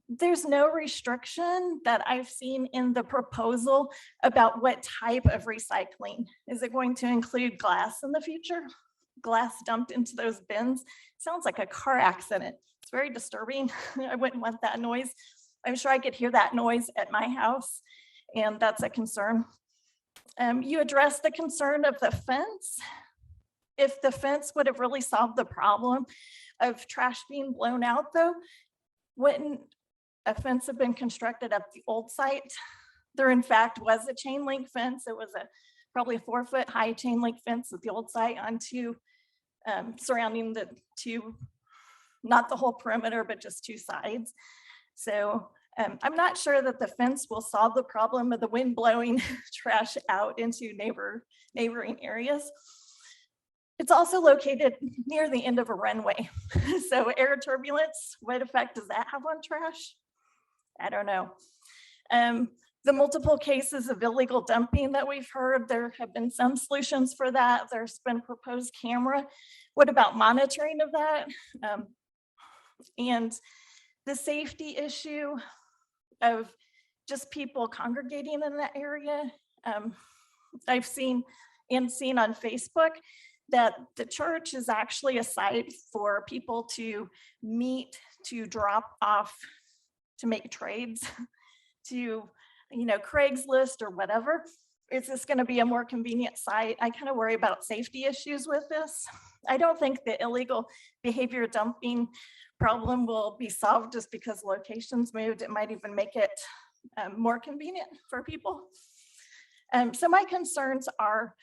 There's no restriction that I've seen in the proposal about what type of recycling. Is it going to include glass in the future? Glass dumped into those bins? Sounds like a car accident. It's very disturbing. I wouldn't want that noise. I'm sure I could hear that noise at my house, and that's a concern. You addressed the concern of the fence. If the fence would have really solved the problem of trash being blown out though, wouldn't a fence have been constructed at the old site? There in fact was a chain link fence. It was probably a 4-foot high chain link fence at the old site onto surrounding the 2, not the whole perimeter, but just 2 sides. So I'm not sure that the fence will solve the problem of the wind blowing trash out into neighboring areas. It's also located near the end of a runway. So air turbulence, what effect does that have on trash? I don't know. The multiple cases of illegal dumping that we've heard, there have been some solutions for that. There's been proposed camera. What about monitoring of that? And the safety issue of just people congregating in that area. I've seen on Facebook that the church is actually a site for people to meet, to drop off, to make trades, to, Craigslist or whatever. Is this going to be a more convenient site? I kind of worry about safety issues with this. I don't think the illegal behavior dumping problem will be solved just because locations moved. It might even make it more convenient for people. So my concerns are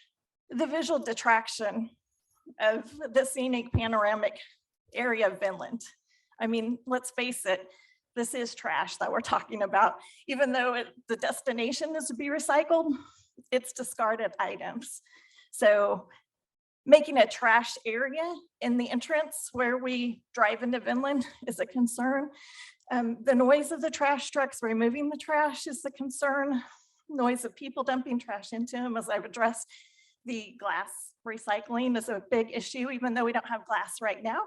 the visual detraction of the scenic panoramic area of Vinland. I mean, let's face it, this is trash that we're talking about. Even though the destination is to be recycled, it's discarded items. So making a trash area in the entrance where we drive into Vinland is a concern. The noise of the trash trucks removing the trash is a concern. Noise of people dumping trash into them, as I've addressed. The glass recycling is a big issue, even though we don't have glass right now.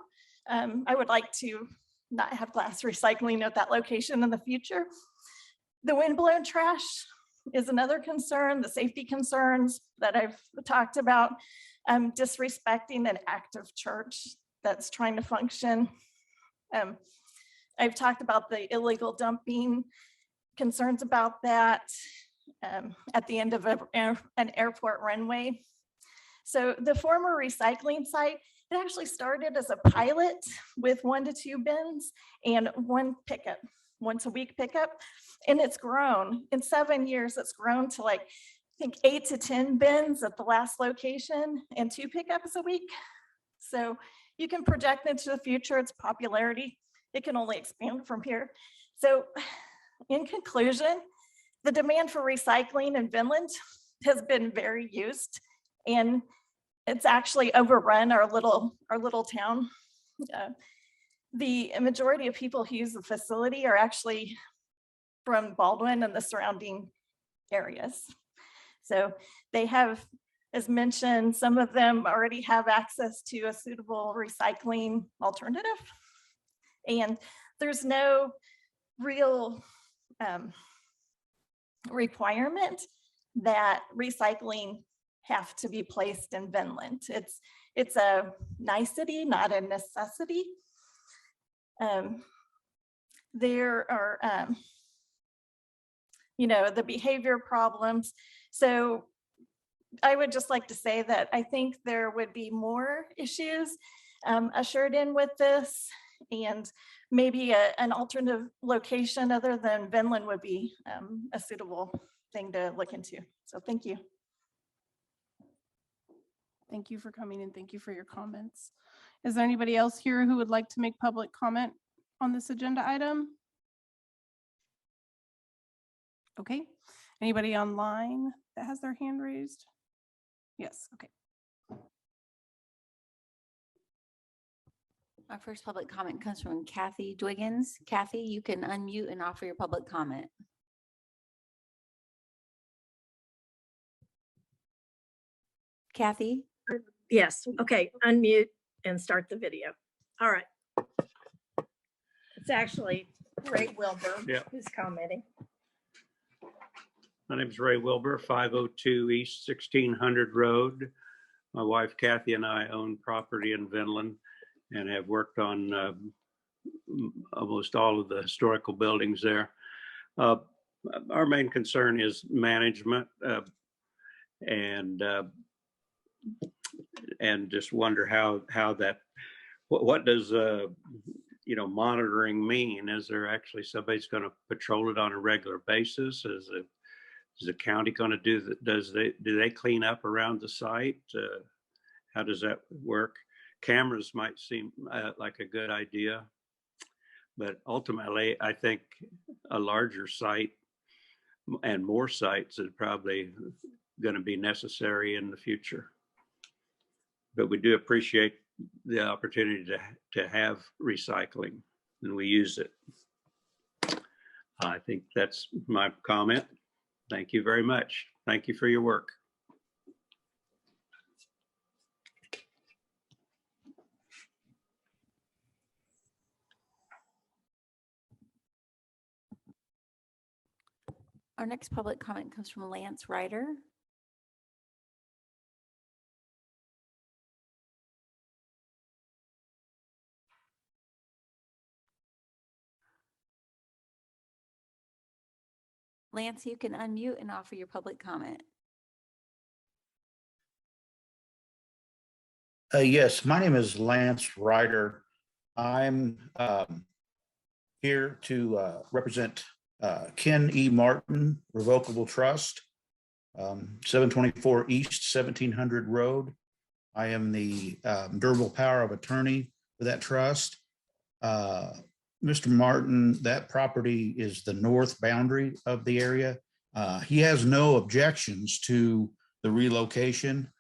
I would like to not have glass recycling at that location in the future. The windblown trash is another concern, the safety concerns that I've talked about, disrespecting an active church that's trying to function. I've talked about the illegal dumping, concerns about that at the end of an airport runway. So the former recycling site, it actually started as a pilot with 1 to 2 bins and 1 pickup, once a week pickup. And it's grown. In 7 years, it's grown to like, I think 8 to 10 bins at the last location and 2 pickups a week. So you can project into the future its popularity. It can only expand from here. So in conclusion, the demand for recycling in Vinland has been very used, and it's actually overrun our little town. The majority of people who use the facility are actually from Baldwin and the surrounding areas. So they have, as mentioned, some of them already have access to a suitable recycling alternative. And there's no real requirement that recycling have to be placed in Vinland. It's a nicety, not a necessity. There are, the behavior problems. So I would just like to say that I think there would be more issues ushered in with this, and maybe an alternative location other than Vinland would be a suitable thing to look into. So thank you. Thank you for coming and thank you for your comments. Is there anybody else here who would like to make public comment on this agenda item? Okay. Anybody online that has their hand raised? Yes, okay. Our first public comment comes from Kathy Dwiggins. Kathy, you can unmute and offer your public comment. Kathy? Yes, okay, unmute and start the video. All right. It's actually Ray Wilbur who's commenting. My name is Ray Wilbur, 502 East 1600 Road. My wife Kathy and I own property in Vinland and have worked on almost all of the historical buildings there. Our main concern is management and just wonder how that, what does monitoring mean? Is there actually somebody's going to patrol it on a regular basis? Is the county going to do that? Do they clean up around the site? How does that work? Cameras might seem like a good idea, but ultimately I think a larger site and more sites is probably going to be necessary in the future. But we do appreciate the opportunity to have recycling, and we use it. I think that's my comment. Thank you very much. Thank you for your work. Our next public comment comes from Lance Ryder. Lance, you can unmute and offer your public comment. Yes, my name is Lance Ryder. I'm here to represent Ken E. Martin Revocable Trust. 724 East 1700 Road. I am the durable power of attorney for that trust. Mr. Martin, that property is the north boundary of the area. He has no objections to the relocation.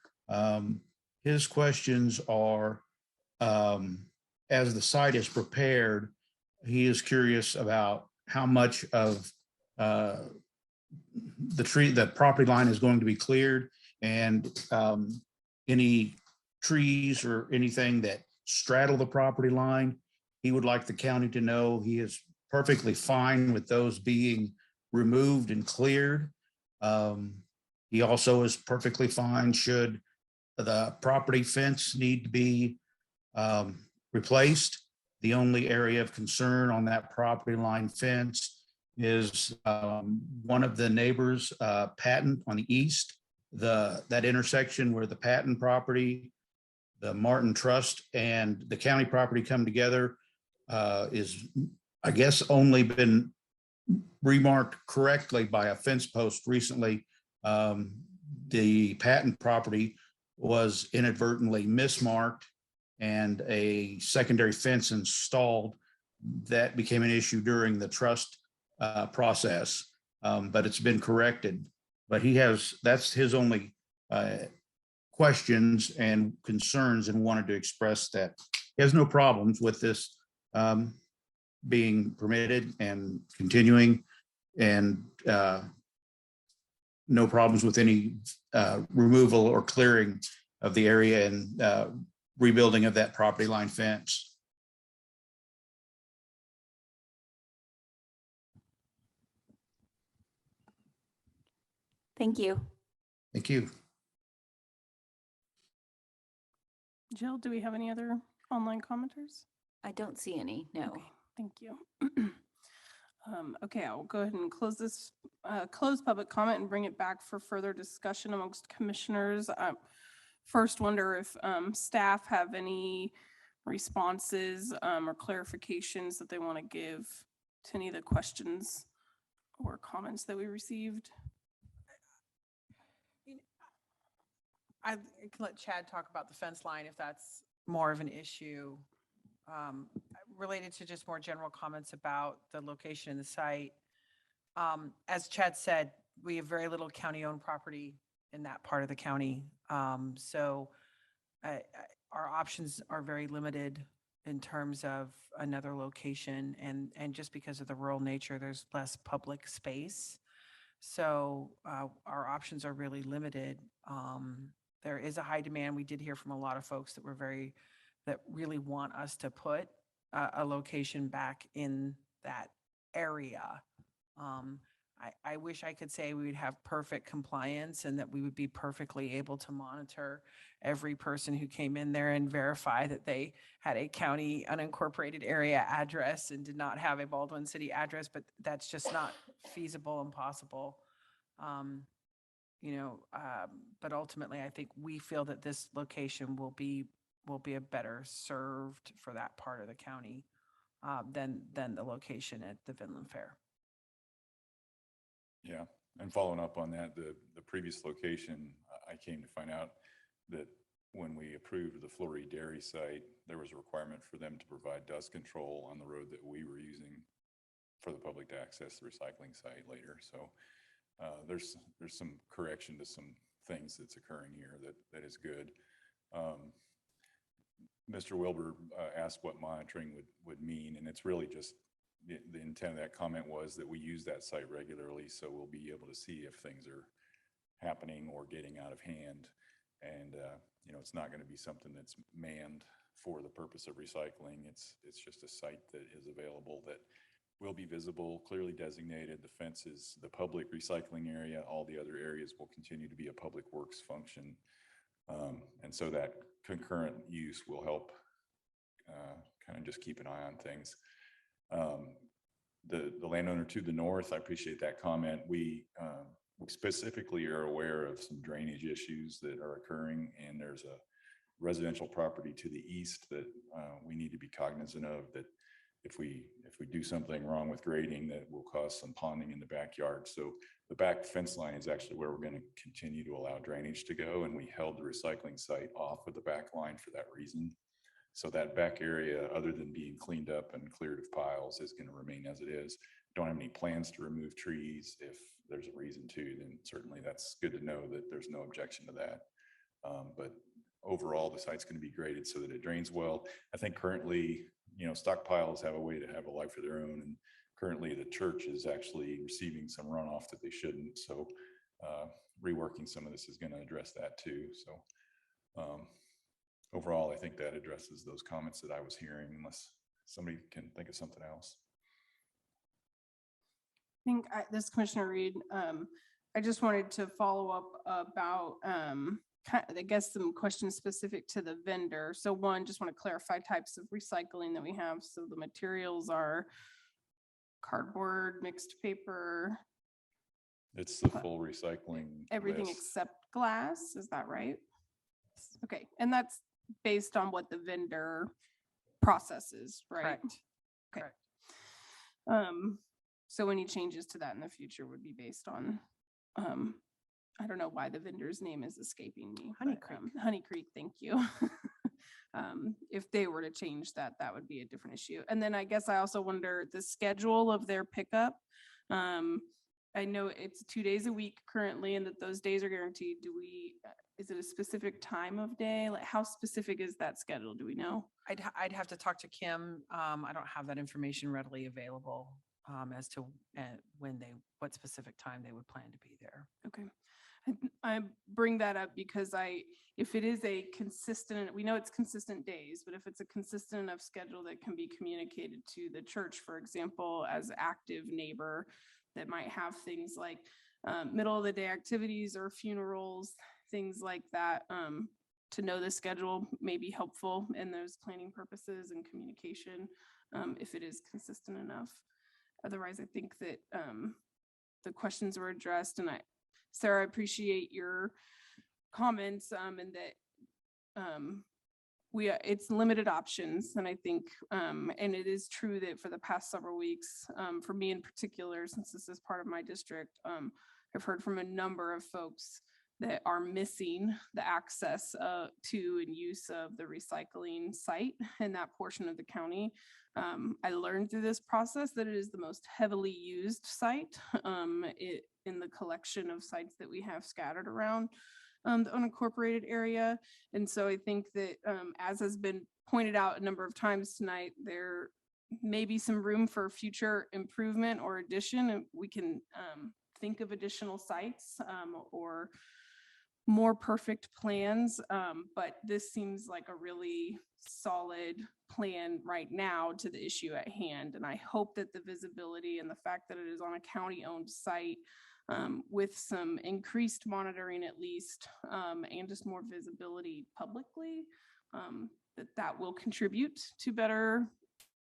His questions are, as the site is prepared, he is curious about how much of the property line is going to be cleared, and any trees or anything that straddle the property line. He would like the county to know he is perfectly fine with those being removed and cleared. He also is perfectly fine should the property fence need to be replaced. The only area of concern on that property line fence is one of the neighbors' patent on the east. That intersection where the patent property, the Martin Trust, and the county property come together is, I guess, only been remarked correctly by a fence post recently. The patent property was inadvertently mismarked and a secondary fence installed. That became an issue during the trust process, but it's been corrected. But that's his only questions and concerns, and wanted to express that he has no problems with this being permitted and continuing, and no problems with any removal or clearing of the area and rebuilding of that property line fence. Thank you. Thank you. Jill, do we have any other online commenters? I don't see any, no. Okay, thank you. Okay, I'll go ahead and close this, close public comment and bring it back for further discussion amongst commissioners. First, wonder if staff have any responses or clarifications that they want to give to any of the questions or comments that we received. I can let Chad talk about the fence line if that's more of an issue. Related to just more general comments about the location and the site. As Chad said, we have very little county-owned property in that part of the county. So our options are very limited in terms of another location, and just because of the rural nature, there's less public space. So our options are really limited. There is a high demand. We did hear from a lot of folks that really want us to put a location back in that area. I wish I could say we would have perfect compliance and that we would be perfectly able to monitor every person who came in there and verify that they had a county unincorporated area address and did not have a Baldwin City address, but that's just not feasible and possible. But ultimately, I think we feel that this location will be a better served for that part of the county than the location at the Vinland Fair. Yeah, and following up on that, the previous location, I came to find out that when we approved the Flory Dairy site, there was a requirement for them to provide dust control on the road that we were using for the public to access the recycling site later. So there's some correction to some things that's occurring here that is good. Mr. Wilbur asked what monitoring would mean, and it's really just the intent of that comment was that we use that site regularly, so we'll be able to see if things are happening or getting out of hand. And it's not going to be something that's manned for the purpose of recycling. It's just a site that is available that will be visible, clearly designated. The fence is the public recycling area. All the other areas will continue to be a public works function. And so that concurrent use will help kind of just keep an eye on things. The landowner to the north, I appreciate that comment. We specifically are aware of some drainage issues that are occurring, and there's a residential property to the east that we need to be cognizant of that if we do something wrong with grading, that will cause some ponding in the backyard. So the back fence line is actually where we're going to continue to allow drainage to go. And we held the recycling site off of the back line for that reason. So that back area, other than being cleaned up and cleared of piles, is going to remain as it is. Don't have any plans to remove trees. If there's a reason to, then certainly that's good to know that there's no objection to that. But overall, the site's going to be graded so that it drains well. I think currently, stockpiles have a way to have a life of their own. And currently the church is actually receiving some runoff that they shouldn't. So reworking some of this is going to address that too. So overall, I think that addresses those comments that I was hearing, unless somebody can think of something else. I think this is Commissioner Reed. I just wanted to follow up about, I guess, some questions specific to the vendor. So one, just want to clarify types of recycling that we have. So the materials are cardboard, mixed paper. It's the full recycling. Everything list. except glass, is that right? Okay, and that's based on what the vendor processes, right? Correct. Okay. So any changes to that in the future would be based on, I don't know why the vendor's name is escaping me. Honey but, Creek. Honey Creek, thank you. If they were to change that, that would be a different issue. And then I guess I also wonder the schedule of their pickup. I know it's 2 days a week currently, and that those days are guaranteed. Is it a specific time of day? Like, how specific is that schedule? Do we know? I'd have to talk to Kim. I don't have that information readily available as to what specific time they would plan to be there. Okay. I bring that up because if it is a consistent, we know it's consistent days, but if it's a consistent enough schedule that can be communicated to the church, for example, as active neighbor that might have things like middle of the day activities or funerals, things like that, to know the schedule may be helpful in those planning purposes and communication, if it is consistent enough. Otherwise, I think that the questions were addressed, and Sarah, I appreciate your comments, and that it's limited options. And I think, and it is true that for the past several weeks, for me in particular, since this is part of my district, I've heard from a number of folks that are missing the access to and use of the recycling site in that portion of the county. I learned through this process that it is the most heavily used site in the collection of sites that we have scattered around the unincorporated area. And so I think that, as has been pointed out a number of times tonight, there may be some room for future improvement or addition. And we can think of additional sites or more perfect plans, but this seems like a really solid plan right now to the issue at hand. And I hope that the visibility and the fact that it is on a county-owned site with some increased monitoring at least, and just more visibility publicly, that will contribute to better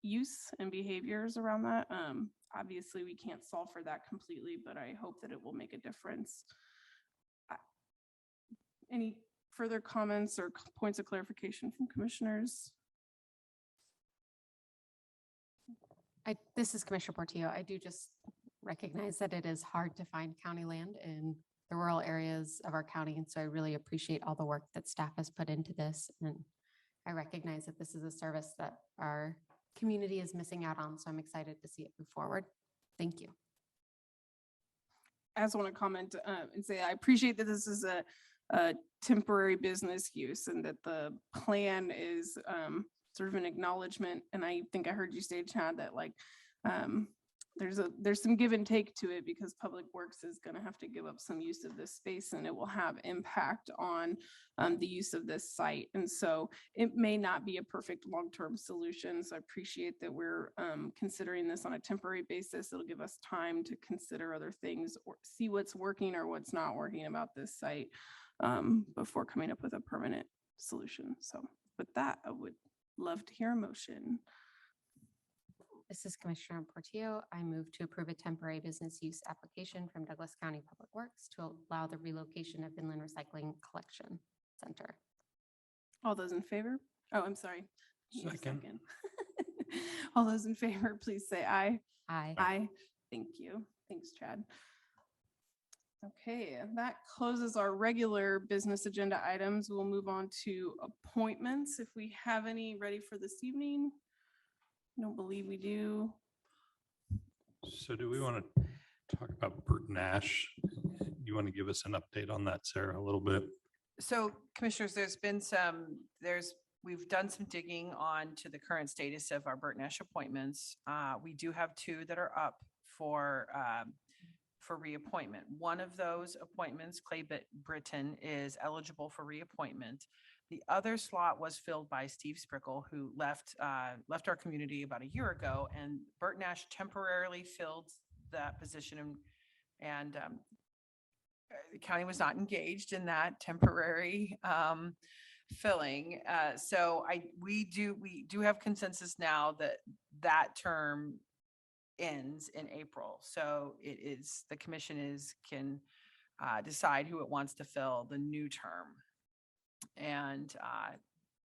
use and behaviors around that. Obviously, we can't solve for that completely, but I hope that it will make a difference. Any further comments or points of clarification from commissioners? This is Commissioner Portillo. I do just recognize that it is hard to find county land in the rural areas of our county. And so I really appreciate all the work that staff has put into this. And I recognize that this is a service that our community is missing out on. So I'm excited to see it move forward. Thank you. I also want to comment and say I appreciate that this is a temporary business use and that the plan is sort of an acknowledgement. And I think I heard you say, Chad, that like there's some give and take to it because Public Works is going to have to give up some use of this space and it will have impact on the use of this site. And so it may not be a perfect long-term solution. So I appreciate that we're considering this on a temporary basis. It'll give us time to consider other things or see what's working or what's not working about this site before coming up with a permanent solution. So with that, I would love to hear a motion. This is Commissioner Portillo. I move to approve a temporary business use application from Douglas County Public Works to allow the relocation of Inland Recycling Collection Center. All those in favor? Oh, I'm sorry. Second. All those in favor, please say aye. Aye. Aye. Thank you. Thanks, Chad. Okay, that closes our regular business agenda items. We'll move on to appointments. If we have any ready for this evening. I don't believe we do. So do we want to talk about Bert Nash? You want to give us an update on that, Sarah, a little bit? So commissioners, we've done some digging on to the current status of our Bert Nash appointments. We do have two that are up for reappointment. One of those appointments, Clay Britton, is eligible for reappointment. The other slot was filled by Steve Sprickle, who left our community about a year ago, and Bert Nash temporarily filled that position, and the county was not engaged in that temporary filling. So we do have consensus now that term ends in April. So the commission can decide who it wants to fill the new term. And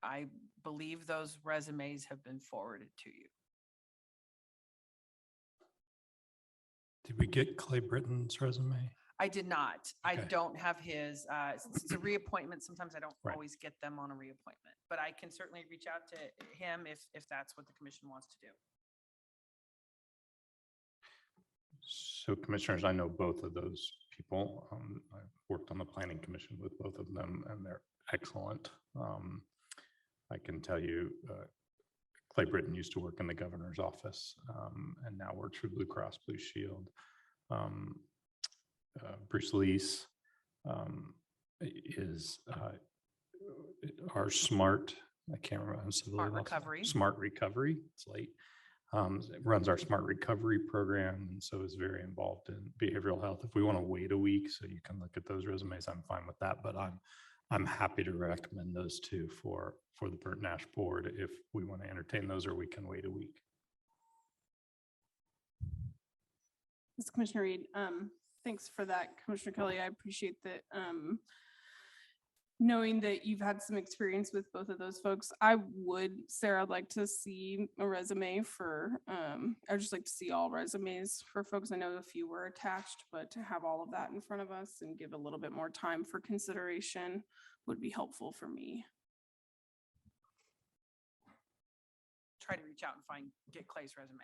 I believe those resumes have been forwarded to you. Did we get Clay Britton's resume? I did not. I Okay. don't have his, since it's a reappointment. Sometimes I don't Right. always get them on a reappointment, but I can certainly reach out to him if that's what the commission wants to do. So commissioners, I know both of those people. I've worked on the planning commission with both of them and they're excellent. I can tell you, Clay Britton used to work in the governor's office and now works for Blue Cross Blue Shield. Bruce Lease is our smart, I can't remember. Smart Recovery. Smart Recovery. It's late. Runs our Smart Recovery program and so is very involved in behavioral health. If we want to wait a week so you can look at those resumes, I'm fine with that. But I'm happy to recommend those two for the Bert Nash board if we want to entertain those, or we can wait a week. This is Commissioner Reed. Thanks for that, Commissioner Kelly. I appreciate that. Knowing that you've had some experience with both of those folks, Sarah, I'd like to see a resume for, I'd just like to see all resumes for folks. I know a few were attached, but to have all of that in front of us and give a little bit more time for consideration would be helpful for me. Try to reach out and get Clay's resume.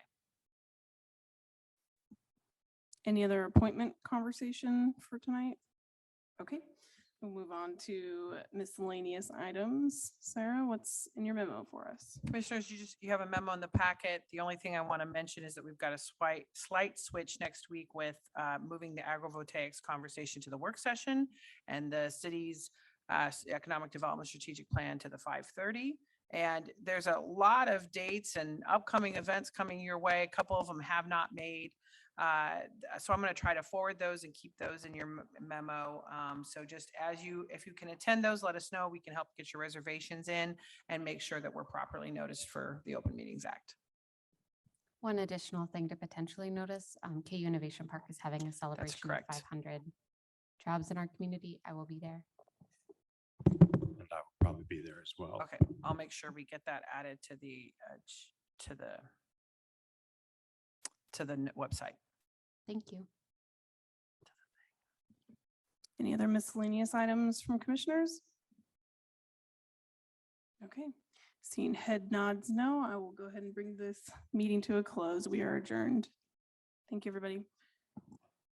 Any other appointment conversation for tonight? Okay. We'll move on to miscellaneous items. Sarah, what's in your memo for us? Commissioners, you have a memo in the packet. The only thing I want to mention is that we've got a slight switch next week with moving the agrivoltaics conversation to the work session and the city's economic development strategic plan to the 5:30. And there's a lot of dates and upcoming events coming your way. A couple of them have not made. So I'm going to try to forward those and keep those in your memo. So just if you can attend those, let us know. We can help get your reservations in and make sure that we're properly noticed for the Open Meetings Act. One additional thing to potentially notice, KU Innovation Park is having a celebration of correct. 500 jobs in our community. I will be there. And I will probably be there as well. Okay, I'll make sure we get that added to the website. Thank you. Any other miscellaneous items from commissioners? Okay, seeing head nods no, I will go ahead and bring this meeting to a close. We are adjourned. Thank you, everybody.